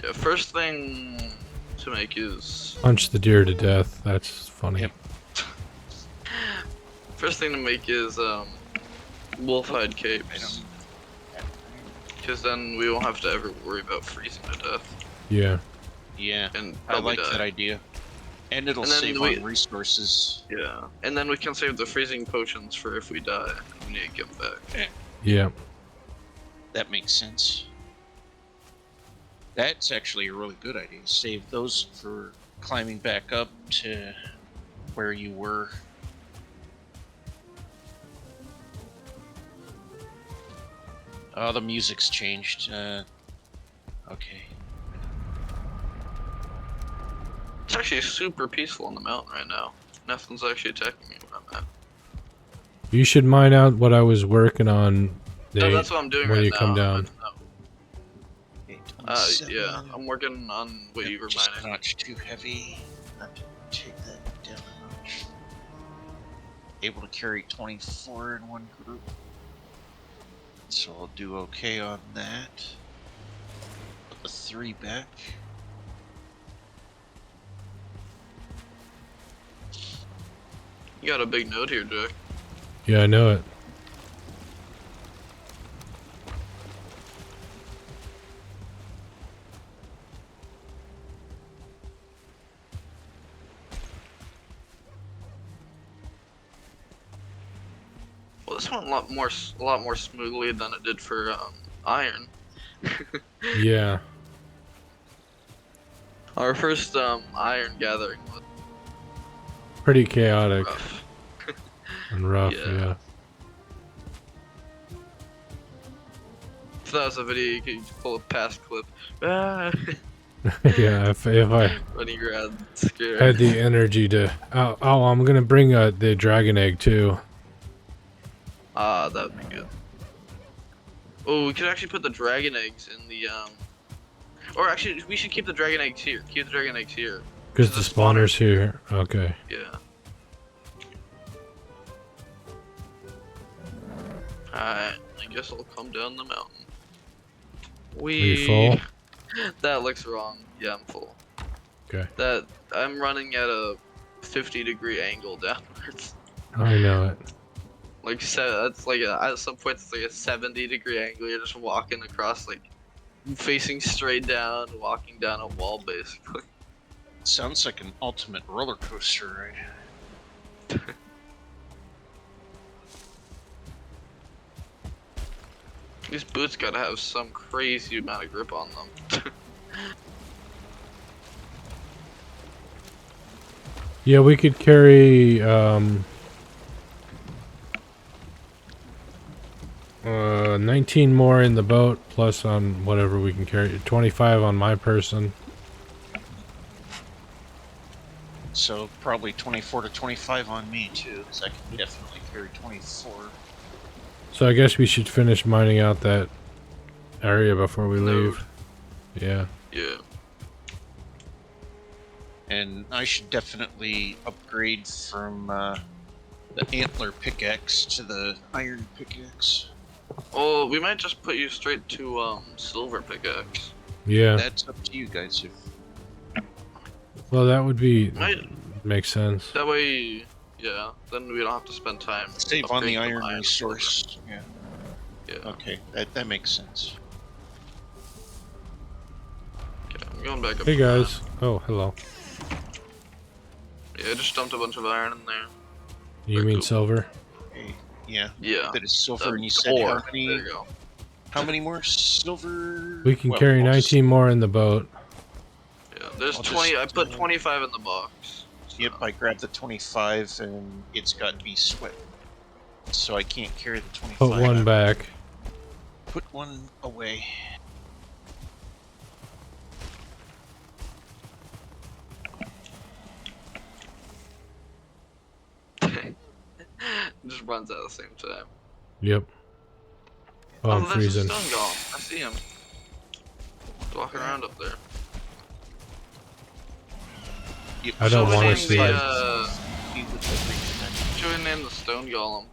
Speaker 2: Yeah, first thing to make is
Speaker 1: Punch the deer to death. That's funny.
Speaker 3: Yep.
Speaker 2: first thing to make is wolf hide capes. Because then we won't have to ever worry about freezing to death.
Speaker 1: Yeah.
Speaker 3: Yeah,
Speaker 2: And
Speaker 3: I
Speaker 2: probably
Speaker 3: like
Speaker 2: die.
Speaker 3: that idea. And it'll
Speaker 2: And then
Speaker 3: save
Speaker 2: we-
Speaker 3: on resources.
Speaker 2: Yeah, and then we can save the freezing potions for if we die and we need to get them back.
Speaker 1: Yeah.
Speaker 3: That makes sense. That's actually a really good idea. Save those for climbing back up to where you were. Oh, the music's changed. Okay.
Speaker 2: It's actually super peaceful on the mountain right now. Nothing's actually attacking me where I'm at.
Speaker 1: You should mine out what I was working on,
Speaker 2: No,
Speaker 1: Nate,
Speaker 2: that's what I'm doing
Speaker 1: when
Speaker 2: right
Speaker 1: you
Speaker 2: now.
Speaker 1: come down.
Speaker 3: Okay,
Speaker 2: Yeah,
Speaker 3: 27.
Speaker 2: I'm working on what you were
Speaker 3: Just a
Speaker 2: mining.
Speaker 3: notch too heavy. Have to take that down a notch. Able to carry 24 in one group. So I'll do okay on that. Put the 3 back.
Speaker 2: You got a big node here, Jack.
Speaker 1: Yeah, I know it.
Speaker 2: Well, this went a lot more smoothly than it did for iron.
Speaker 1: Yeah.
Speaker 2: Our first iron gathering was
Speaker 1: Pretty chaotic
Speaker 2: rough.
Speaker 1: and rough,
Speaker 2: Yeah.
Speaker 1: yeah.
Speaker 2: If that was a video, you could pull a past clip. Ah,
Speaker 1: Yeah, if I
Speaker 2: running around scared.
Speaker 1: had the energy to... Oh, I'm gonna bring the dragon egg, too.
Speaker 2: Ah, that would be good. Oh, we could actually put the dragon eggs in the or actually, we should keep the dragon eggs here. Keep the dragon eggs here.
Speaker 1: Because the spawner's here. Okay.
Speaker 2: Yeah. Alright, I guess I'll come down the mountain.
Speaker 1: Are you full?
Speaker 2: That looks wrong. Yeah, I'm full.
Speaker 1: Okay.
Speaker 2: That I'm running at a 50-degree angle downwards.
Speaker 1: I know it.
Speaker 2: Like that's like at some point it's like a 70-degree angle. You're just walking across, like facing straight down, walking down a wall basically.
Speaker 3: Sounds like an ultimate roller coaster ride.
Speaker 2: These boots gotta have some crazy amount of grip on them.
Speaker 1: Yeah, we could carry 19 more in the boat, plus on whatever we can carry. 25 on my person.
Speaker 3: So probably 24 to 25 on me too, because I can definitely carry 24.
Speaker 1: So I guess we should finish mining out that area before we
Speaker 2: No.
Speaker 1: leave. Yeah.
Speaker 2: Yeah.
Speaker 3: And I should definitely upgrade from the antler pickaxe to the iron pickaxe.
Speaker 2: Oh, we might just put you straight to silver pickaxe.
Speaker 1: Yeah.
Speaker 3: That's up to you guys. If
Speaker 1: Well, that would be...
Speaker 2: Might
Speaker 1: Makes sense.
Speaker 2: that way, yeah. Then we don't have to spend time.
Speaker 3: save on the
Speaker 2: upgrading
Speaker 3: iron
Speaker 2: from
Speaker 3: resource. Yeah.
Speaker 2: Yeah.
Speaker 3: Okay, that makes sense.
Speaker 2: Okay, I'm going back up.
Speaker 1: Hey
Speaker 2: to that.
Speaker 1: guys. Oh, hello.
Speaker 2: Yeah, I just dumped a bunch of iron in there.
Speaker 1: You
Speaker 2: Very
Speaker 1: mean
Speaker 2: cool.
Speaker 1: silver?
Speaker 3: Hey, yeah.
Speaker 2: Yeah.
Speaker 3: That is silver, and you said
Speaker 2: Ore.
Speaker 3: how many?
Speaker 2: There you go.
Speaker 3: How many more silver?
Speaker 1: We can
Speaker 3: Well,
Speaker 1: carry
Speaker 3: I'll
Speaker 1: 19 more in the boat.
Speaker 2: Yeah, there's
Speaker 3: I'll
Speaker 2: 20. I
Speaker 3: just,
Speaker 2: put 25 in the box. So.
Speaker 3: Yep, I grabbed the 25, and it's got to be sweat, so I can't carry the 25.
Speaker 1: Put one back.
Speaker 3: Put one away.
Speaker 2: Just runs out at the same time.
Speaker 1: Yep. Oh, I'm
Speaker 2: there's
Speaker 1: freezing.
Speaker 2: a stone golem. I see him. He's walking around up there.
Speaker 3: Yep.
Speaker 1: I don't
Speaker 2: Should we
Speaker 1: wanna
Speaker 2: name
Speaker 1: see
Speaker 2: the,
Speaker 1: it.
Speaker 2: Should we name the stone golem?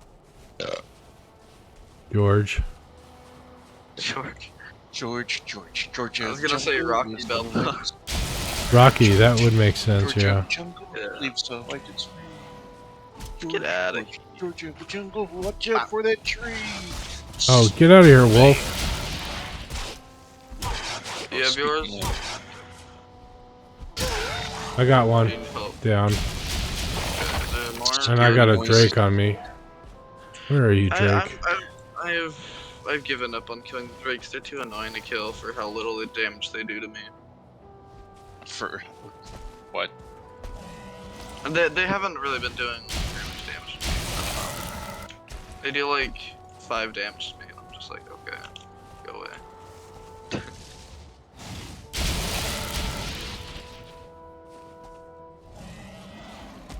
Speaker 1: George.
Speaker 2: George.
Speaker 3: Georgia.
Speaker 2: I was gonna say Rocky Balboa.
Speaker 1: Rocky, that would make sense, yeah.
Speaker 3: Jungle,
Speaker 2: Yeah.
Speaker 3: leaves the light its
Speaker 2: Get out of here.
Speaker 3: Georgia, the jungle, watch out for that tree.
Speaker 1: Oh, get out of here, wolf.
Speaker 2: You have yours?
Speaker 3: Speaking of-
Speaker 1: I got one
Speaker 2: Need help.
Speaker 1: down.
Speaker 2: Okay, more?
Speaker 1: And I got a
Speaker 3: Moist.
Speaker 1: Drake on me. Where are you, Drake?
Speaker 2: I've given up on killing the drakes. They're too annoying to kill for how little damage they do to me.
Speaker 3: For what?
Speaker 2: And they haven't really been doing very much damage to me. They do like 5 damage to me, and I'm just like, okay, go away.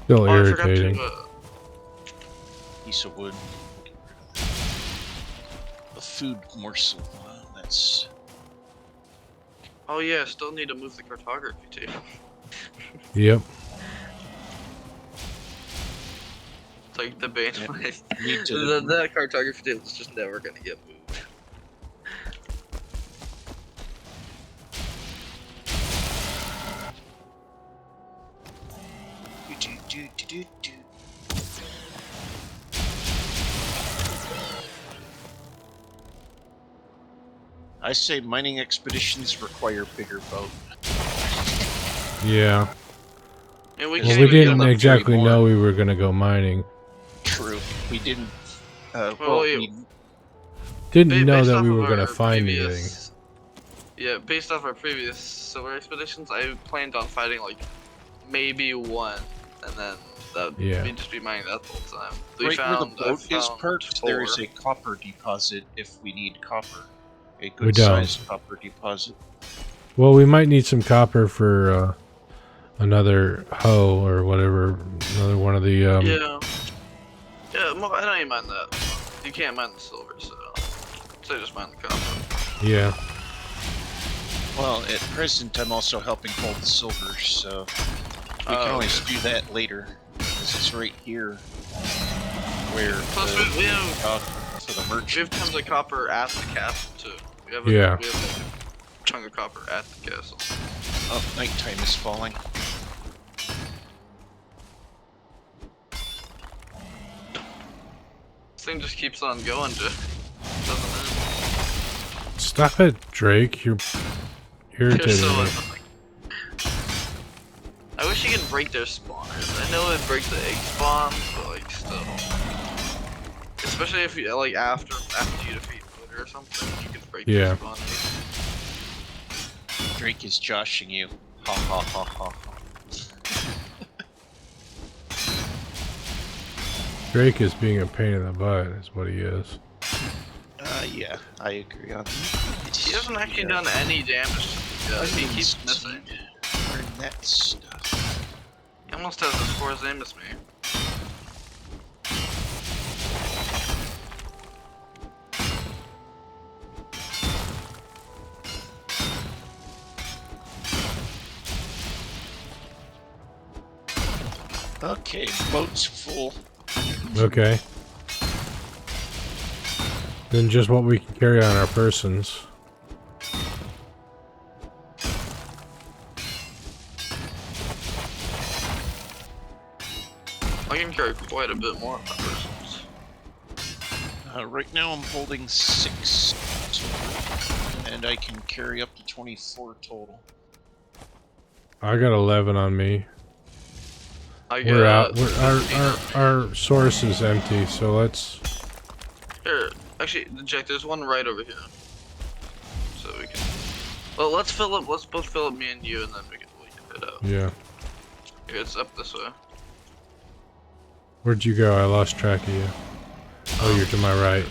Speaker 1: Still
Speaker 2: Oh, I forgot
Speaker 1: irritating.
Speaker 2: to,
Speaker 3: Piece of wood. A food morsel. That's
Speaker 2: oh yeah, I still need to move the cartography too.
Speaker 1: Yep.
Speaker 2: It's like the bane
Speaker 3: Yeah.
Speaker 2: way.
Speaker 3: need to.
Speaker 2: That cartography table is just never gonna get moved.
Speaker 3: Do. I say mining expeditions require bigger boat.
Speaker 1: Yeah.
Speaker 2: And we
Speaker 1: Well,
Speaker 2: can't
Speaker 1: we
Speaker 2: even get
Speaker 1: didn't
Speaker 2: enough
Speaker 1: exactly
Speaker 3: anymore.
Speaker 1: know we were gonna go mining.
Speaker 3: True. We didn't.
Speaker 2: Well,
Speaker 1: Didn't know
Speaker 2: based
Speaker 1: that
Speaker 2: off
Speaker 1: we
Speaker 2: of
Speaker 1: were gonna
Speaker 2: our
Speaker 1: find anything.
Speaker 2: previous, yeah, based off our previous silver expeditions, I planned on fighting like maybe one, and then that
Speaker 1: Yeah.
Speaker 2: we'd just be mining that the whole time.
Speaker 3: Right where the
Speaker 2: I
Speaker 3: boat is
Speaker 2: found
Speaker 3: parked,
Speaker 2: 4.
Speaker 3: there is a copper deposit if we need copper. A
Speaker 1: We
Speaker 3: good
Speaker 1: don't.
Speaker 3: sized copper deposit.
Speaker 1: Well, we might need some copper for another hoe or whatever. Another one of the
Speaker 2: Yeah, yeah. Well, I don't even mind that. You can't mine the silver, so just mine the copper.
Speaker 1: yeah.
Speaker 3: Well, at present, I'm also helping hold the silver, so we can always do that later. Because it's right here where
Speaker 2: Plus, we have
Speaker 3: for the
Speaker 2: we have
Speaker 3: merchant.
Speaker 2: tons of copper at the castle too. We have
Speaker 1: Yeah.
Speaker 2: we have like a chunk of copper at the castle.
Speaker 3: Oh, nighttime is falling.
Speaker 2: This thing just keeps on going, doesn't it?
Speaker 1: Stop it, Drake. You're
Speaker 2: You're
Speaker 1: irritating
Speaker 2: so
Speaker 1: me.
Speaker 2: annoying. I wish you could break their spawners. I know it breaks the egg spawn, but like still. Especially if you like after you defeat Twitter or something, you can break
Speaker 1: Yeah.
Speaker 2: their spawners.
Speaker 3: Drake is joshing you. Ha ha ha ha.
Speaker 1: Drake is being a pain in the butt, is what he is.
Speaker 3: Yeah, I agree on that.
Speaker 2: He hasn't actually done any damage to the he keeps missing.
Speaker 3: Learn that stuff.
Speaker 2: He almost has as far as aim as me.
Speaker 3: Okay, boat's full.
Speaker 1: Okay. Then just what we can carry on our persons.
Speaker 2: I can carry quite a bit more of my persons.
Speaker 3: Right now I'm holding 6 total, and I can carry up to 24 total.
Speaker 1: I got 11 on me.
Speaker 2: We're
Speaker 1: We're out. Our source is empty, so let's.
Speaker 2: Here, actually, Jack, there's one right over here. So we can. Well, let's fill up. Let's both fill up me and you, and then we can head out.
Speaker 1: Yeah.
Speaker 2: Here, it's up this way.
Speaker 1: Where'd you go? I lost track of you. Oh, you're to my right.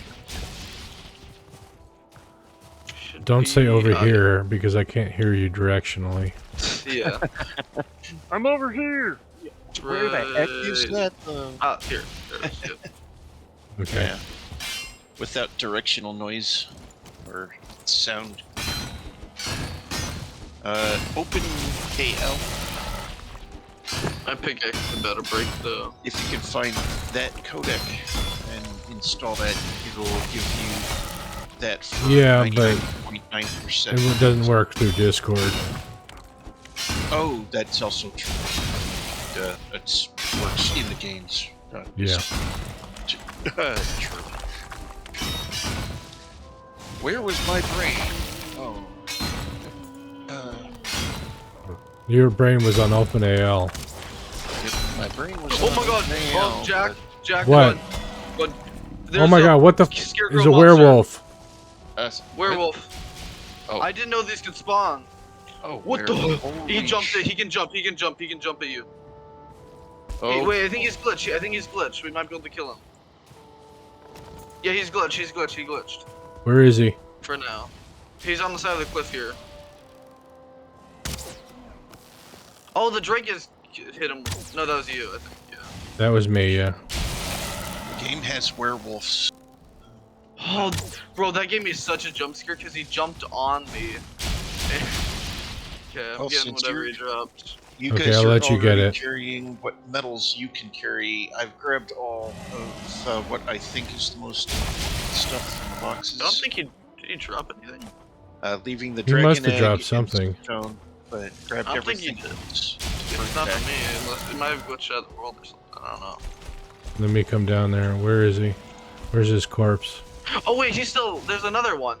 Speaker 2: Should
Speaker 1: Don't say
Speaker 2: be
Speaker 1: over
Speaker 2: out
Speaker 1: here because I can't hear you directionally.
Speaker 2: Yeah.
Speaker 3: I'm over here! Where the heck is that, though?
Speaker 2: Ah, here. There it is. Yep.
Speaker 1: Okay.
Speaker 3: Yeah. Without directional noise or sound. Open KL.
Speaker 2: My pickaxe is about to break though.
Speaker 3: If you can find that codec and install that, it'll give you that for
Speaker 1: Yeah, but
Speaker 3: 99.9%.
Speaker 1: it doesn't work through Discord.
Speaker 3: Oh, that's also true. It works in the games.
Speaker 1: Yeah.
Speaker 3: True. Where was my brain? Oh.
Speaker 1: Your brain was on OpenAL.
Speaker 3: My brain was.
Speaker 2: Oh my god!
Speaker 3: now,
Speaker 2: Oh, Jack! Jack,
Speaker 1: What?
Speaker 2: Run.
Speaker 1: Oh my god, what the f-
Speaker 2: scarecrow
Speaker 1: is a
Speaker 2: monster.
Speaker 1: werewolf?
Speaker 2: Werewolf.
Speaker 3: Oh.
Speaker 2: I didn't know these could spawn.
Speaker 3: Oh,
Speaker 2: What the?
Speaker 3: holy
Speaker 2: He jumped
Speaker 3: sh-
Speaker 2: it. He can jump. He can jump. He can jump at you.
Speaker 3: Oh,
Speaker 2: Hey, wait, I think he's glitched. I think he's glitched. We might be able to kill him. Yeah, he's glitched. He's glitched. He glitched.
Speaker 1: Where is he?
Speaker 2: For now. He's on the side of the cliff here. Oh, the Drake is hit him. No, that was you, I think. Yeah.
Speaker 1: That was me, yeah.
Speaker 3: the game has werewolves.
Speaker 2: Oh, bro, that gave me such a jump scare because he jumped on me. Okay, I'm
Speaker 3: Well,
Speaker 2: getting
Speaker 3: since
Speaker 2: whatever
Speaker 3: you're-
Speaker 2: he dropped.
Speaker 3: You
Speaker 1: Okay,
Speaker 3: guys
Speaker 1: I'll
Speaker 3: are
Speaker 1: let you get
Speaker 3: already
Speaker 1: it.
Speaker 3: carrying what metals you can carry. I've grabbed all of what I think is the most stuff in the boxes.
Speaker 2: I don't think did he drop anything?
Speaker 3: Leaving the
Speaker 1: He
Speaker 3: dragon
Speaker 1: must have
Speaker 3: egg
Speaker 1: dropped
Speaker 3: and
Speaker 1: something.
Speaker 3: stone, but grabbed
Speaker 2: I don't think he
Speaker 3: everything.
Speaker 2: did.
Speaker 3: else to
Speaker 2: It's
Speaker 3: bring
Speaker 2: not
Speaker 3: back.
Speaker 2: for me, unless it might have glitched out of the world or something. I don't know.
Speaker 1: Let me come down there. Where is he? Where's his corpse?
Speaker 2: Oh wait, he's still. There's another one.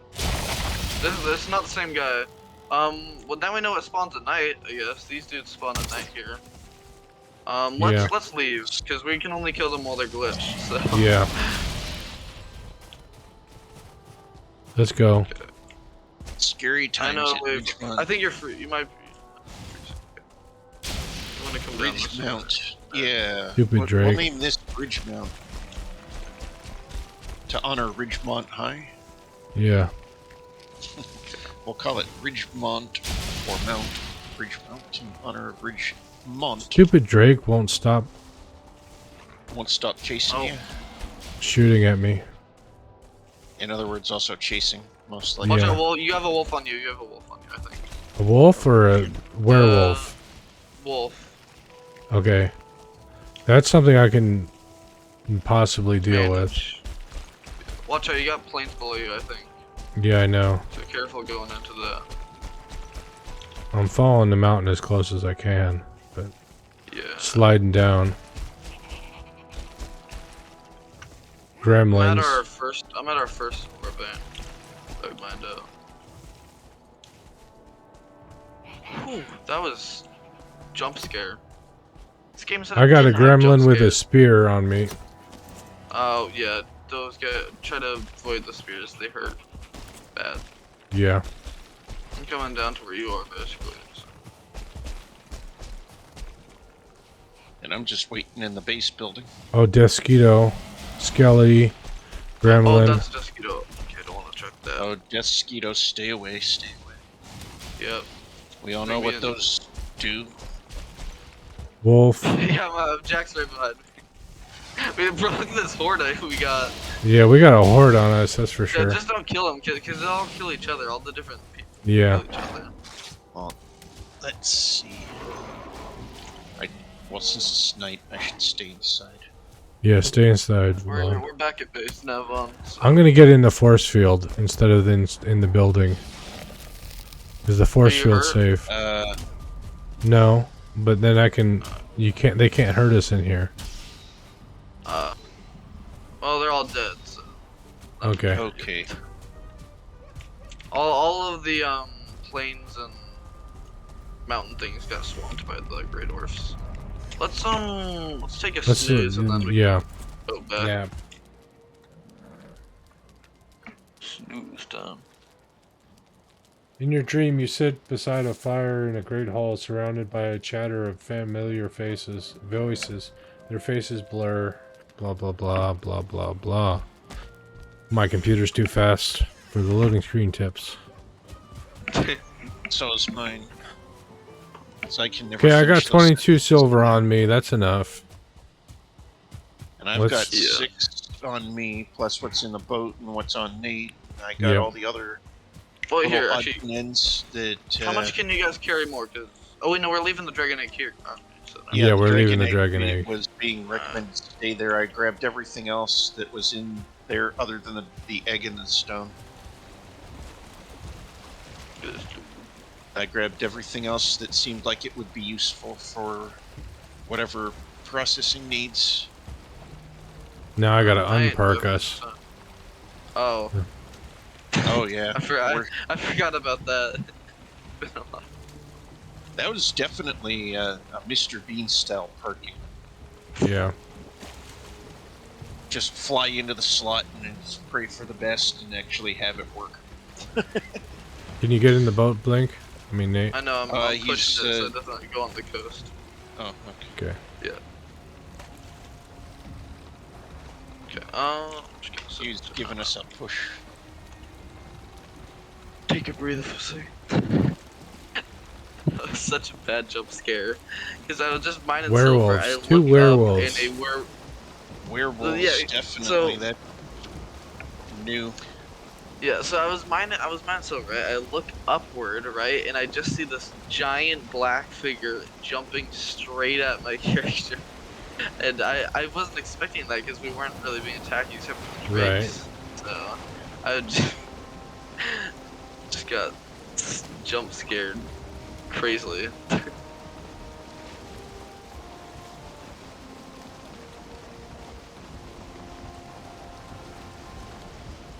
Speaker 2: This is not the same guy. Well now we know it spawns at night. I guess these dudes spawn at night here.
Speaker 1: Yeah.
Speaker 2: Let's leave because we can only kill them while they're glitched. So
Speaker 1: Yeah. Let's go.
Speaker 3: Scary
Speaker 2: I
Speaker 3: times
Speaker 2: know.
Speaker 3: at
Speaker 2: Wait,
Speaker 3: Ridgemont.
Speaker 2: I think you're free. You might be. You want to come down this way?
Speaker 3: Ridgemount. Yeah.
Speaker 1: Stupid
Speaker 3: We'll
Speaker 1: Drake.
Speaker 3: name this Ridgemount to honor Ridgemont High.
Speaker 1: Yeah.
Speaker 3: We'll call it Ridgemont or Mount Ridgemount in honor of Ridgemont.
Speaker 1: Stupid Drake won't stop
Speaker 3: Won't stop chasing you.
Speaker 1: shooting at me.
Speaker 3: In other words, also chasing, most likely.
Speaker 2: Watch
Speaker 1: Yeah.
Speaker 2: out, well, you have a wolf on you. You have a wolf on you, I think.
Speaker 1: A wolf or a werewolf?
Speaker 2: Wolf.
Speaker 1: Okay. That's something I can possibly deal with.
Speaker 2: Manage. Watch out, you got planes below you, I think.
Speaker 1: Yeah, I know.
Speaker 2: So careful going into that.
Speaker 1: I'm following the mountain as close as I can, but
Speaker 2: Yeah.
Speaker 1: sliding down. Gremlins.
Speaker 2: I'm at our first warband. Don't mind out. Whew, that was jump scare. This game's
Speaker 1: I got a
Speaker 2: jump
Speaker 1: gremlin with a
Speaker 2: scares.
Speaker 1: spear on me.
Speaker 2: Oh yeah, those guys try to avoid the spears. They hurt bad.
Speaker 1: Yeah.
Speaker 2: I'm coming down to where you are, basically.
Speaker 3: And I'm just waiting in the base building.
Speaker 1: Oh, Desquito. Skelly.
Speaker 2: Oh,
Speaker 1: Gremlin.
Speaker 2: that's Desquito. Okay, I don't want to check that.
Speaker 3: Oh, Death Skeetos, stay away, stay away.
Speaker 2: Yep.
Speaker 3: We all know what those do.
Speaker 1: Wolf.
Speaker 2: Yeah, Jack's right behind me. We broke this horde we got.
Speaker 1: Yeah, we got a horde on us, that's for
Speaker 2: Yeah,
Speaker 1: sure.
Speaker 2: just don't kill them, because they all kill each other. All the different people
Speaker 1: Yeah.
Speaker 2: kill each other.
Speaker 3: Well, let's see. Well, since it's night, I should stay inside.
Speaker 1: Yeah, stay inside.
Speaker 2: We're back at base now, Vaughn. So.
Speaker 1: I'm gonna get in the force field instead of in the building. Is the force
Speaker 2: you
Speaker 1: field
Speaker 2: hurt?
Speaker 1: safe? No, but then I can. You can't. They can't hurt us in here.
Speaker 2: Well, they're all dead. So.
Speaker 1: Okay.
Speaker 3: Okay.
Speaker 2: All of the plains and mountain things got swamped by the Great Dwarfs. Let's take a snooze and then we
Speaker 1: yeah.
Speaker 2: go back.
Speaker 1: Yeah.
Speaker 2: Snooze time.
Speaker 1: In your dream, you sit beside a fire in a great hall, surrounded by a chatter of familiar voices. Their faces blur. Blah blah blah blah blah blah. My computer's too fast for the loading screen tips.
Speaker 3: So is mine. So I can never.
Speaker 1: Okay, I got
Speaker 3: finish those
Speaker 1: 22 silver on me. That's enough.
Speaker 3: And I've got 6 on me, plus what's in the boat and what's on Nate. I got
Speaker 1: Yeah.
Speaker 3: all the other
Speaker 2: Well,
Speaker 3: little
Speaker 2: here,
Speaker 3: odds
Speaker 2: actually,
Speaker 3: and ends that.
Speaker 2: how much can you guys carry more? Cause wait, no, we're leaving the Dragon Egg here. So
Speaker 1: Yeah,
Speaker 3: the
Speaker 1: we're leaving the
Speaker 3: Dragon
Speaker 1: Dragon Egg.
Speaker 3: was being recommended to stay there. I grabbed everything else that was in there other than the egg and the stone. I grabbed everything else that seemed like it would be useful for whatever processing needs.
Speaker 1: Now I gotta
Speaker 2: I ain't
Speaker 1: unperk
Speaker 2: doing
Speaker 1: us.
Speaker 2: this, Oh,
Speaker 3: Oh yeah,
Speaker 2: I forgot about that.
Speaker 3: that was definitely a Mr. Bean style parking.
Speaker 1: Yeah.
Speaker 3: Just fly into the slot and then just pray for the best and actually have it work.
Speaker 1: Can you get in the boat, Blink? I mean, Nate.
Speaker 2: I know, I'm pushing
Speaker 3: he's,
Speaker 2: it so it doesn't go on the coast.
Speaker 3: Oh, okay.
Speaker 1: Okay.
Speaker 2: Yeah. Okay, I'm just gonna set
Speaker 3: He's
Speaker 2: this
Speaker 3: giving
Speaker 2: down.
Speaker 3: us a push.
Speaker 2: Take a breather for a second. That was such a bad jump scare. Because I was just mining silver. I
Speaker 1: Werewolves. Two
Speaker 2: looked up
Speaker 1: werewolves.
Speaker 2: and
Speaker 3: Werewolves,
Speaker 2: Yeah,
Speaker 3: definitely.
Speaker 2: so-
Speaker 3: That new.
Speaker 2: Yeah, so I was mining silver, right? I look upward, right? And I just see this giant black figure jumping straight at my character. And I wasn't expecting that because we weren't really being attacked except for the drakes. So I just got jump scared crazily.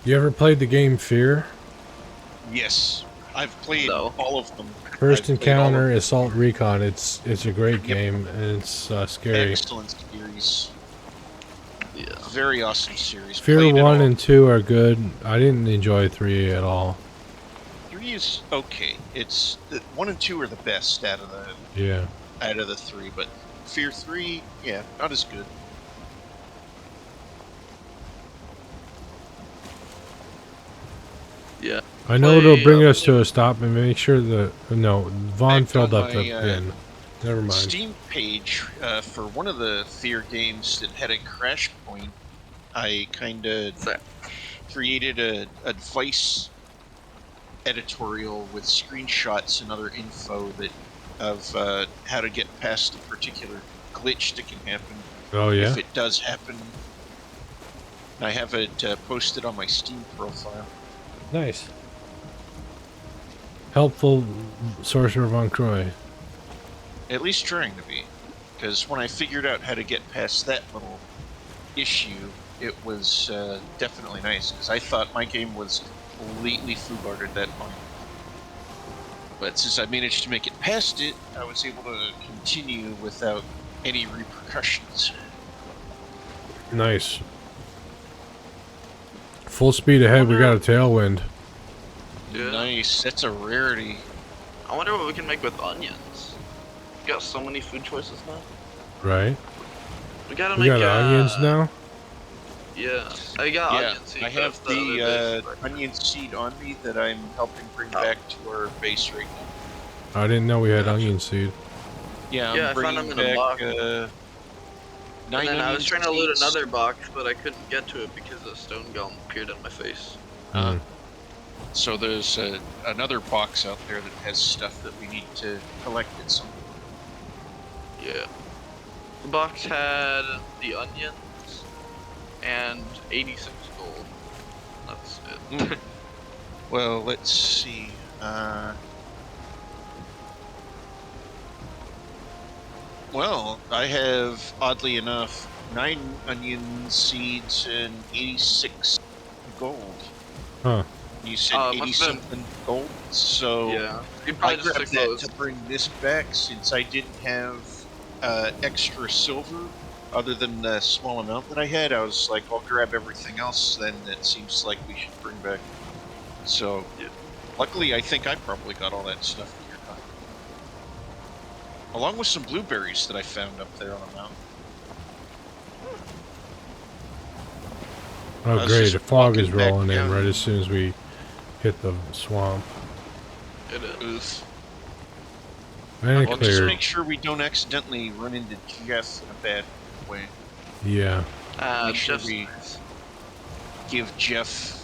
Speaker 1: You ever played the game Fear?
Speaker 3: Yes, I've played
Speaker 2: No.
Speaker 3: all of them.
Speaker 1: First
Speaker 3: I've played all of
Speaker 1: Encounter,
Speaker 3: them.
Speaker 1: Assault Recon. It's a great
Speaker 3: Yep.
Speaker 1: game and it's scary.
Speaker 3: Excellent series.
Speaker 2: Yeah.
Speaker 3: very awesome series.
Speaker 1: Fear
Speaker 3: Played it
Speaker 1: 1
Speaker 3: all.
Speaker 1: and 2 are good. I didn't enjoy 3 at all.
Speaker 3: 3 is okay. It's the 1 and 2 are the best
Speaker 1: Yeah.
Speaker 3: out of the 3, but Fear 3, yeah, not as good.
Speaker 2: Yeah.
Speaker 1: I know it'll
Speaker 2: Play,
Speaker 1: bring us to a stop and make sure that... No, Vaughn
Speaker 3: Back
Speaker 1: filled
Speaker 3: on
Speaker 1: up the
Speaker 3: my,
Speaker 1: bin. Never mind.
Speaker 3: Steam page for one of the Fear games that had a crash point. I kind of created a advice editorial with screenshots and other info that of how to get past a particular glitch that can happen
Speaker 1: Oh, yeah?
Speaker 3: if it does happen. I have it posted on my Steam profile.
Speaker 1: Nice. Helpful Sorcerer Von Croy.
Speaker 3: At least trying to be. Because when I figured out how to get past that little issue, it was definitely nice. Because I thought my game was completely foobarred at that point. But since I managed to make it past it, I was able to continue without any repercussions.
Speaker 1: Nice. Full speed ahead, we got a tailwind.
Speaker 2: Yeah.
Speaker 3: Nice, that's a rarity.
Speaker 2: I wonder what we can make with onions. We got so many food choices now.
Speaker 1: Right?
Speaker 2: We gotta
Speaker 1: We
Speaker 2: make
Speaker 1: got onions now?
Speaker 2: Yeah, I got
Speaker 3: Yeah,
Speaker 2: onion seeds.
Speaker 3: I have
Speaker 2: That's the other base.
Speaker 3: onion seed on me that I'm helping bring back to our base right now.
Speaker 1: I didn't know we had
Speaker 2: Gotcha.
Speaker 1: onion seed.
Speaker 3: Yeah,
Speaker 2: Yeah, I
Speaker 3: I'm
Speaker 2: found
Speaker 3: bringing
Speaker 2: them in a
Speaker 3: back
Speaker 2: box.
Speaker 3: 9
Speaker 2: And then I was
Speaker 3: onion
Speaker 2: trying to loot
Speaker 3: seeds.
Speaker 2: another box, but I couldn't get to it because a stone golem appeared in my face.
Speaker 1: Mm.
Speaker 3: So there's another box out there that has stuff that we need to collect at some point.
Speaker 2: Yeah. The box had the onions and 86 gold. That's it.
Speaker 3: Well, let's see. Well, I have, oddly enough, 9 onion seeds and 86 gold.
Speaker 1: Huh.
Speaker 3: You said
Speaker 2: Must
Speaker 3: 80
Speaker 2: have been-
Speaker 3: something gold, so
Speaker 2: Yeah. You
Speaker 3: I
Speaker 2: probably just
Speaker 3: grabbed
Speaker 2: took
Speaker 3: that
Speaker 2: those.
Speaker 3: to bring this back since I didn't have extra silver other than the small amount that I had. I was like, I'll grab everything else then that seems like we should bring back. So,
Speaker 2: Yeah.
Speaker 3: luckily, I think I probably got all that stuff that you're talking about. Along with some blueberries that I found up there on the mountain. I
Speaker 1: Oh,
Speaker 3: was
Speaker 1: great.
Speaker 3: just
Speaker 1: The fog is
Speaker 3: walking back
Speaker 1: rolling in
Speaker 3: down.
Speaker 1: right as soon as we hit the swamp.
Speaker 2: It is.
Speaker 3: Oof.
Speaker 1: And it
Speaker 3: Well, just
Speaker 1: cleared.
Speaker 3: make sure we don't accidentally run into Jeff in a bad way.
Speaker 1: Yeah.
Speaker 3: Make sure
Speaker 2: Jeff's
Speaker 3: we-
Speaker 2: nice.
Speaker 3: Give Jeff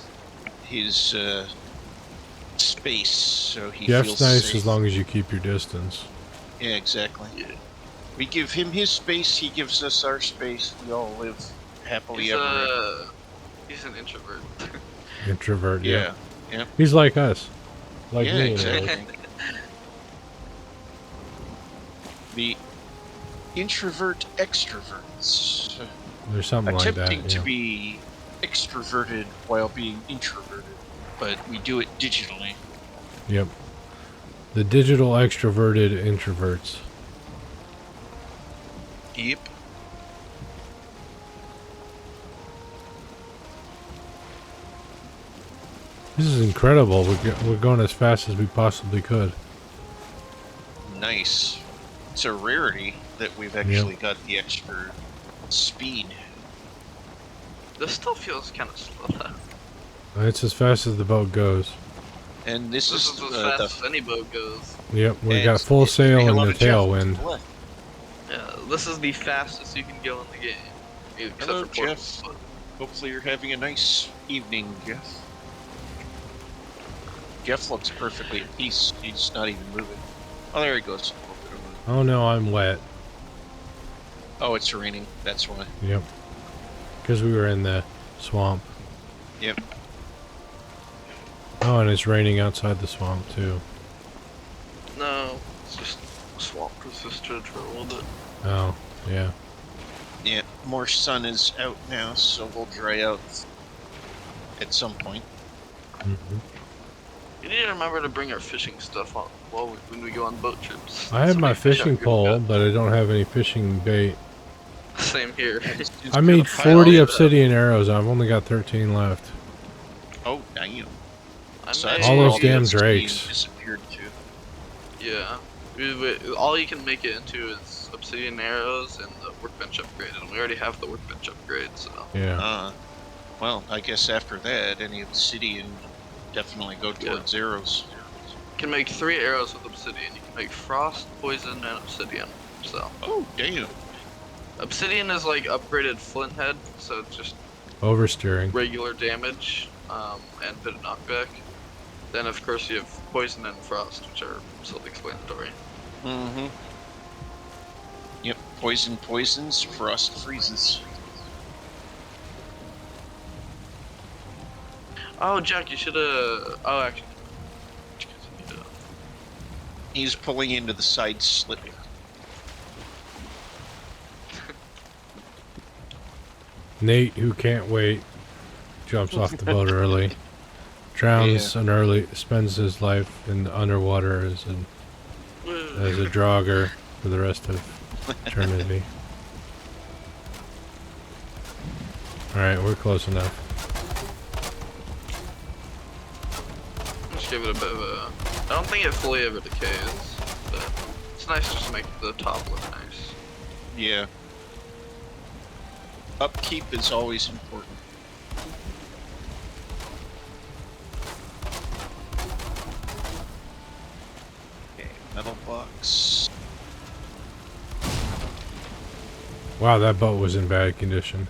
Speaker 3: his space so he
Speaker 1: Jeff's
Speaker 3: feels
Speaker 1: nice
Speaker 3: safe.
Speaker 1: as long as you keep your distance.
Speaker 3: Yeah, exactly.
Speaker 2: Yeah.
Speaker 3: We give him his space, he gives us our space. We all live happily
Speaker 2: He's,
Speaker 3: ever after.
Speaker 2: he's an introvert.
Speaker 1: Introvert, yeah.
Speaker 3: Yeah.
Speaker 1: He's like us. Like
Speaker 3: Yeah,
Speaker 1: me, in a
Speaker 3: exactly.
Speaker 1: way.
Speaker 3: The introvert extroverts.
Speaker 1: There's something like that.
Speaker 3: Attempting to
Speaker 1: Yeah.
Speaker 3: be extroverted while being introverted, but we do it digitally.
Speaker 1: Yep. The digital extroverted introverts.
Speaker 3: Yep.
Speaker 1: This is incredible. We're going as fast as we possibly could.
Speaker 3: Nice. It's a rarity that we've actually got the extra speed.
Speaker 2: This still feels kind of slow.
Speaker 1: It's as fast as the boat goes.
Speaker 3: And this
Speaker 2: This
Speaker 3: is
Speaker 2: is as
Speaker 3: the
Speaker 2: fast as any boat goes.
Speaker 1: Yep, we
Speaker 3: and
Speaker 1: got full
Speaker 3: it's
Speaker 1: sail
Speaker 3: a
Speaker 1: and
Speaker 3: lot
Speaker 1: the
Speaker 3: of Jeff to
Speaker 1: tailwind.
Speaker 3: the left.
Speaker 2: Yeah, this is the fastest you can go in the game. Except
Speaker 3: Hello,
Speaker 2: for portals,
Speaker 3: Jeff. Hopefully you're having a nice evening, Jeff. Jeff looks perfectly at peace. He's not even moving. Oh, there he goes.
Speaker 1: Oh no, I'm wet.
Speaker 3: Oh, it's raining. That's why.
Speaker 1: Yep. Because we were in the swamp.
Speaker 3: Yep.
Speaker 1: Oh, and it's raining outside the swamp too.
Speaker 2: No, it's just swamp resistant for a little bit.
Speaker 1: Oh, yeah.
Speaker 3: Yeah, more sun is out now, so we'll dry out at some point.
Speaker 1: hmm
Speaker 2: You need to remember to bring our fishing stuff on when we go on boat trips.
Speaker 1: I have
Speaker 2: So
Speaker 1: my
Speaker 2: we fish out
Speaker 1: fishing
Speaker 2: good
Speaker 1: pole,
Speaker 2: guns.
Speaker 1: but I don't have any fishing bait.
Speaker 2: Same here.
Speaker 1: I made 40 obsidian arrows. I've only got 13 left.
Speaker 3: Oh, damn.
Speaker 2: I
Speaker 3: So
Speaker 2: made,
Speaker 3: that's
Speaker 1: All
Speaker 3: where
Speaker 1: those
Speaker 3: the
Speaker 1: damn
Speaker 3: obsidian
Speaker 1: drakes.
Speaker 3: disappeared too.
Speaker 2: yeah. All you can make it into is obsidian arrows and the workbench upgrade, and we already have the workbench upgrade, so.
Speaker 1: Yeah.
Speaker 3: Well, I guess after that, any obsidian definitely go towards arrows.
Speaker 2: You can make 3 arrows with obsidian. You can make frost, poison, and obsidian. So.
Speaker 3: Oh, damn.
Speaker 2: Obsidian is like upgraded flint head, so it's just
Speaker 1: Oversteering.
Speaker 2: regular damage, and a bit of knockback. Then of course you have poison and frost, which are self-explanatory.
Speaker 3: Mm-hmm. Yep, poison poisons, frost freezes.
Speaker 2: Oh, Jack, you should have. Oh, actually.
Speaker 3: He's pulling into the side slip.
Speaker 1: Nate, who can't wait, jumps off the boat early. Drowns an early, spends his life in the underwater as a drogger for the rest of eternity. Alright, we're close enough.
Speaker 2: Just give it a bit of a. I don't think it fully ever decays, but it's nice just to make the top look nice.
Speaker 3: Yeah. Upkeep is always important. Okay, metal box.
Speaker 1: Wow, that boat was in bad condition.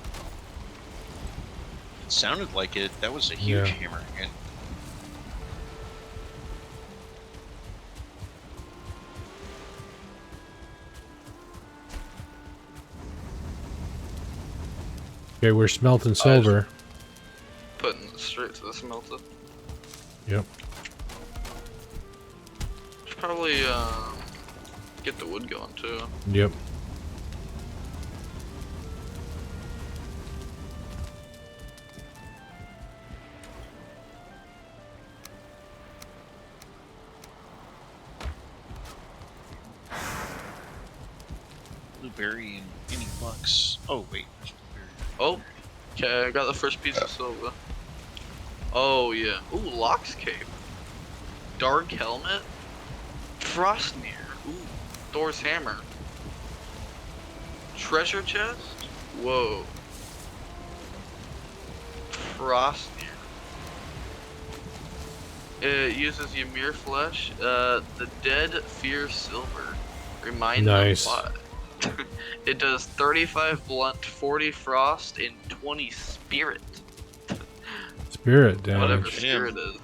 Speaker 3: It sounded like it. That was a huge
Speaker 1: Yeah.
Speaker 3: hammer. And
Speaker 1: Okay, we're smelting silver.
Speaker 2: Putting it straight to the smelter.
Speaker 1: Yep.
Speaker 2: Should probably get the wood going too.
Speaker 1: Yep.
Speaker 3: blueberry and any box. Oh, wait. There's blueberry.
Speaker 2: Oh, okay, I got the first piece of silver. Oh yeah. Ooh, Locke's cape. Dark helmet. Frostmere. Ooh, Thor's hammer. Treasure chest. Whoa. Frostmere. It uses Ymir flesh. The dead fear silver. Remind
Speaker 1: Nice.
Speaker 2: them what. It does 35 blunt, 40 frost, and 20 spirit.
Speaker 1: Spirit damage.
Speaker 2: Whatever spirit is.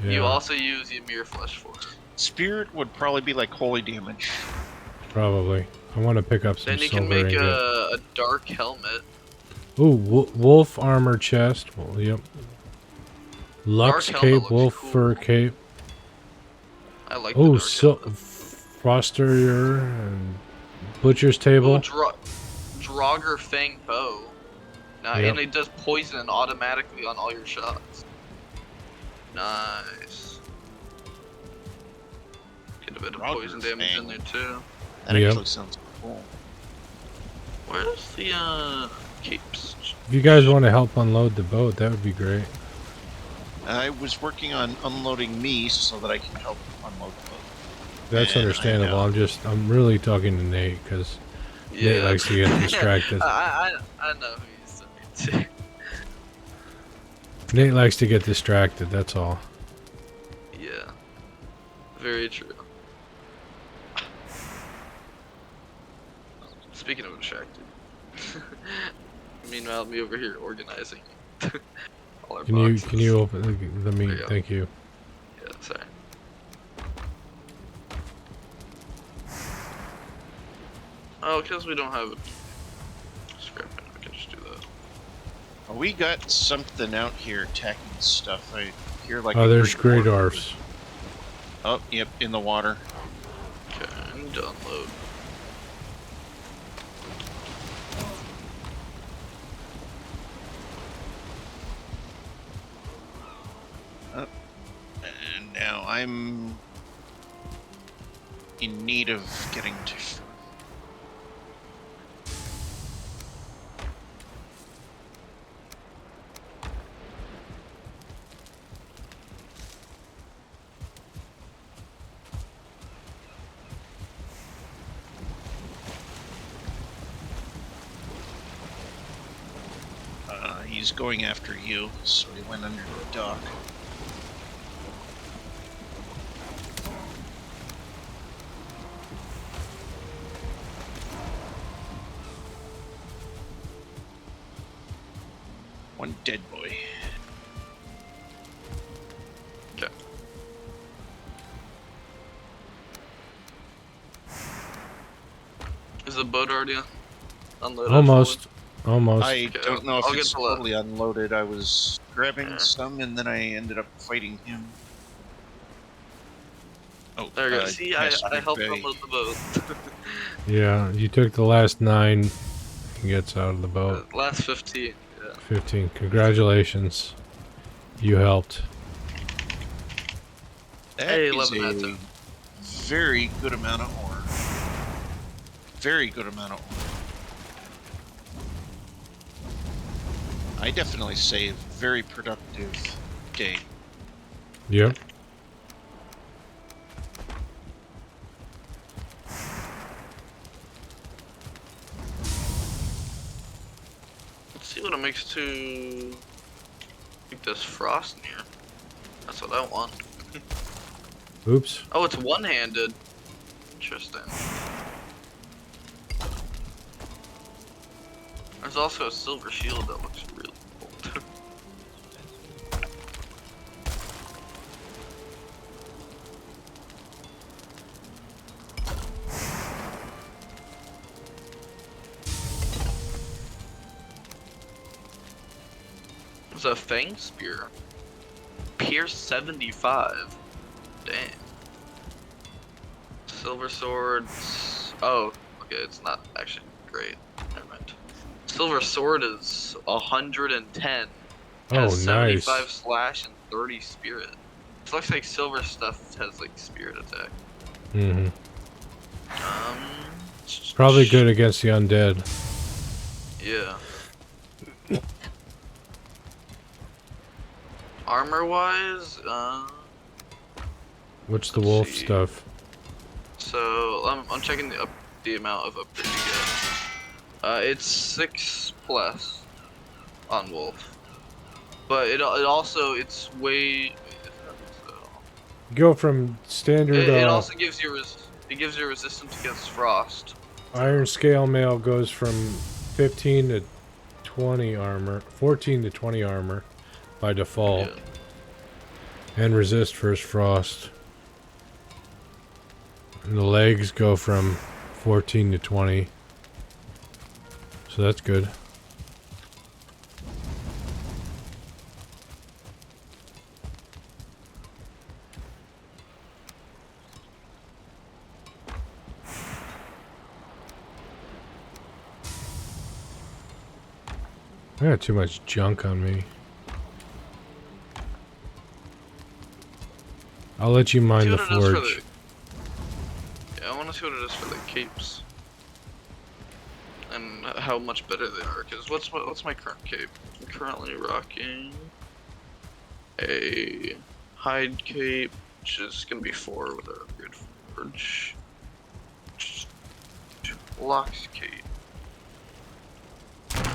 Speaker 1: Yeah.
Speaker 2: You also use Ymir flesh for it.
Speaker 3: Spirit would probably be like holy damage.
Speaker 1: Probably. I want to pick up some
Speaker 2: Then you
Speaker 1: silver
Speaker 2: can make
Speaker 1: and get...
Speaker 2: a dark helmet.
Speaker 1: Ooh, wolf armor chest. Well, yep. Lux
Speaker 2: Dark helmet
Speaker 1: cape, wolf
Speaker 2: looks
Speaker 1: fur
Speaker 2: cool.
Speaker 1: cape.
Speaker 2: I like
Speaker 1: Oh,
Speaker 2: the dark helmet.
Speaker 1: Froster and Butcher's
Speaker 2: Ooh,
Speaker 1: table.
Speaker 2: Draugr Fang bow. Now,
Speaker 1: Yep.
Speaker 2: and it does poison automatically on all your shots. Nice. Get a bit of
Speaker 3: Draugr
Speaker 2: poison damage in
Speaker 3: Fang.
Speaker 2: there too.
Speaker 3: That
Speaker 1: Yep.
Speaker 3: actually sounds cool.
Speaker 2: Where's the capes?
Speaker 1: If you guys want to help unload the boat, that would be great.
Speaker 3: I was working on unloading me so that I can help unload the boat.
Speaker 1: That's
Speaker 3: Man, I
Speaker 1: understandable.
Speaker 3: know.
Speaker 1: I'm really talking to Nate because Nate likes to get distracted.
Speaker 2: I know who he's talking to.
Speaker 1: Nate likes to get distracted, that's all.
Speaker 2: Yeah. Very true. Speaking of distracted. Meanwhile, me over here organizing all our
Speaker 1: Can
Speaker 2: boxes.
Speaker 1: you open the meat?
Speaker 2: There you go.
Speaker 1: Thank you.
Speaker 2: Yeah, sorry. Oh, because we don't have scrap it, we can just do that.
Speaker 3: Oh, we got something out here attacking stuff. I hear like
Speaker 1: Oh,
Speaker 3: a
Speaker 1: there's
Speaker 3: great
Speaker 1: great
Speaker 3: orc.
Speaker 1: dwarfs.
Speaker 3: Oh, yep, in the water.
Speaker 2: Okay, I need to unload.
Speaker 3: And now I'm in need of getting to shore. He's going after you, so he went under the dock. One dead boy.
Speaker 2: Okay. Is the boat already unloaded?
Speaker 1: Almost. Almost.
Speaker 3: I
Speaker 2: Okay,
Speaker 3: don't know if
Speaker 2: I'll get
Speaker 3: it's
Speaker 2: to that.
Speaker 3: totally unloaded. I was grabbing
Speaker 2: Yeah.
Speaker 3: some, and then I ended up fighting him. Oh,
Speaker 2: There you go. See, I
Speaker 3: master
Speaker 2: helped
Speaker 3: bay.
Speaker 2: unload the boat.
Speaker 1: Yeah, you took the last 9 he gets out of the boat.
Speaker 2: Last 15. Yeah.
Speaker 1: 15. Congratulations. You helped.
Speaker 3: That
Speaker 2: Hey,
Speaker 3: is
Speaker 2: 11 out
Speaker 3: a
Speaker 2: of 10.
Speaker 3: very good amount of ore. Very good amount of ore. I definitely say very productive day.
Speaker 1: Yep.
Speaker 2: Let's see what it makes to make this frost near. That's what I want.
Speaker 1: Oops.
Speaker 2: Oh, it's one-handed. Interesting. There's also a silver shield that looks really cool. There's a fang spear. Pierce 75. Damn. Silver swords. Oh, okay, it's not actually great. Never mind. Silver sword is 110.
Speaker 1: Oh,
Speaker 2: Has 75
Speaker 1: nice.
Speaker 2: slash and 30 spirit. It looks like silver stuff has like spirit attack.
Speaker 1: Mm-hmm.
Speaker 2: Um,
Speaker 1: Probably good against the undead.
Speaker 2: Yeah. Armor wise,
Speaker 1: What's the
Speaker 2: let's
Speaker 1: wolf
Speaker 2: see.
Speaker 1: stuff?
Speaker 2: So I'm checking the amount of upgrade you get. It's 6 plus on wolf, but it also it's way. So
Speaker 1: Go from standard
Speaker 2: it also gives you it gives you resistance against frost.
Speaker 1: iron scale mail goes from 15 to 20 armor, 14 to 20 armor by default,
Speaker 2: Yeah.
Speaker 1: and resist first frost. And the legs go from 14 to 20, so that's good. I got too much junk on me. I'll let you mine
Speaker 2: See
Speaker 1: the
Speaker 2: what it does for
Speaker 1: forge.
Speaker 2: Yeah, I want to see what it is for the capes. And how much better they are, because what's my current cape? I'm currently rocking a hide cape, which is gonna be 4 with a upgrade forge. Locks cape.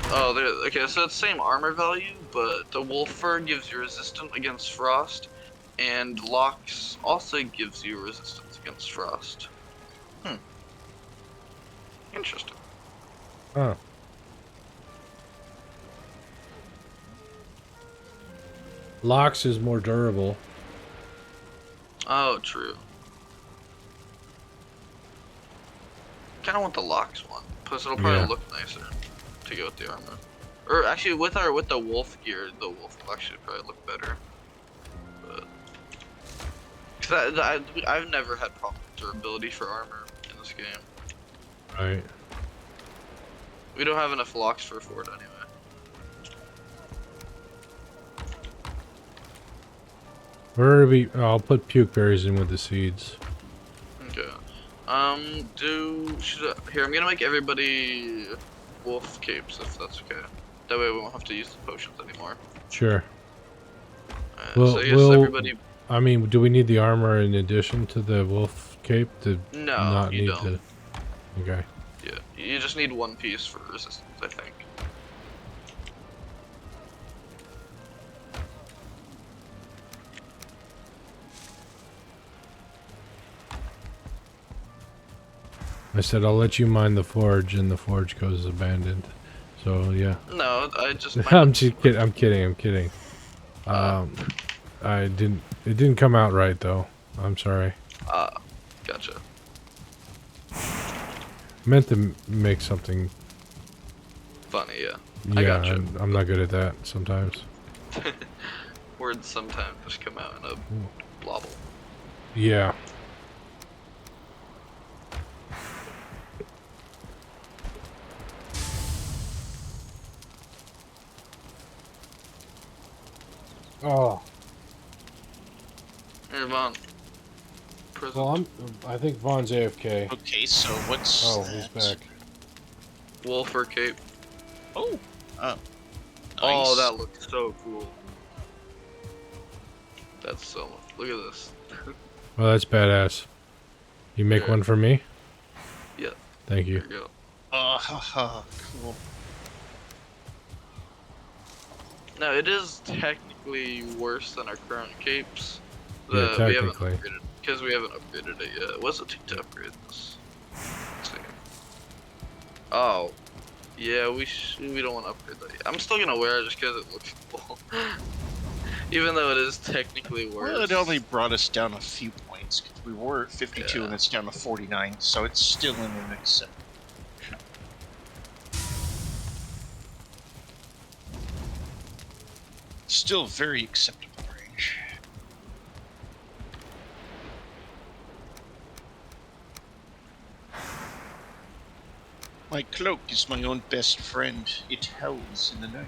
Speaker 2: Oh, there. Okay, so it's same armor value, but the wolf fur gives you resistance against frost, and locks also gives you resistance against frost. Interesting.
Speaker 1: Huh. Locks is more durable.
Speaker 2: Oh, true. Kind of want the locks one, plus it'll probably
Speaker 1: Yeah.
Speaker 2: look nicer to go with the armor. Or actually, with the wolf gear, the wolf will actually probably look better. But because I've never had problem with durability for armor in this game.
Speaker 1: Right.
Speaker 2: We don't have enough locks for Ford anyway.
Speaker 1: Where are we? Oh, I'll put puke berries in with the seeds.
Speaker 2: Okay. Here, I'm gonna make everybody wolf capes if that's okay. That way we won't have to use the potions anymore.
Speaker 1: Sure.
Speaker 2: So yes, everybody.
Speaker 1: I mean, do we need the armor in addition to the wolf cape to
Speaker 2: No,
Speaker 1: not
Speaker 2: you
Speaker 1: need
Speaker 2: don't.
Speaker 1: to? Okay.
Speaker 2: Yeah, you just need one piece for resistance, I think.
Speaker 1: I said I'll let you mine the forge, and the forge goes abandoned. So yeah.
Speaker 2: No, I just
Speaker 1: I'm
Speaker 2: minded
Speaker 1: just kidding. I'm kidding. I'm kidding.
Speaker 2: uh,
Speaker 1: I didn't. It didn't come out right though. I'm sorry.
Speaker 2: gotcha.
Speaker 1: Meant to make something.
Speaker 2: Funny, yeah. I
Speaker 1: Yeah,
Speaker 2: gotcha.
Speaker 1: I'm not good at that sometimes.
Speaker 2: Words sometimes just come out in a blobble.
Speaker 1: Yeah. Oh.
Speaker 2: Hey, Vaughn. Prison.
Speaker 1: Well, I think Vaughn's AFK.
Speaker 3: Okay, so what's
Speaker 1: Oh,
Speaker 3: that?
Speaker 1: he's back.
Speaker 2: Wolf or cape?
Speaker 3: Oh, nice.
Speaker 2: Oh, that looks so cool. That's so. Look at this.
Speaker 1: Well, that's badass. You make
Speaker 2: Yeah.
Speaker 1: one for me?
Speaker 2: Yeah.
Speaker 1: Thank you.
Speaker 2: Here you go.
Speaker 3: Haha, cool.
Speaker 2: Now it is technically worse than our current capes.
Speaker 1: Yeah,
Speaker 2: We haven't
Speaker 1: technically.
Speaker 2: upgraded because we haven't upgraded it yet. What's it take to upgrade this? Let's see. Oh, yeah, we don't want to upgrade that yet. I'm still gonna wear it just because it looks cool, even though it is technically worse.
Speaker 3: Well, it only brought us down a few points. 'Cause we were at 52
Speaker 2: Yeah.
Speaker 3: and it's down to 49, so it's still in an acceptable. Still very acceptable range. My cloak is my own best friend. It howls in the night.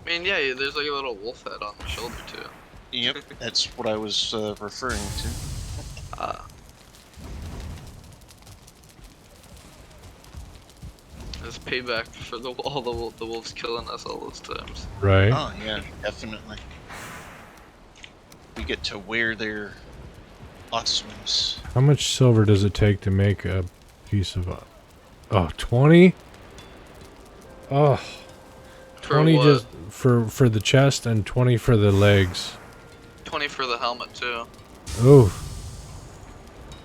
Speaker 2: I mean, yeah, there's like a little wolf head on the shoulder too.
Speaker 3: Yep, that's what I was referring to.
Speaker 2: It's payback for all the wolves killing us all those times.
Speaker 1: Right.
Speaker 3: Oh, yeah, definitely. We get to wear their awesomeness.
Speaker 1: How much silver does it take to make a piece of... Oh, 20? Oh,
Speaker 2: For
Speaker 1: 20
Speaker 2: what?
Speaker 1: just for the chest and 20 for the legs.
Speaker 2: 20 for the helmet too.
Speaker 1: Oof.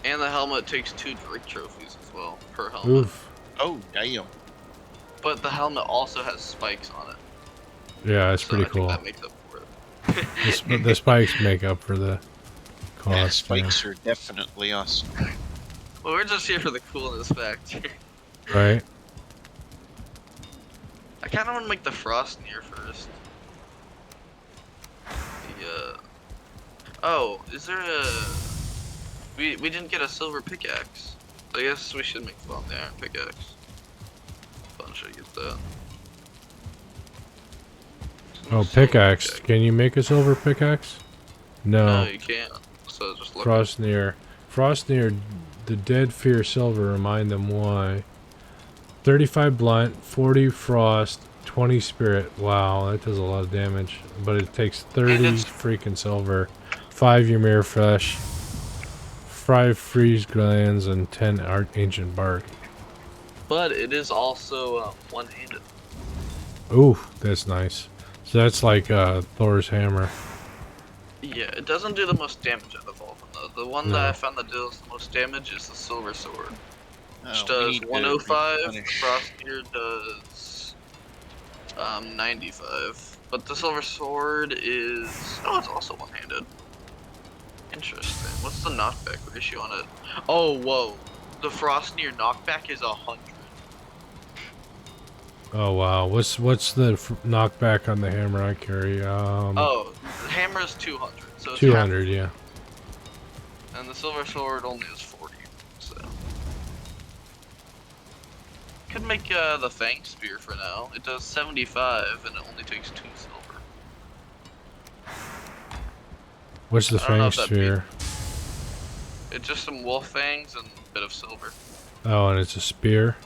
Speaker 2: And the helmet takes 2 Drake trophies as well per helmet.
Speaker 1: Oof.
Speaker 3: Oh, damn.
Speaker 2: But the helmet also has spikes on it.
Speaker 1: Yeah, that's
Speaker 2: So
Speaker 1: pretty
Speaker 2: I think
Speaker 1: cool.
Speaker 2: that makes up for it.
Speaker 1: The spikes make up for the
Speaker 3: Yeah,
Speaker 1: cost.
Speaker 3: spikes are definitely awesome.
Speaker 2: Well, we're just here for the coolness factor.
Speaker 1: Right?
Speaker 2: I kind of want to make the frost near first. The oh, is there a? We didn't get a silver pickaxe. So I guess we should make the iron pickaxe. Fun should get that.
Speaker 1: Oh,
Speaker 2: Silver
Speaker 1: pickaxe.
Speaker 2: pickaxe.
Speaker 1: Can you make a silver pickaxe?
Speaker 2: No,
Speaker 1: No.
Speaker 2: you can't. So just look.
Speaker 1: Frost near the dead fear silver, remind them why. 35 blunt, 40 frost, 20 spirit. Wow, that does a lot of damage. But it takes 30 freaking silver, 5 Ymir flesh, 5 freeze glands, and 10 ancient bark.
Speaker 2: But it is also one-handed.
Speaker 1: Ooh, that's nice. So that's like Thor's hammer.
Speaker 2: Yeah, it doesn't do the most damage out of all of them though. The one that I found that deals the most damage is the silver sword. Which
Speaker 3: We
Speaker 2: does
Speaker 3: need to
Speaker 2: 105,
Speaker 3: replenish.
Speaker 2: Frostgear does 95. But the silver sword is oh, it's also one-handed. Interesting. What's the knockback ratio on it? Oh, whoa. The Frostgear knockback is 100.
Speaker 1: Oh wow, what's the knockback on the hammer I carry?
Speaker 2: Oh, the hammer is 200. So it's
Speaker 1: 200, yeah.
Speaker 2: half, and the silver sword only is 40. So could make the Fang Spear for now. It does 75 and it only takes 2 silver.
Speaker 1: What's the
Speaker 2: I don't know
Speaker 1: fang
Speaker 2: if that
Speaker 1: sphere?
Speaker 2: It's just some wolf fangs and a bit of silver.
Speaker 1: Oh, and it's a spear.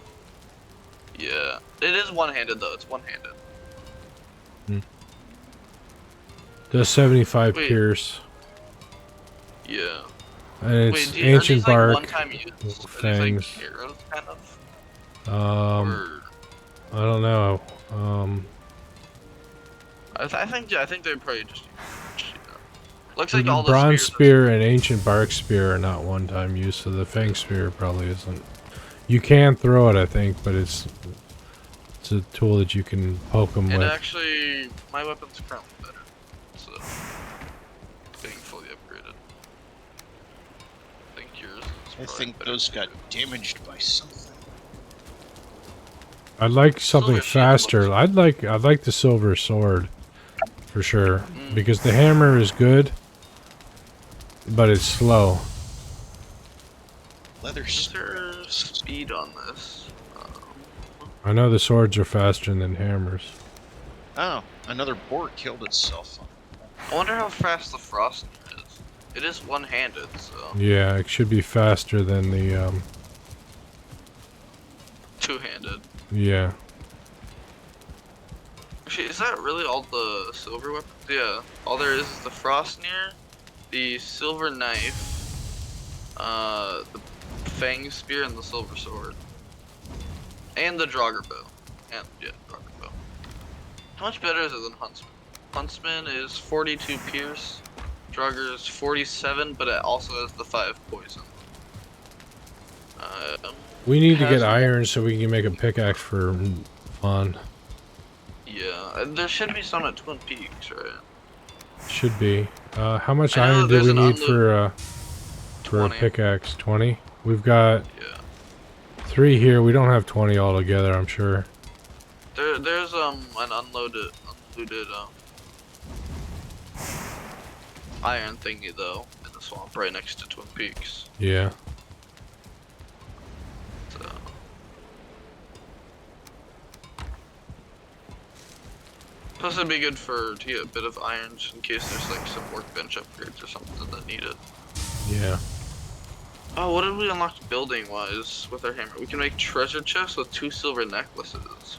Speaker 2: Yeah, it is one-handed though. It's one-handed.
Speaker 1: Does 75
Speaker 2: Wait.
Speaker 1: Pierce.
Speaker 2: Yeah.
Speaker 1: And it's
Speaker 2: Wait, are
Speaker 1: ancient
Speaker 2: these like
Speaker 1: bark.
Speaker 2: one-time use? Are these
Speaker 1: fangs.
Speaker 2: like arrows, kind of?
Speaker 1: I don't know.
Speaker 2: I think they're probably just. Looks like all the
Speaker 1: Bronze
Speaker 2: spears.
Speaker 1: spear and ancient bark spear are not one-time use, so the fang spear probably isn't. You can throw it, I think, but it's a tool that you can poke them
Speaker 2: And
Speaker 1: with.
Speaker 2: actually, my weapon's currently better. So, being fully upgraded. I think yours is
Speaker 3: I
Speaker 2: probably
Speaker 3: think
Speaker 2: better
Speaker 3: those
Speaker 2: too.
Speaker 3: got damaged by something.
Speaker 1: I'd like something
Speaker 2: Silver shield
Speaker 1: faster.
Speaker 2: looks-
Speaker 1: I'd like the silver sword for sure,
Speaker 2: Mm.
Speaker 1: because the hammer is good, but it's slow.
Speaker 3: Leather
Speaker 2: Is there
Speaker 3: strips.
Speaker 2: speed on this?
Speaker 1: I know the swords are faster than hammers.
Speaker 3: Oh, another boar killed itself.
Speaker 2: I wonder how fast the frost is. It is one-handed, so
Speaker 1: Yeah, it should be faster than the
Speaker 2: two-handed.
Speaker 1: yeah.
Speaker 2: Actually, is that really all the silver weapons? Yeah, all there is the Frostnir, the silver knife, the fang spear, and the silver sword, and the Draugr bow. And yeah, Draugr bow. How much better is it than Huntsman? Huntsman is 42 pierce, Draugr is 47, but it also has the 5 poison.
Speaker 1: We need to get
Speaker 2: Has-
Speaker 1: iron so we can make a pickaxe for fun.
Speaker 2: Yeah, and there should be some at Twin Peaks, right?
Speaker 1: Should be. How much
Speaker 2: I know
Speaker 1: iron do
Speaker 2: there's
Speaker 1: we
Speaker 2: an
Speaker 1: need for a
Speaker 2: 20.
Speaker 1: pickaxe? 20? We've got
Speaker 2: Yeah.
Speaker 1: 3 here. We don't have 20 altogether, I'm sure.
Speaker 2: There's an unlooted iron thingy though in the swamp right next to Twin Peaks.
Speaker 1: Yeah.
Speaker 2: So plus it'd be good to get a bit of iron just in case there's like some workbench upgrades or something that need it.
Speaker 1: Yeah.
Speaker 2: Oh, what did we unlock building wise with our hammer? We can make treasure chests with 2 silver necklaces.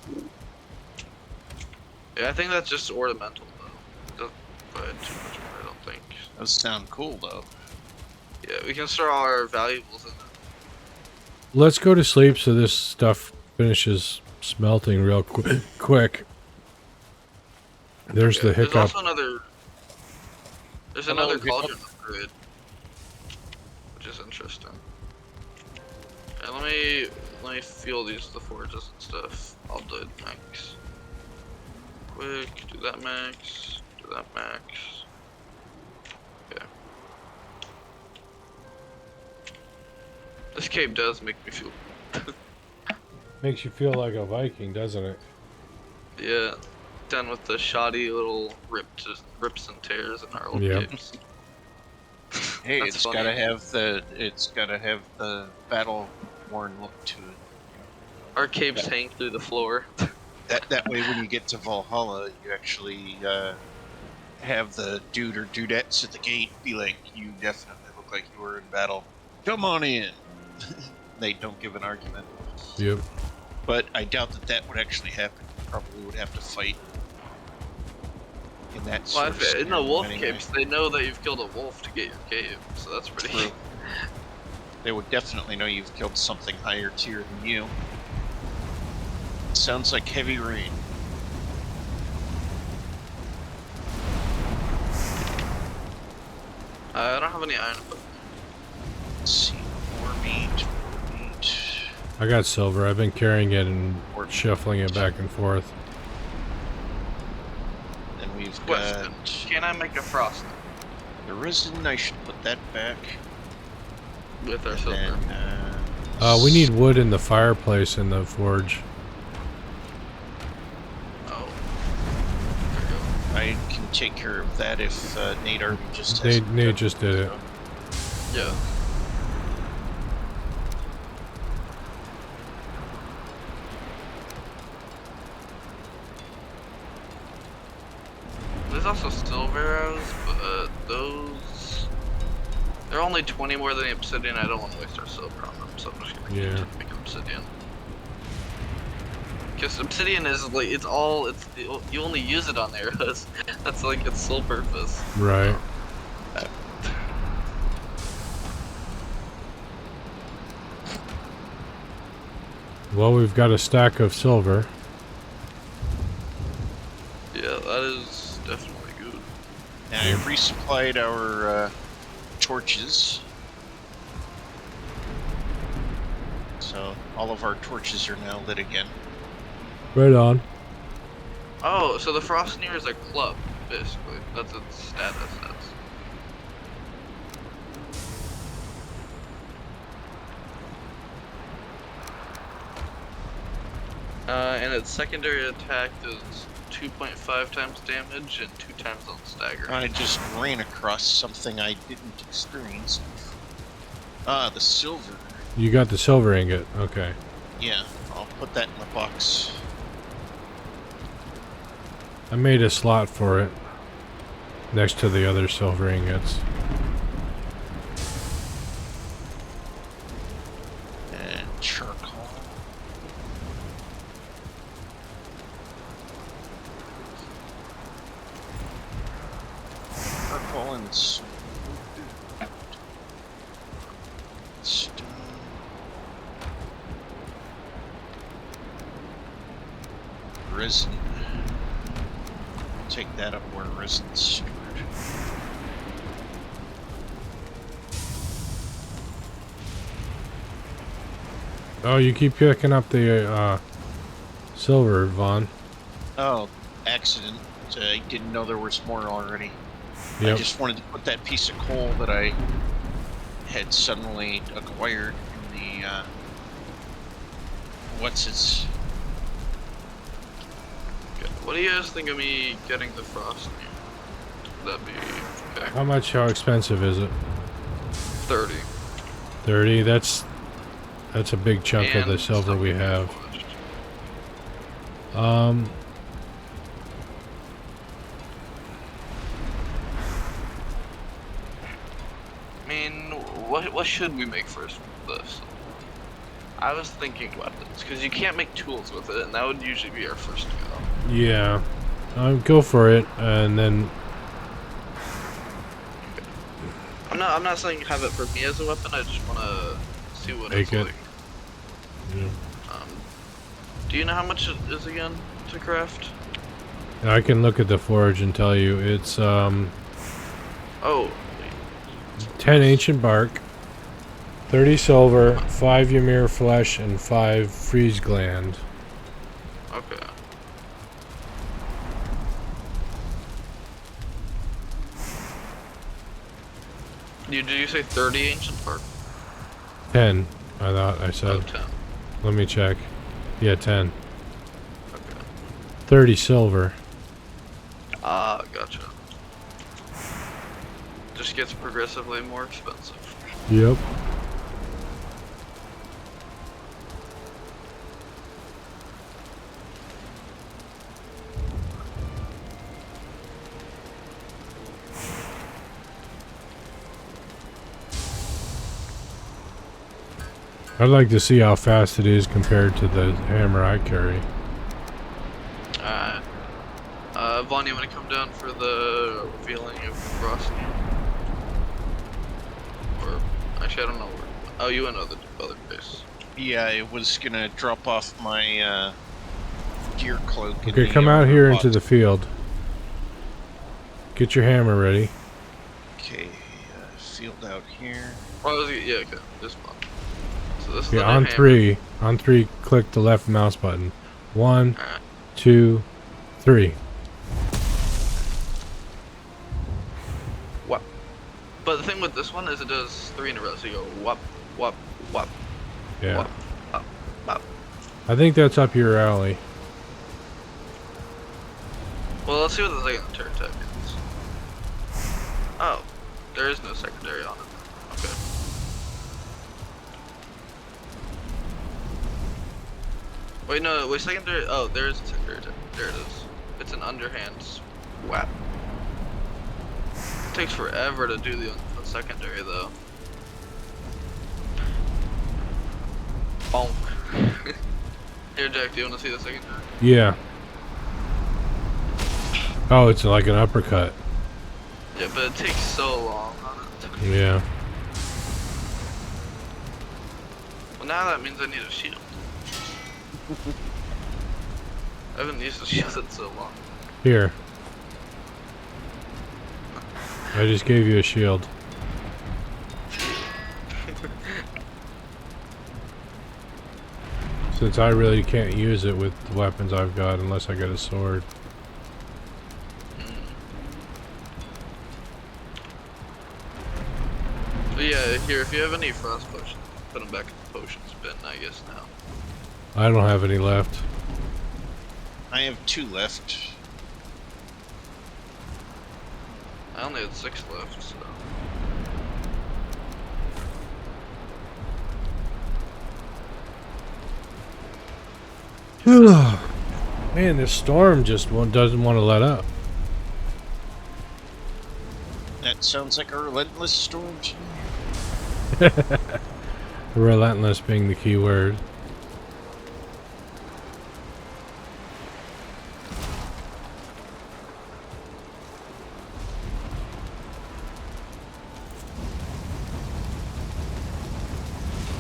Speaker 2: Yeah, I think that's just ornamental though. Doesn't provide too much more, I don't think.
Speaker 3: Those sound cool though.
Speaker 2: Yeah, we can store all our valuables in it.
Speaker 1: Let's go to sleep so this stuff finishes smelting real quick. There's
Speaker 2: Okay,
Speaker 1: the hiccup.
Speaker 2: There's also another. There's
Speaker 3: Hello,
Speaker 2: another
Speaker 3: hiccup.
Speaker 2: cauldron upgrade, which is interesting. And let me fuel these the forges and stuff. I'll do it max. Quick, do that max. Do that max. Okay. This cape does make me feel.
Speaker 1: Makes you feel like a Viking, doesn't it?
Speaker 2: Yeah. Done with the shoddy little rips and tears in our old
Speaker 1: Yep.
Speaker 2: capes.
Speaker 3: Hey,
Speaker 2: That's
Speaker 3: it's
Speaker 2: funny.
Speaker 3: gotta have the battle worn look to it.
Speaker 2: Our capes hang through the floor.
Speaker 3: That way, when you get to Valhalla, you actually have the dude or dudettes at the gate be like, "You definitely look like you were in battle. Come on in." They don't give an argument,
Speaker 1: Yep.
Speaker 3: but I doubt that would actually happen. You probably would have to fight in that
Speaker 2: Well,
Speaker 3: sort of
Speaker 2: in the
Speaker 3: scenario
Speaker 2: wolf
Speaker 3: anyway.
Speaker 2: capes, they know that you've killed a wolf to get your cape, so that's pretty.
Speaker 3: True. They would definitely know you've killed something higher tier than you. Sounds like heavy rain.
Speaker 2: I don't have any iron, but
Speaker 3: Let's see, more meat.
Speaker 1: I got silver. I've been carrying it and shuffling it back and forth.
Speaker 3: Then we've
Speaker 2: question:
Speaker 3: got
Speaker 2: can I make a frost
Speaker 3: the resin. I should put that back.
Speaker 2: with our
Speaker 3: And
Speaker 2: silver?
Speaker 3: then,
Speaker 1: We need wood in the fireplace in the forge.
Speaker 2: Oh, there you
Speaker 3: I can take care of that if Nate already just has
Speaker 1: Nate just did it.
Speaker 2: go. Yeah. There's also silver arrows, but those they're only 20 more than the obsidian. I don't want to waste our silver on them, so I'm just gonna
Speaker 1: Yeah.
Speaker 2: make an obsidian. Because obsidian is like you only use it on arrows. That's like its sole purpose.
Speaker 1: Right. Well, we've got a stack of silver.
Speaker 2: Yeah, that is
Speaker 3: resupplied our torches. So all of our torches are now lit again.
Speaker 1: Right on.
Speaker 2: Oh, so the Frostneer is a club, basically. That's its status. And its secondary attack does 2.5 times damage and 2 times on stagger.
Speaker 3: I just ran across something I didn't experience before. Ah, the silver.
Speaker 1: You got the silver ingot. Okay.
Speaker 3: Yeah, I'll put that in the box.
Speaker 1: I made a slot for it next to the other silver ingots.
Speaker 3: And charcoal. Charcoal and stone. Resin. Take that up where resin's stored.
Speaker 1: Oh, you keep picking up the silver, Vaughn.
Speaker 3: Oh, accident. I didn't know there was more already.
Speaker 1: Yep.
Speaker 3: I just wanted to put that piece of coal that I had suddenly acquired in the, what's its...
Speaker 2: What do you guys think of me getting the Frostneer? That'd be okay.
Speaker 1: How expensive is it?
Speaker 2: 30.
Speaker 1: 30? That's a big chunk of the
Speaker 2: And
Speaker 1: silver we have.
Speaker 2: polished. I mean, what should we make first with this? I was thinking weapons, because you can't make tools with it, and that would usually be our first go.
Speaker 1: Yeah. Go for it, and then...
Speaker 2: I'm not saying have it for me as a weapon, I just want to see what
Speaker 1: Make
Speaker 2: it's
Speaker 1: it.
Speaker 2: like.
Speaker 1: Yeah.
Speaker 2: Do you know how much it is again to craft?
Speaker 1: I can look at the forge and tell you it's
Speaker 2: Oh,
Speaker 1: 10 ancient bark, 30 silver, 5 Ymir flesh, and 5 freeze gland.
Speaker 2: okay. Did you say 30 ancient park?
Speaker 1: 10, I thought I
Speaker 2: Oh,
Speaker 1: said.
Speaker 2: 10.
Speaker 1: Let me check. Yeah, 10.
Speaker 2: Okay.
Speaker 1: 30 silver.
Speaker 2: Ah, gotcha. Just gets progressively more expensive.
Speaker 1: Yep. I'd like to see how fast it is compared to the hammer I carry.
Speaker 2: Vaughn, you want to come down for the revealing of Frosty? Or, actually, I don't know where. Oh, you went to the other place.
Speaker 3: Yeah, I was gonna drop off my, gear cloak. in
Speaker 1: Okay,
Speaker 3: the
Speaker 1: come out
Speaker 3: armor
Speaker 1: here
Speaker 3: box.
Speaker 1: into the field. Get your hammer ready.
Speaker 3: Okay, field out here.
Speaker 2: Oh, yeah, okay, this one. So this is
Speaker 1: Yeah,
Speaker 2: the
Speaker 1: on
Speaker 2: hammer.
Speaker 1: 3. On 3, click the left mouse button. 1,
Speaker 2: Alright.
Speaker 1: 2, 3.
Speaker 2: Whop. But the thing with this one is it does 3 in a row, so you go whop, whop, whop,
Speaker 1: Yeah.
Speaker 2: whop, whop, whop.
Speaker 1: I think that's up your alley.
Speaker 2: Well, let's see what the second turn attack is. Oh, there is no secondary on it. Okay. Wait, no, wait, secondary. Oh, there is a secondary attack. There it is. It's an underhand swap. It takes forever to do the secondary, though. Bonk. Here, Jack, do you want to see the secondary?
Speaker 1: Yeah. Oh, it's like an uppercut.
Speaker 2: Yeah, but it takes so long on it.
Speaker 1: Yeah.
Speaker 2: Well, now that means I need a shield. I haven't used a shield in so long.
Speaker 1: Here. I just gave you a shield. Since I really can't use it with the weapons I've got unless I get a sword.
Speaker 2: But yeah, here, if you have any frost potions, put them back in the potions bin, I guess, now.
Speaker 1: I don't have any left.
Speaker 3: I have 2 left.
Speaker 2: I only had 6 left, so.
Speaker 1: Man, this storm just doesn't want to let up.
Speaker 3: That sounds like a relentless storm to me.
Speaker 1: Relentless being the key word.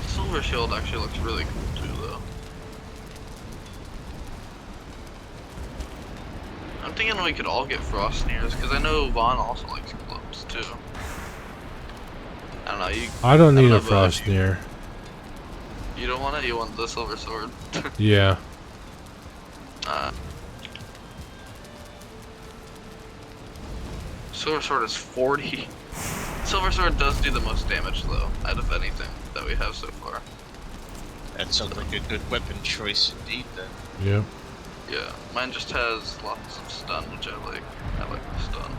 Speaker 2: Silver shield actually looks really cool too, though. I'm thinking we could all get frost sneers, because I know Vaughn also likes clubs too. I don't know,
Speaker 1: I don't need
Speaker 2: know,
Speaker 1: a frost near.
Speaker 2: You don't want it? You want the silver sword?
Speaker 1: Yeah.
Speaker 2: Silver sword is 40. Silver sword does do the most damage though, out of anything that we have so far.
Speaker 3: That sounds like a good weapon choice indeed then.
Speaker 1: Yep.
Speaker 2: Yeah, mine just has lots of stun, which I like. I like the stun.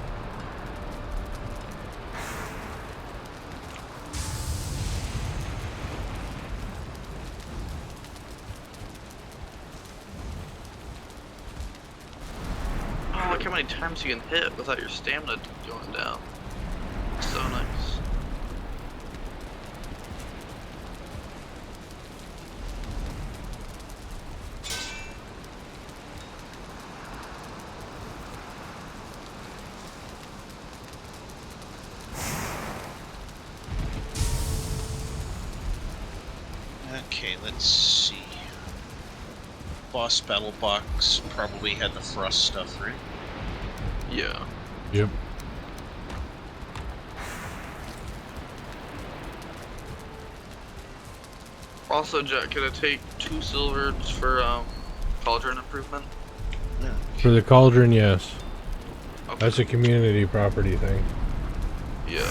Speaker 2: Oh, look how many times you can hit without your stamina going down. So nice.
Speaker 3: Okay, let's see. Boss battle box probably had the frost stuff, right?
Speaker 2: Yeah.
Speaker 1: Yep.
Speaker 2: Also, Jack, could I take 2 silvers for cauldron improvement?
Speaker 3: Yeah.
Speaker 1: For the cauldron, yes.
Speaker 2: Okay.
Speaker 1: That's a community property thing.
Speaker 2: Yeah.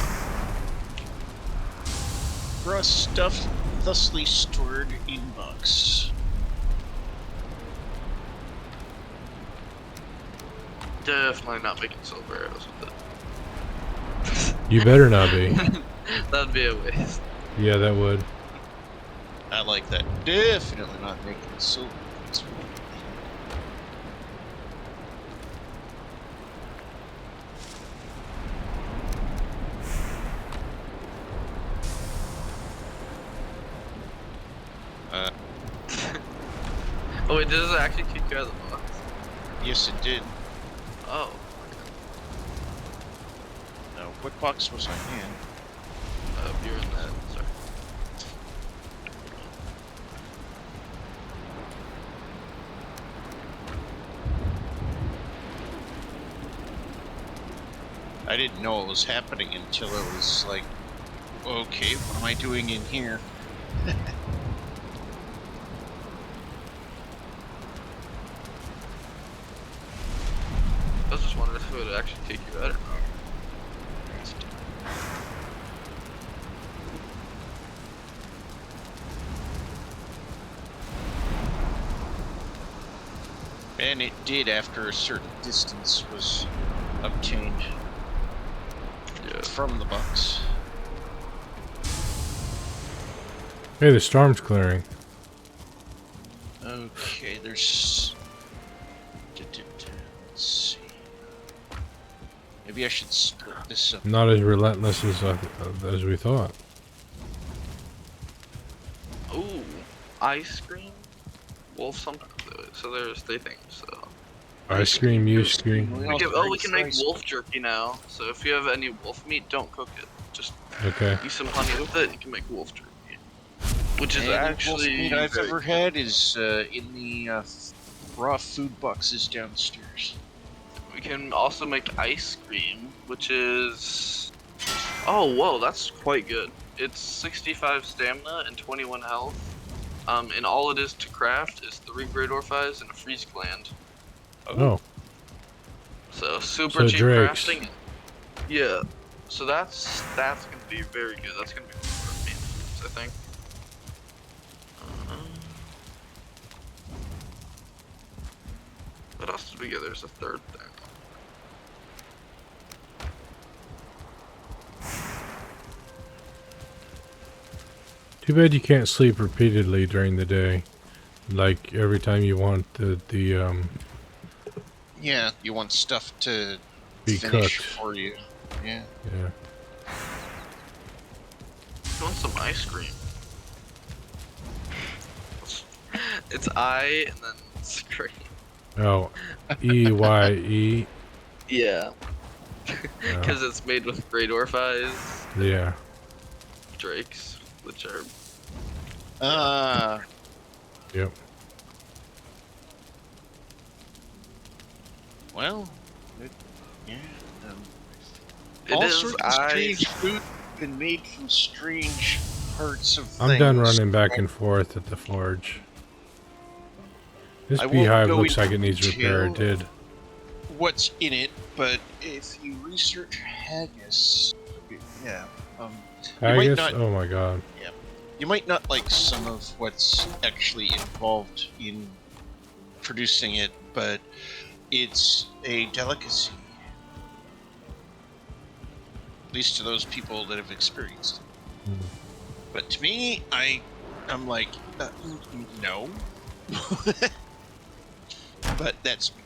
Speaker 3: Frost stuff thusly stored in box.
Speaker 2: Definitely not making silver arrows with it.
Speaker 1: You better not be.
Speaker 2: That'd be a waste.
Speaker 1: Yeah, that would.
Speaker 3: I like that. Definitely not making silver.
Speaker 2: Oh wait, does it actually kick you out of the box?
Speaker 3: Yes, it did.
Speaker 2: Oh.
Speaker 3: No, what box was I in?
Speaker 2: You're in that. Sorry.
Speaker 3: I didn't know it was happening until it was like, okay, what am I doing in here?
Speaker 2: I was just wondering if it would actually kick you out or not.
Speaker 3: And it did after a certain distance was obtained from the box.
Speaker 1: Hey, the storm's clearing.
Speaker 3: Okay, there's... Let's see. Maybe I should split this up.
Speaker 1: Not as relentless as we thought.
Speaker 2: Ooh, ice cream, wolf something. So there's 3 things. So
Speaker 1: Ice cream, you scream.
Speaker 2: we can make wolf jerky now. So if you have any wolf meat, don't cook it. Just
Speaker 1: Okay.
Speaker 2: use some honey with it. You can make wolf jerky, which is
Speaker 3: And
Speaker 2: actually
Speaker 3: wolf meat I've
Speaker 2: very
Speaker 3: ever had is in the raw food boxes downstairs.
Speaker 2: You can also make ice cream, which is... Oh, whoa, that's quite good. It's 65 stamina and 21 health. And all it is to craft is 3 Great Orphies and a freeze gland.
Speaker 1: Oh,
Speaker 2: So super
Speaker 1: so
Speaker 2: cheap
Speaker 1: Drake's.
Speaker 2: crafting. Yeah. So that's gonna be very good. That's gonna be for maintenance, I think. Um, what else did we get? There's a third thing.
Speaker 1: Too bad you can't sleep repeatedly during the day. Like every time you want the
Speaker 3: Yeah, you want stuff to
Speaker 1: be
Speaker 3: finish
Speaker 1: cooked.
Speaker 3: for you. Yeah.
Speaker 1: Yeah.
Speaker 2: You want some ice cream? It's I and then scream.
Speaker 1: Oh, EYE.
Speaker 2: Yeah.
Speaker 1: Oh,
Speaker 2: Because it's made with Great Orphies,
Speaker 1: yeah.
Speaker 2: Drakes, which are...
Speaker 1: Yep.
Speaker 3: Well, yeah.
Speaker 2: It
Speaker 3: All
Speaker 2: is
Speaker 3: sorts of strange food been made from strange parts of things.
Speaker 1: I'm done running back and forth at the forge. This
Speaker 3: I won't
Speaker 1: beehive
Speaker 3: go
Speaker 1: looks like it
Speaker 3: into
Speaker 1: needs repair. It
Speaker 3: detail
Speaker 1: did.
Speaker 3: What's in it, but if you research haggis, yeah, you might
Speaker 1: Haggis?
Speaker 3: not,
Speaker 1: Oh my god.
Speaker 3: you might not like some of what's actually involved in producing it, but it's a delicacy. At least to those people that have experienced it.
Speaker 1: Hmm.
Speaker 3: But to me, I'm like, no. But that's me.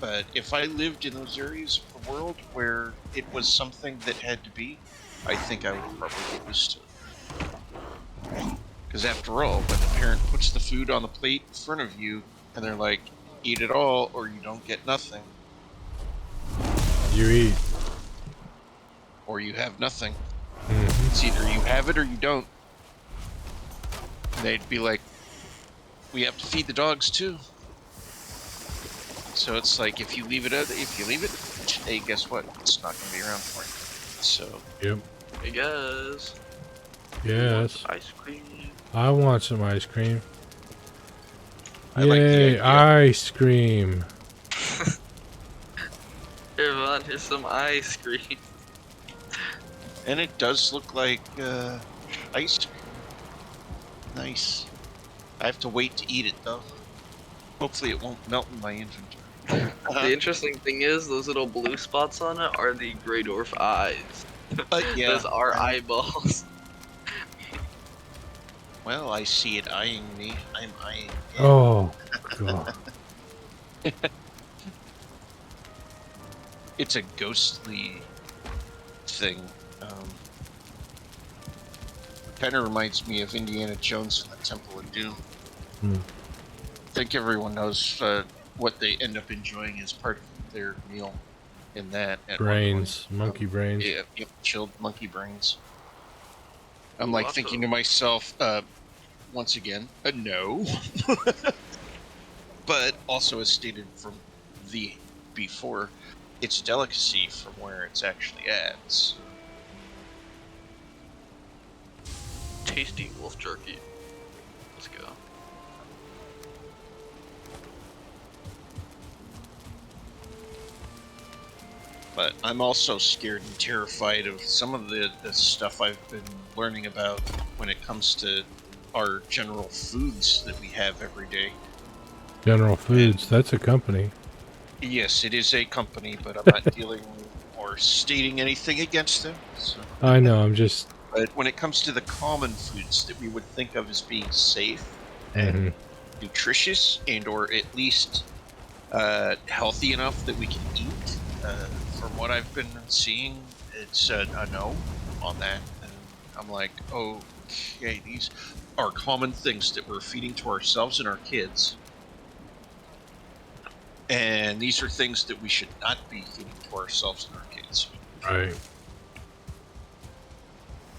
Speaker 3: But if I lived in those areas of the world where it was something that had to be, I think I would probably get used to it. Because after all, when the parent puts the food on the plate in front of you, and they're like, eat it all or you don't get nothing,
Speaker 1: You eat.
Speaker 3: or you have nothing.
Speaker 1: Mhm.
Speaker 3: It's either you have it or you don't. And they'd be like, we have to feed the dogs too. So it's like if you leave it, hey, guess what? It's not going to be around for you. So
Speaker 1: Yep.
Speaker 2: Hey guys.
Speaker 1: Yes.
Speaker 2: Ice cream.
Speaker 1: I want some ice cream.
Speaker 3: I like the
Speaker 1: Yay,
Speaker 3: idea.
Speaker 1: ice cream.
Speaker 2: Here, Vaughn, here's some ice cream.
Speaker 3: And it does look like ice cream. Nice. I have to wait to eat it though. Hopefully it won't melt in my inventory.
Speaker 2: The interesting thing is, those little blue spots on it are the Grey Dwarf eyes.
Speaker 3: Yeah.
Speaker 2: Those are eyeballs.
Speaker 3: Well, I see it eyeing me. I'm eyeing it.
Speaker 1: Oh, god.
Speaker 3: It's a ghostly thing. Kind of reminds me of Indiana Jones and the Temple of Doom.
Speaker 1: Hmm.
Speaker 3: I think everyone knows what they end up enjoying as part of their meal in that. At one
Speaker 1: Brains.
Speaker 3: point.
Speaker 1: Monkey brains.
Speaker 3: Yeah, chilled monkey brains. I'm
Speaker 2: Ooh,
Speaker 3: like
Speaker 2: lots
Speaker 3: thinking
Speaker 2: of-
Speaker 3: to myself, once again, no. But also, as stated from the before, it's a delicacy from where it's actually at. So.
Speaker 2: Tasty wolf jerky. Let's go.
Speaker 3: But I'm also scared and terrified of some of the stuff I've been learning about when it comes to our general foods that we have every day.
Speaker 1: General Foods. That's a company.
Speaker 3: Yes, it is a company, but I'm not dealing or stating anything against them. So.
Speaker 1: I know. I'm just.
Speaker 3: But when it comes to the common foods that we would think of as being safe
Speaker 1: Mhm.
Speaker 3: and nutritious, and or at least healthy enough that we can eat, from what I've been seeing, it's a no on that. And I'm like, okay, these are common things that we're feeding to ourselves and our kids. And these are things that we should not be feeding to ourselves and our kids.
Speaker 1: Right.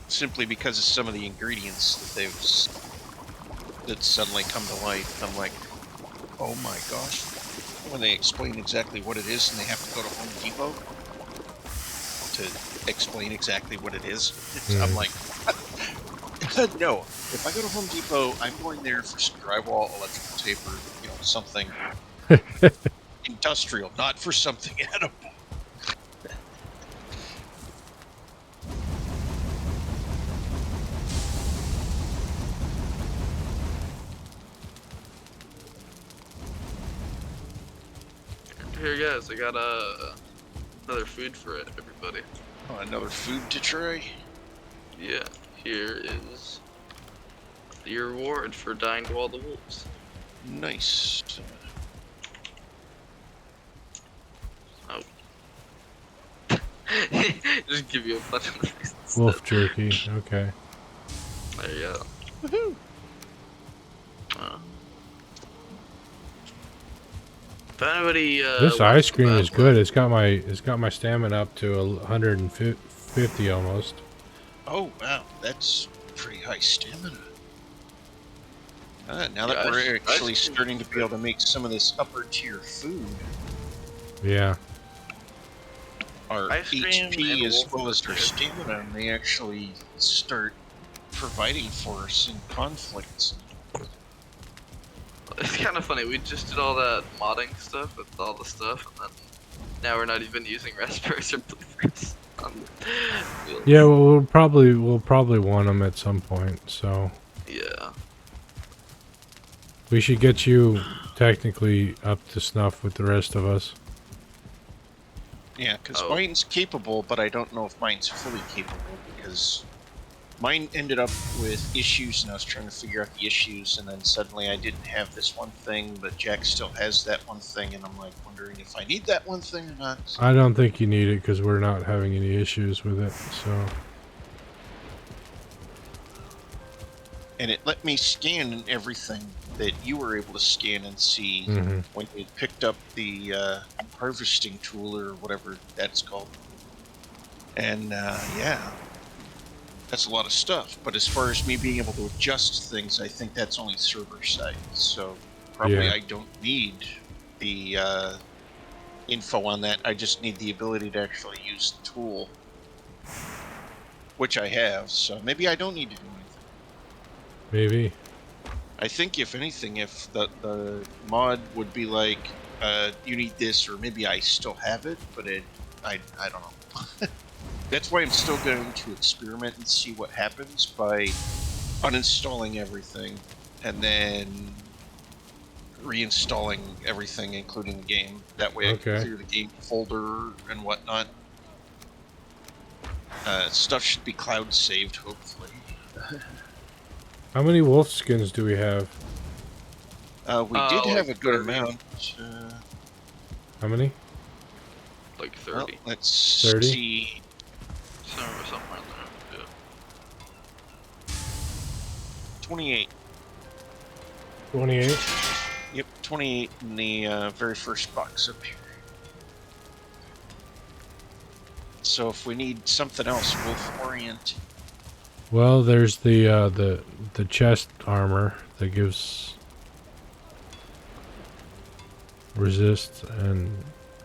Speaker 3: Simply because of some of the ingredients that suddenly come to light. I'm like, oh my gosh. when they explain exactly what it is and they have to go to Home Depot to explain exactly what it is. I'm like, no. If I go to Home Depot, I'm going there for some drywall, electrical taper, something industrial, not for something edible.
Speaker 2: Here, guys, I got another food for it, everybody.
Speaker 3: Oh, another food to try?
Speaker 2: Yeah, here is your reward for dying to all the wolves.
Speaker 3: Nice.
Speaker 2: Oh. Just give you a bunch of things instead.
Speaker 1: Wolf jerky. Okay.
Speaker 2: There you go.
Speaker 3: Woohoo!
Speaker 2: If anybody,
Speaker 1: This
Speaker 2: wants
Speaker 1: ice
Speaker 2: some
Speaker 1: cream
Speaker 2: bad
Speaker 1: is good.
Speaker 2: blood-
Speaker 1: It's got my stamina up to 150 almost.
Speaker 3: Oh, wow. That's pretty high stamina. Now
Speaker 2: Yeah,
Speaker 3: that we're
Speaker 2: ice
Speaker 3: actually
Speaker 2: cream
Speaker 3: starting to
Speaker 2: is
Speaker 3: be able to make some of this upper tier food,
Speaker 1: Yeah.
Speaker 3: our
Speaker 2: Ice cream
Speaker 3: HP
Speaker 2: and
Speaker 3: as
Speaker 2: wolf
Speaker 3: well as our
Speaker 2: burger.
Speaker 3: stamina may actually start providing for us in conflicts.
Speaker 2: It's kind of funny. We just did all that modding stuff with all the stuff, and then now we're not even using raspberries or blueberries on the field.
Speaker 1: Yeah, well, we'll probably want them at some point. So
Speaker 2: Yeah.
Speaker 1: we should get you technically up to snuff with the rest of us.
Speaker 3: Yeah, because
Speaker 2: Oh.
Speaker 3: mine's capable, but I don't know if mine's fully capable because mine ended up with issues, and I was trying to figure out the issues, and then suddenly I didn't have this one thing, but Jack still has that one thing, and I'm like wondering if I need that one thing or not.
Speaker 1: I don't think you need it because we're not having any issues with it. So
Speaker 3: And it let me scan everything that you were able to scan and see when you picked up the harvesting tool or whatever that's called. And yeah, that's a lot of stuff. But as far as me being able to adjust things, I think that's only server side. So probably
Speaker 1: Yeah.
Speaker 3: I don't need the info on that. I just need the ability to actually use the tool, which I have. So maybe I don't need to do anything.
Speaker 1: maybe.
Speaker 3: I think if anything, if the mod would be like, you need this, or maybe I still have it, but I don't know. That's why I'm still going to experiment and see what happens by uninstalling everything and then reinstalling everything, including the game. That way I can clear the game folder and whatnot. Stuff should be cloud saved, hopefully.
Speaker 1: How many wolf skins do we have?
Speaker 3: We did have a
Speaker 2: like
Speaker 3: good
Speaker 2: 30.
Speaker 3: amount.
Speaker 1: How many?
Speaker 2: Like 30.
Speaker 3: Well, let's
Speaker 1: 30?
Speaker 3: see.
Speaker 2: Somewhere in there. Yeah.
Speaker 3: 28.
Speaker 1: 28.
Speaker 3: Yep, 28 in the very first box up here. So if we need something else, Wolf Orient.
Speaker 1: Well, there's the chest armor that gives resist and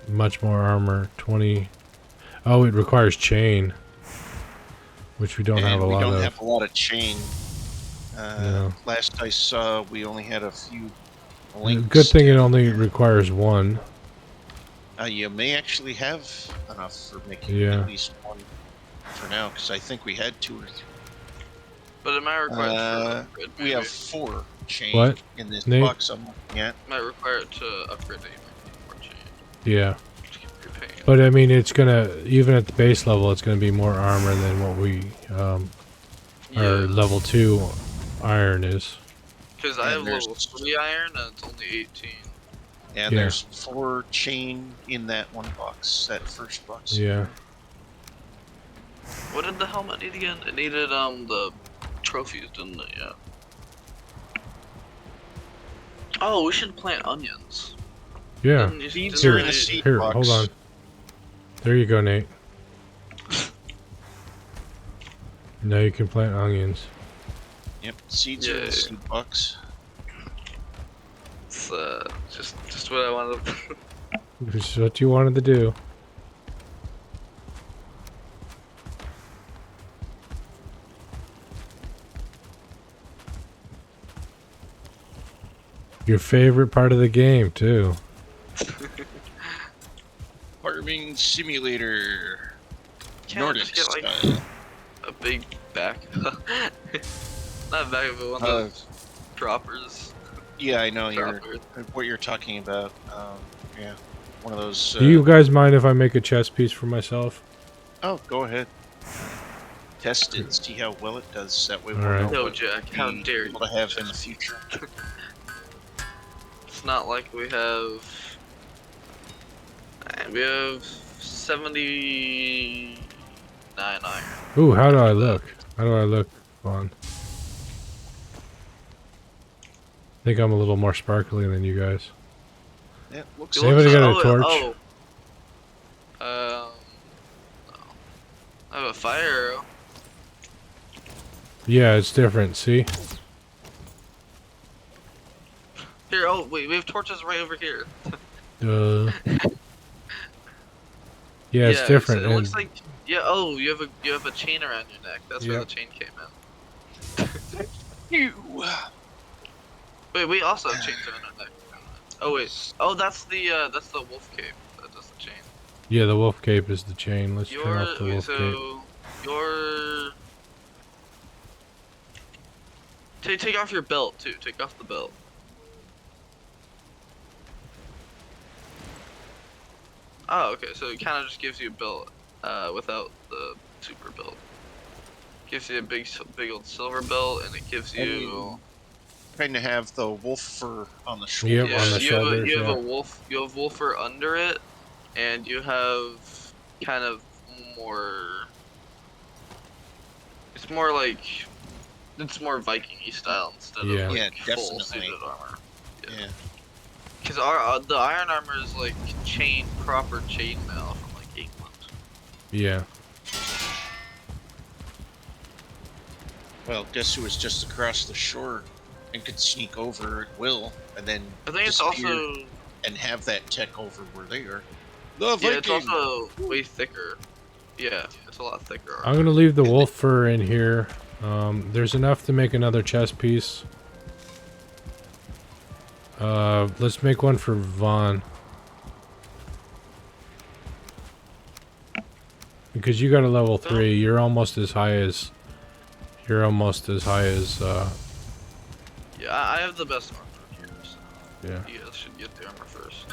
Speaker 1: much more armor. 20. Oh, it requires chain, which we don't
Speaker 3: And
Speaker 1: have a
Speaker 3: we
Speaker 1: lot
Speaker 3: don't
Speaker 1: of.
Speaker 3: have a lot of chain.
Speaker 1: No.
Speaker 3: Last I saw, we only had a few
Speaker 1: The
Speaker 3: links.
Speaker 1: good thing it only requires one.
Speaker 3: You may actually have enough for making
Speaker 1: Yeah.
Speaker 3: at least one for now, because I think we had 2 or 3.
Speaker 2: But it might require it for upgrade.
Speaker 3: We have 4 chain
Speaker 1: What?
Speaker 3: in this
Speaker 1: Nate?
Speaker 3: box I'm looking at.
Speaker 2: Might require it to upgrade it. You might need more chain.
Speaker 1: Yeah.
Speaker 2: Just keep repaying.
Speaker 1: But I mean, it's gonna, even at the base level, it's gonna be more armor than what we our level 2 iron is.
Speaker 2: Because I
Speaker 3: And
Speaker 2: have
Speaker 3: there's-
Speaker 2: level 3 iron and it's only 18.
Speaker 3: And
Speaker 1: Yeah.
Speaker 3: there's 4 chain in that one box, that first box.
Speaker 1: Yeah.
Speaker 2: What did the helmet need again? It needed the trophies, didn't it? Yeah. Oh, we should plant onions.
Speaker 1: Yeah.
Speaker 2: Didn't you-
Speaker 3: Seeds
Speaker 2: didn't
Speaker 3: are
Speaker 2: we-
Speaker 3: in a seed
Speaker 1: Here,
Speaker 3: box.
Speaker 1: hold on. There you go, Nate. Now you can plant onions.
Speaker 3: Yep, seeds are in
Speaker 2: Yay.
Speaker 3: the seed box.
Speaker 2: It's Just what I wanted.
Speaker 1: Which is what you wanted to do. Your favorite part of the game, too.
Speaker 3: Farming simulator.
Speaker 2: Can't I
Speaker 3: Nordic
Speaker 2: just get like
Speaker 3: style.
Speaker 2: a big back? Not a back, but one of those droppers.
Speaker 3: Yeah, I know
Speaker 2: Dropper.
Speaker 3: what you're talking about. Yeah, one of those.
Speaker 1: Do you guys mind if I make a chess piece for myself?
Speaker 3: Oh, go ahead. Test it, see how well it does. That way we'll
Speaker 1: Alright.
Speaker 3: know
Speaker 2: No,
Speaker 3: what
Speaker 2: Jack.
Speaker 3: we'll
Speaker 2: How
Speaker 3: be
Speaker 2: dare
Speaker 3: able
Speaker 2: you?
Speaker 3: to have in the future.
Speaker 2: It's not like we have. We have 79 iron.
Speaker 1: Ooh, how do I look? How do I look, Vaughn? I think I'm a little more sparkly than you guys.
Speaker 3: Yeah, looks
Speaker 1: Does anybody got a torch?
Speaker 2: Oh. No. I have a fire arrow.
Speaker 1: Yeah, it's different, see?
Speaker 2: Here, oh wait, we have torches right over here.
Speaker 1: Yeah, it's different.
Speaker 2: It looks like Oh, you have a chain around your neck. That's where the chain came in.
Speaker 3: you.
Speaker 2: Wait, we also have chains around our neck. Oh wait. Oh, that's the wolf cape. That's the chain.
Speaker 1: Yeah, the wolf cape is the chain. Let's turn off the wolf cape.
Speaker 2: Your take off your belt too. Take off the belt. Oh, okay. So it kind of just gives you a belt, without the super belt. Gives you a big old silver belt, and it gives you.
Speaker 3: Kind of have the wolf fur on the shoulder.
Speaker 1: Yep, on the shoulders.
Speaker 2: You have a wolf. You have wolf fur under it, and you have kind of more. It's more like. It's more Viking-y style instead of like full
Speaker 3: definitely.
Speaker 2: suited armor.
Speaker 3: Yeah.
Speaker 2: Because the iron armor is like proper chainmail from like England.
Speaker 1: Yeah.
Speaker 3: Well, guess who was just across the shore and could sneak over at will, and then
Speaker 2: I think it's
Speaker 3: disappear
Speaker 2: also
Speaker 3: and have that tech over where they are. The
Speaker 2: yeah,
Speaker 3: Viking.
Speaker 2: it's also way thicker. Yeah, it's a lot thicker.
Speaker 1: I'm gonna leave the wolf fur in here. There's enough to make another chest piece. Let's make one for Vaughn. Because you got a level 3, you're almost as high as... Yeah,
Speaker 2: I have the best armor here, so
Speaker 1: yeah.
Speaker 2: you guys should get the armor first.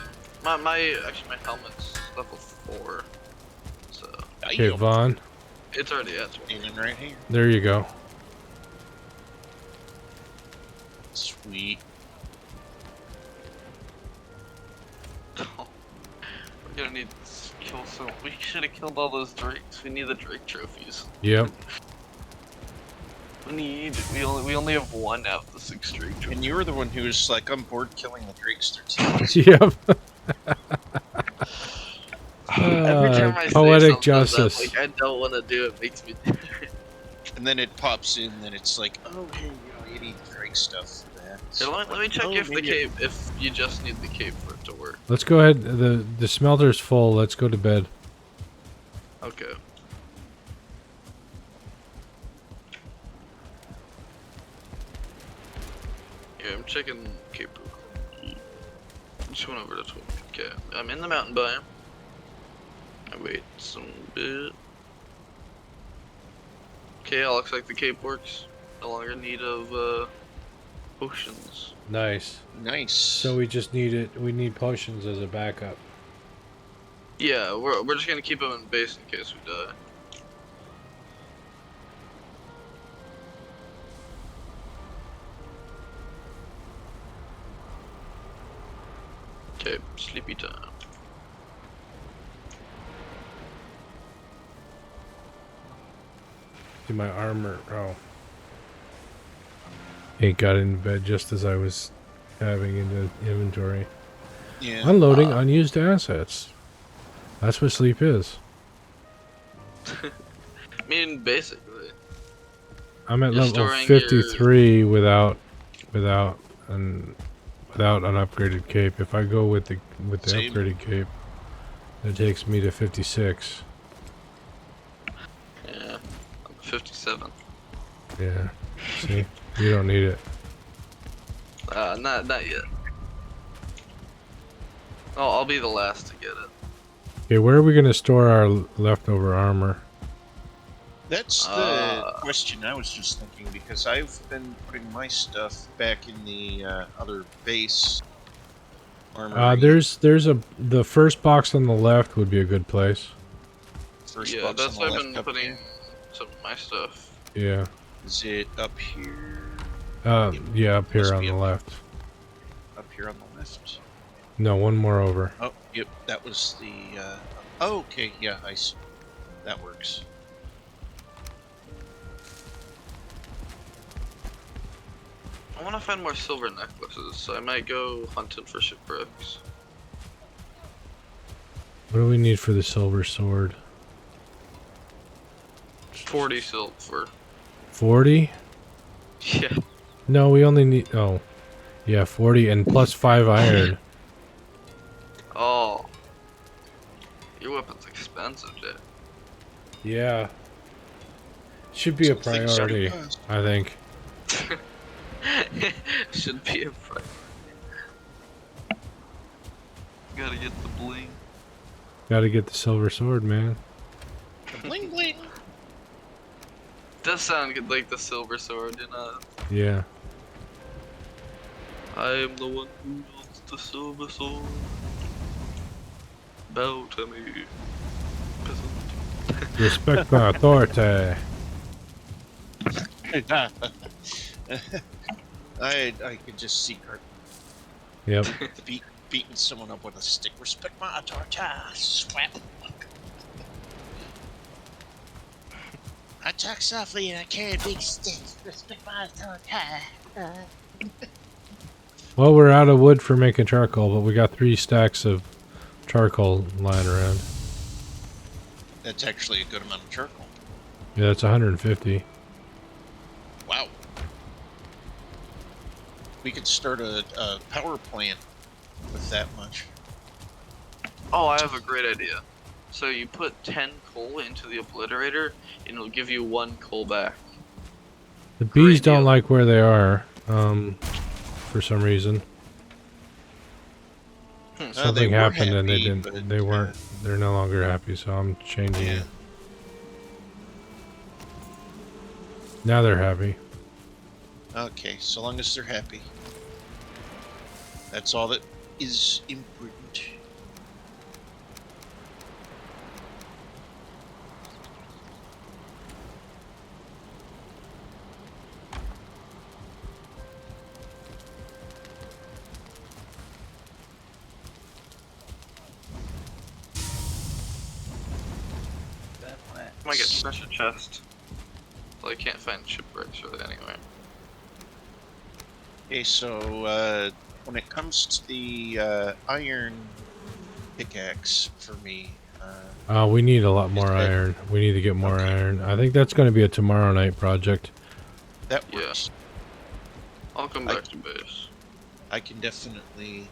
Speaker 2: Actually my helmet's level 4, so
Speaker 1: Okay, Vaughn.
Speaker 2: it's already at 20.
Speaker 3: Aiming right here.
Speaker 1: There you go.
Speaker 3: Sweet.
Speaker 2: We're gonna need to kill some. We should have killed all those drakes. We need the drake trophies.
Speaker 1: Yep.
Speaker 2: We only have 1 out of the 6 drake trophies.
Speaker 3: And you were the one who was like, I'm bored killing the drakes. They're too easy.
Speaker 1: Yep.
Speaker 2: Every time I say
Speaker 1: Poetic
Speaker 2: something
Speaker 1: justice.
Speaker 2: that, like, I don't want to do, it makes me do it.
Speaker 3: And then it pops in, and it's like, oh, hey, you need drake stuff for that.
Speaker 2: Here, let me check
Speaker 3: Oh,
Speaker 2: if the
Speaker 3: maybe
Speaker 2: cape, if you just need the cape for it to work.
Speaker 1: Let's go ahead. The smelter's full. Let's go to bed.
Speaker 2: Okay. Yeah, I'm checking cape. Just went over to 12. Okay, I'm in the mountain biome. I wait some bit. Okay, it looks like the cape works. No longer in need of potions.
Speaker 1: Nice.
Speaker 3: Nice.
Speaker 1: So we just need it. We need potions as a backup.
Speaker 2: Yeah, we're just gonna keep them in base in case we die. Okay, sleepy time.
Speaker 1: Do my armor. Oh. Ain't got into bed just as I was having into inventory.
Speaker 3: Yeah.
Speaker 1: Unloading unused assets. That's what sleep is.
Speaker 2: I mean, basically.
Speaker 1: I'm at
Speaker 2: You're
Speaker 1: level
Speaker 2: storing
Speaker 1: 53 without and without an upgraded cape. If I go with the
Speaker 3: Same.
Speaker 1: upgraded cape, it takes me to 56.
Speaker 2: Yeah, I'm 57.
Speaker 1: Yeah. See, you don't need it.
Speaker 2: Not yet. Oh, I'll be the last to get it.
Speaker 1: Okay, where are we gonna store our leftover armor?
Speaker 3: That's the
Speaker 2: Uh,
Speaker 3: question I was just thinking, because I've been putting my stuff back in the other base armory.
Speaker 1: There's the first box on the left would be a good place.
Speaker 3: First
Speaker 2: yeah,
Speaker 3: box on
Speaker 2: that's
Speaker 3: the
Speaker 2: where I've
Speaker 3: left
Speaker 2: been
Speaker 3: up
Speaker 2: putting
Speaker 3: here.
Speaker 2: some of my stuff.
Speaker 1: Yeah.
Speaker 3: Is it up here?
Speaker 1: Yeah, up here
Speaker 3: Must
Speaker 1: on
Speaker 3: be
Speaker 1: the left.
Speaker 3: up here on the left.
Speaker 1: No, one more over.
Speaker 3: Oh, yep, that was the. Oh, okay, yeah, I see. That works.
Speaker 2: I want to find more silver necklaces, so I might go hunting for shipwrecks.
Speaker 1: What do we need for the silver sword?
Speaker 2: 40 silver.
Speaker 1: 40?
Speaker 2: Yeah.
Speaker 1: No, we only need. Oh, yeah, 40 and plus 5 iron.
Speaker 2: Oh. Your weapon's expensive, Jay.
Speaker 1: Yeah. Should be a
Speaker 3: Some things do
Speaker 1: priority,
Speaker 3: cost.
Speaker 1: I think.
Speaker 2: Should be a priority. Gotta get the bling.
Speaker 1: Gotta get the silver sword, man.
Speaker 3: Bling bling.
Speaker 2: Does sound good, like the silver sword, you know.
Speaker 1: Yeah.
Speaker 2: I am the one who holds the silver sword. Bow to me, peasant.
Speaker 1: Respect my authority.
Speaker 3: I could just see Kurt
Speaker 1: Yep.
Speaker 3: beating someone up with a stick. Respect my authority. Swap. I talk softly and I carry big sticks. Respect my authority.
Speaker 1: Well, we're out of wood for making charcoal, but we got 3 stacks of charcoal lying around.
Speaker 3: That's actually a good amount of charcoal.
Speaker 1: Yeah, that's 150.
Speaker 3: Wow. We could start a power plant with that much.
Speaker 2: Oh, I have a great idea. So you put 10 coal into the obliterator, and it'll give you 1 coal back.
Speaker 1: The bees
Speaker 2: Great
Speaker 1: don't
Speaker 2: deal.
Speaker 1: like where they are, for some reason.
Speaker 3: They
Speaker 1: Something
Speaker 3: were
Speaker 1: happened and they
Speaker 3: happy,
Speaker 1: didn't.
Speaker 3: but,
Speaker 1: They weren't. They're no longer happy, so I'm changing
Speaker 3: Yeah.
Speaker 1: it. Now they're happy.
Speaker 3: Okay, so long as they're happy. That's all that is important.
Speaker 2: I might get treasure chest. So I can't find shipwrecks really anywhere.
Speaker 3: Okay, so when it comes to the iron pickaxe for me,
Speaker 1: We need a lot more
Speaker 3: that-
Speaker 1: iron. We need to get more
Speaker 3: Okay.
Speaker 1: iron. I think that's going to be a tomorrow night project.
Speaker 3: that
Speaker 2: Yeah.
Speaker 3: works.
Speaker 2: I'll come back to base.
Speaker 3: I can definitely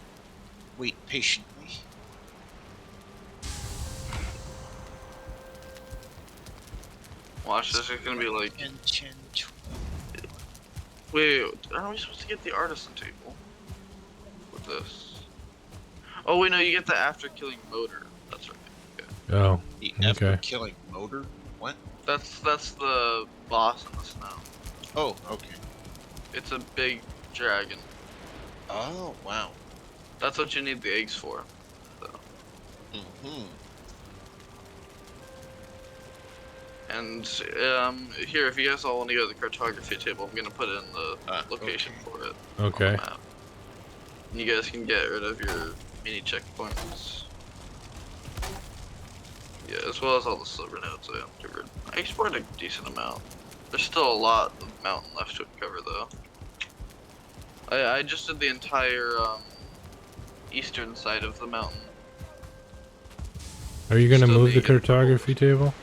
Speaker 3: wait patiently.
Speaker 2: Watch this, is gonna be like,
Speaker 3: 10, 10, 12.
Speaker 2: wait, aren't we supposed to get the artisan table? With this? Oh wait, no, you get the after killing motor. That's right. Okay.
Speaker 1: Oh,
Speaker 3: The after
Speaker 1: Okay.
Speaker 3: killing motor? What?
Speaker 2: That's the boss in the snow.
Speaker 3: Oh, okay.
Speaker 2: It's a big dragon.
Speaker 3: Oh, wow.
Speaker 2: That's what you need the eggs for. So.
Speaker 3: Mm-hmm.
Speaker 2: And here, if you guys all want to go to the cartography table, I'm gonna put in the location for it. On
Speaker 1: okay.
Speaker 2: the map. And you guys can get rid of your mini checkpoints. Yeah, as well as all the silver nodes I uncovered. I explored a decent amount. There's still a lot of mountain left to cover though. I just did the entire eastern side of the mountain.
Speaker 1: Are you going to
Speaker 2: Still
Speaker 1: move the
Speaker 2: need to get
Speaker 1: cartography table?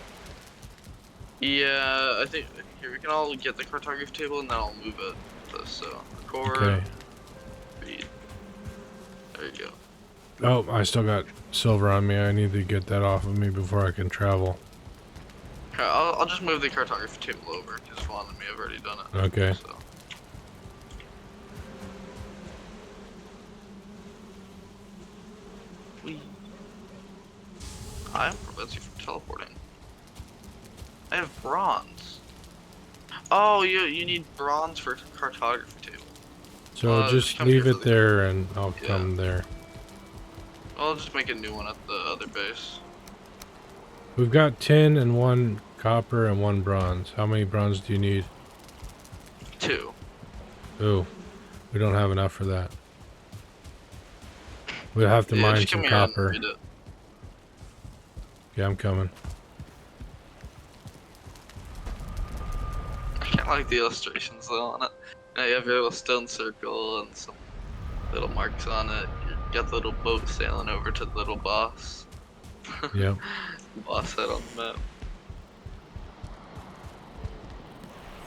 Speaker 2: Yeah, I think here we can all get the cartography table and then I'll move it. So record,
Speaker 1: Okay.
Speaker 2: read.
Speaker 1: Oh, I still got silver on me. I need to get that off of me before I can travel.
Speaker 2: Okay, I'll just move the cartography table over because Vaughn and me have already done it.
Speaker 1: Okay.
Speaker 2: So. Whee. I'm prevents you from teleporting. I have bronze. Oh, you need bronze for cartography table.
Speaker 1: So just
Speaker 2: come here
Speaker 1: leave
Speaker 2: for
Speaker 1: it
Speaker 2: the
Speaker 1: there and I'll
Speaker 2: Yeah.
Speaker 1: come there.
Speaker 2: I'll just make a new one at the other base.
Speaker 1: We've got tin and 1 copper and 1 bronze. How many bronze do you need?
Speaker 2: 2.
Speaker 1: Ooh, we don't have enough for that. We'll have to
Speaker 2: Yeah,
Speaker 1: mine
Speaker 2: just come
Speaker 1: some
Speaker 2: here and
Speaker 1: copper.
Speaker 2: read it.
Speaker 1: Yeah, I'm coming.
Speaker 2: I kind of like the illustrations though on it. Now you have your little stone circle and some little marks on it. You got the little boat sailing over to the little boss.
Speaker 1: Yep.
Speaker 2: Boss head on the map.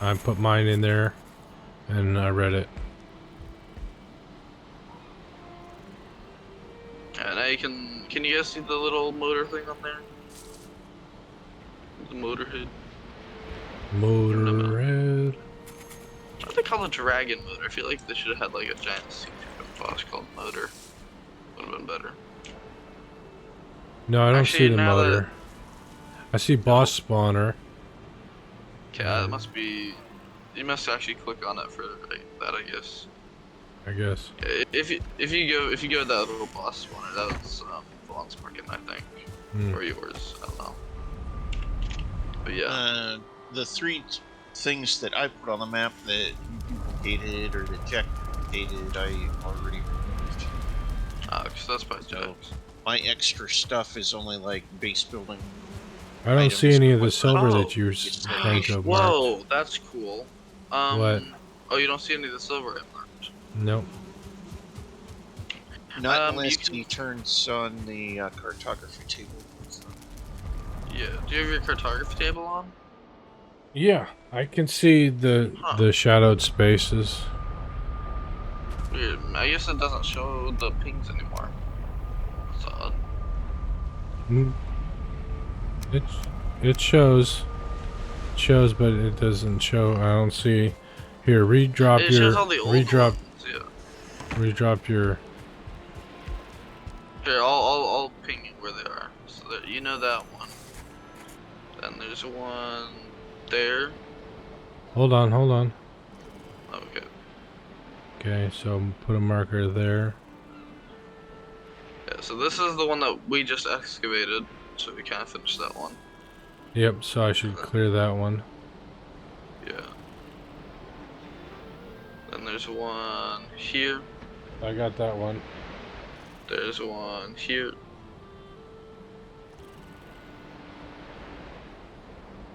Speaker 1: I put mine in there and I read it.
Speaker 2: Yeah, now you can you guys see the little motor thing on there? The motor hood.
Speaker 1: Motorhead.
Speaker 2: What do they call the dragon motor? I feel like they should have had like a giant sea boss called motor. Would have been better.
Speaker 1: No, I don't
Speaker 2: Actually,
Speaker 1: see the
Speaker 2: now that-
Speaker 1: motor. I see boss spawner.
Speaker 2: Okay, that must be. You must actually click on it for that, I guess.
Speaker 1: I guess.
Speaker 2: Yeah, if you go to that little boss spawner, that was Vaughn's market, I think, or yours. I don't know. But yeah.
Speaker 3: The 3 things that I put on the map that you duplicated or that Jack duplicated, I already removed.
Speaker 2: Because that's by Jack's.
Speaker 3: My extra stuff is only like base building.
Speaker 1: I don't see
Speaker 3: items
Speaker 1: any
Speaker 3: and
Speaker 1: of the
Speaker 3: whatnot.
Speaker 1: silver
Speaker 2: Oh.
Speaker 1: that you're trying to mark.
Speaker 2: Whoa, that's cool.
Speaker 1: What?
Speaker 2: Oh, you don't see any of the silver I marked.
Speaker 1: Nope.
Speaker 3: Not
Speaker 2: you
Speaker 3: unless
Speaker 2: can-
Speaker 3: he turns on the cartography table. So.
Speaker 2: Yeah. Do you have your cartography table on?
Speaker 1: Yeah, I can see the shadowed spaces.
Speaker 2: Weird. I guess it doesn't show the pings anymore. That's odd.
Speaker 1: It shows. It shows, but it doesn't show. I don't see. Here, redrop
Speaker 2: It
Speaker 1: your
Speaker 2: shows all the old
Speaker 1: redrop
Speaker 2: ones. Yeah.
Speaker 1: redrop your.
Speaker 2: Here, I'll ping you where they are, so that you know that one. Then there's one there.
Speaker 1: Hold on, hold on.
Speaker 2: Okay.
Speaker 1: Okay, so put a marker there.
Speaker 2: Yeah. So this is the one that we just excavated, so we kind of finished that one.
Speaker 1: Yep. So I should clear that one.
Speaker 2: Yeah. Then there's one here.
Speaker 1: I got that one.
Speaker 2: There's one here.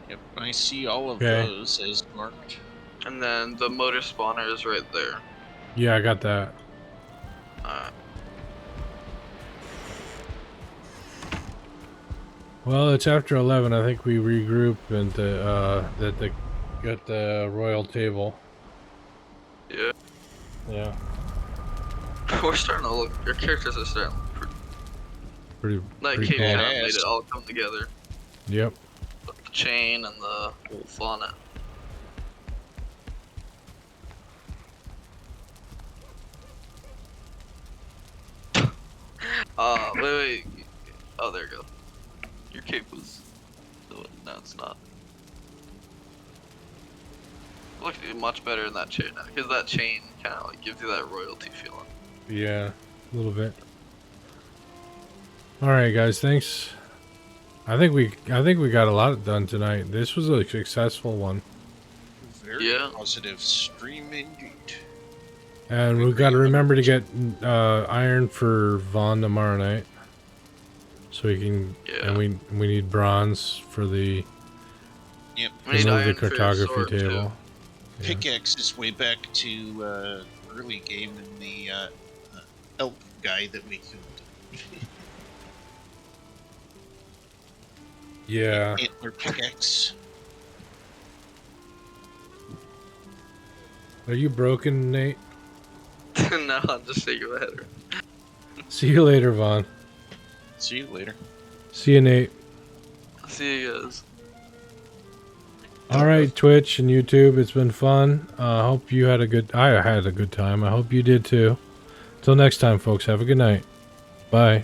Speaker 3: Yep, I see all of
Speaker 1: Okay.
Speaker 3: those as marked.
Speaker 2: And then the motor spawner is right there.
Speaker 1: Yeah, I got that. Well, it's after 11. I think we regroup and get the royal table.
Speaker 2: Yeah.
Speaker 1: Yeah.
Speaker 2: We're starting to look. Your characters are starting to look pretty. That
Speaker 1: Pretty
Speaker 2: cave
Speaker 1: cool.
Speaker 2: kind of
Speaker 3: Badass.
Speaker 2: made it all come together.
Speaker 1: Yep.
Speaker 2: With the chain and the wolf on it. Wait. Oh, there you go. Your cape was. No, it's not. Looks much better in that chain now, because that chain kind of like gives you that royalty feeling.
Speaker 1: Yeah, a little bit. All right, guys. Thanks. I think we got a lot done tonight. This was a successful one,
Speaker 3: Very
Speaker 2: Yeah.
Speaker 3: positive stream indeed.
Speaker 1: and we've got to remember to get iron for Vaughn tomorrow night, so we can.
Speaker 2: Yeah.
Speaker 1: And we need bronze for the
Speaker 3: Yep.
Speaker 2: We need
Speaker 1: remove the
Speaker 2: iron for your
Speaker 1: cartography
Speaker 2: sword,
Speaker 1: table.
Speaker 2: too.
Speaker 1: Yeah.
Speaker 3: Pickaxe is way back to early game in the elk guy that we killed.
Speaker 1: Yeah.
Speaker 3: Antler pickaxe.
Speaker 1: Are you broken, Nate?
Speaker 2: No, I'm just shaking my head.
Speaker 1: See you later, Vaughn.
Speaker 3: See you later.
Speaker 1: See you, Nate.
Speaker 2: See you guys.
Speaker 1: All right, Twitch and YouTube, it's been fun. I hope you had a good. I had a good time. I hope you did too. Till next time, folks. Have a good night. Bye.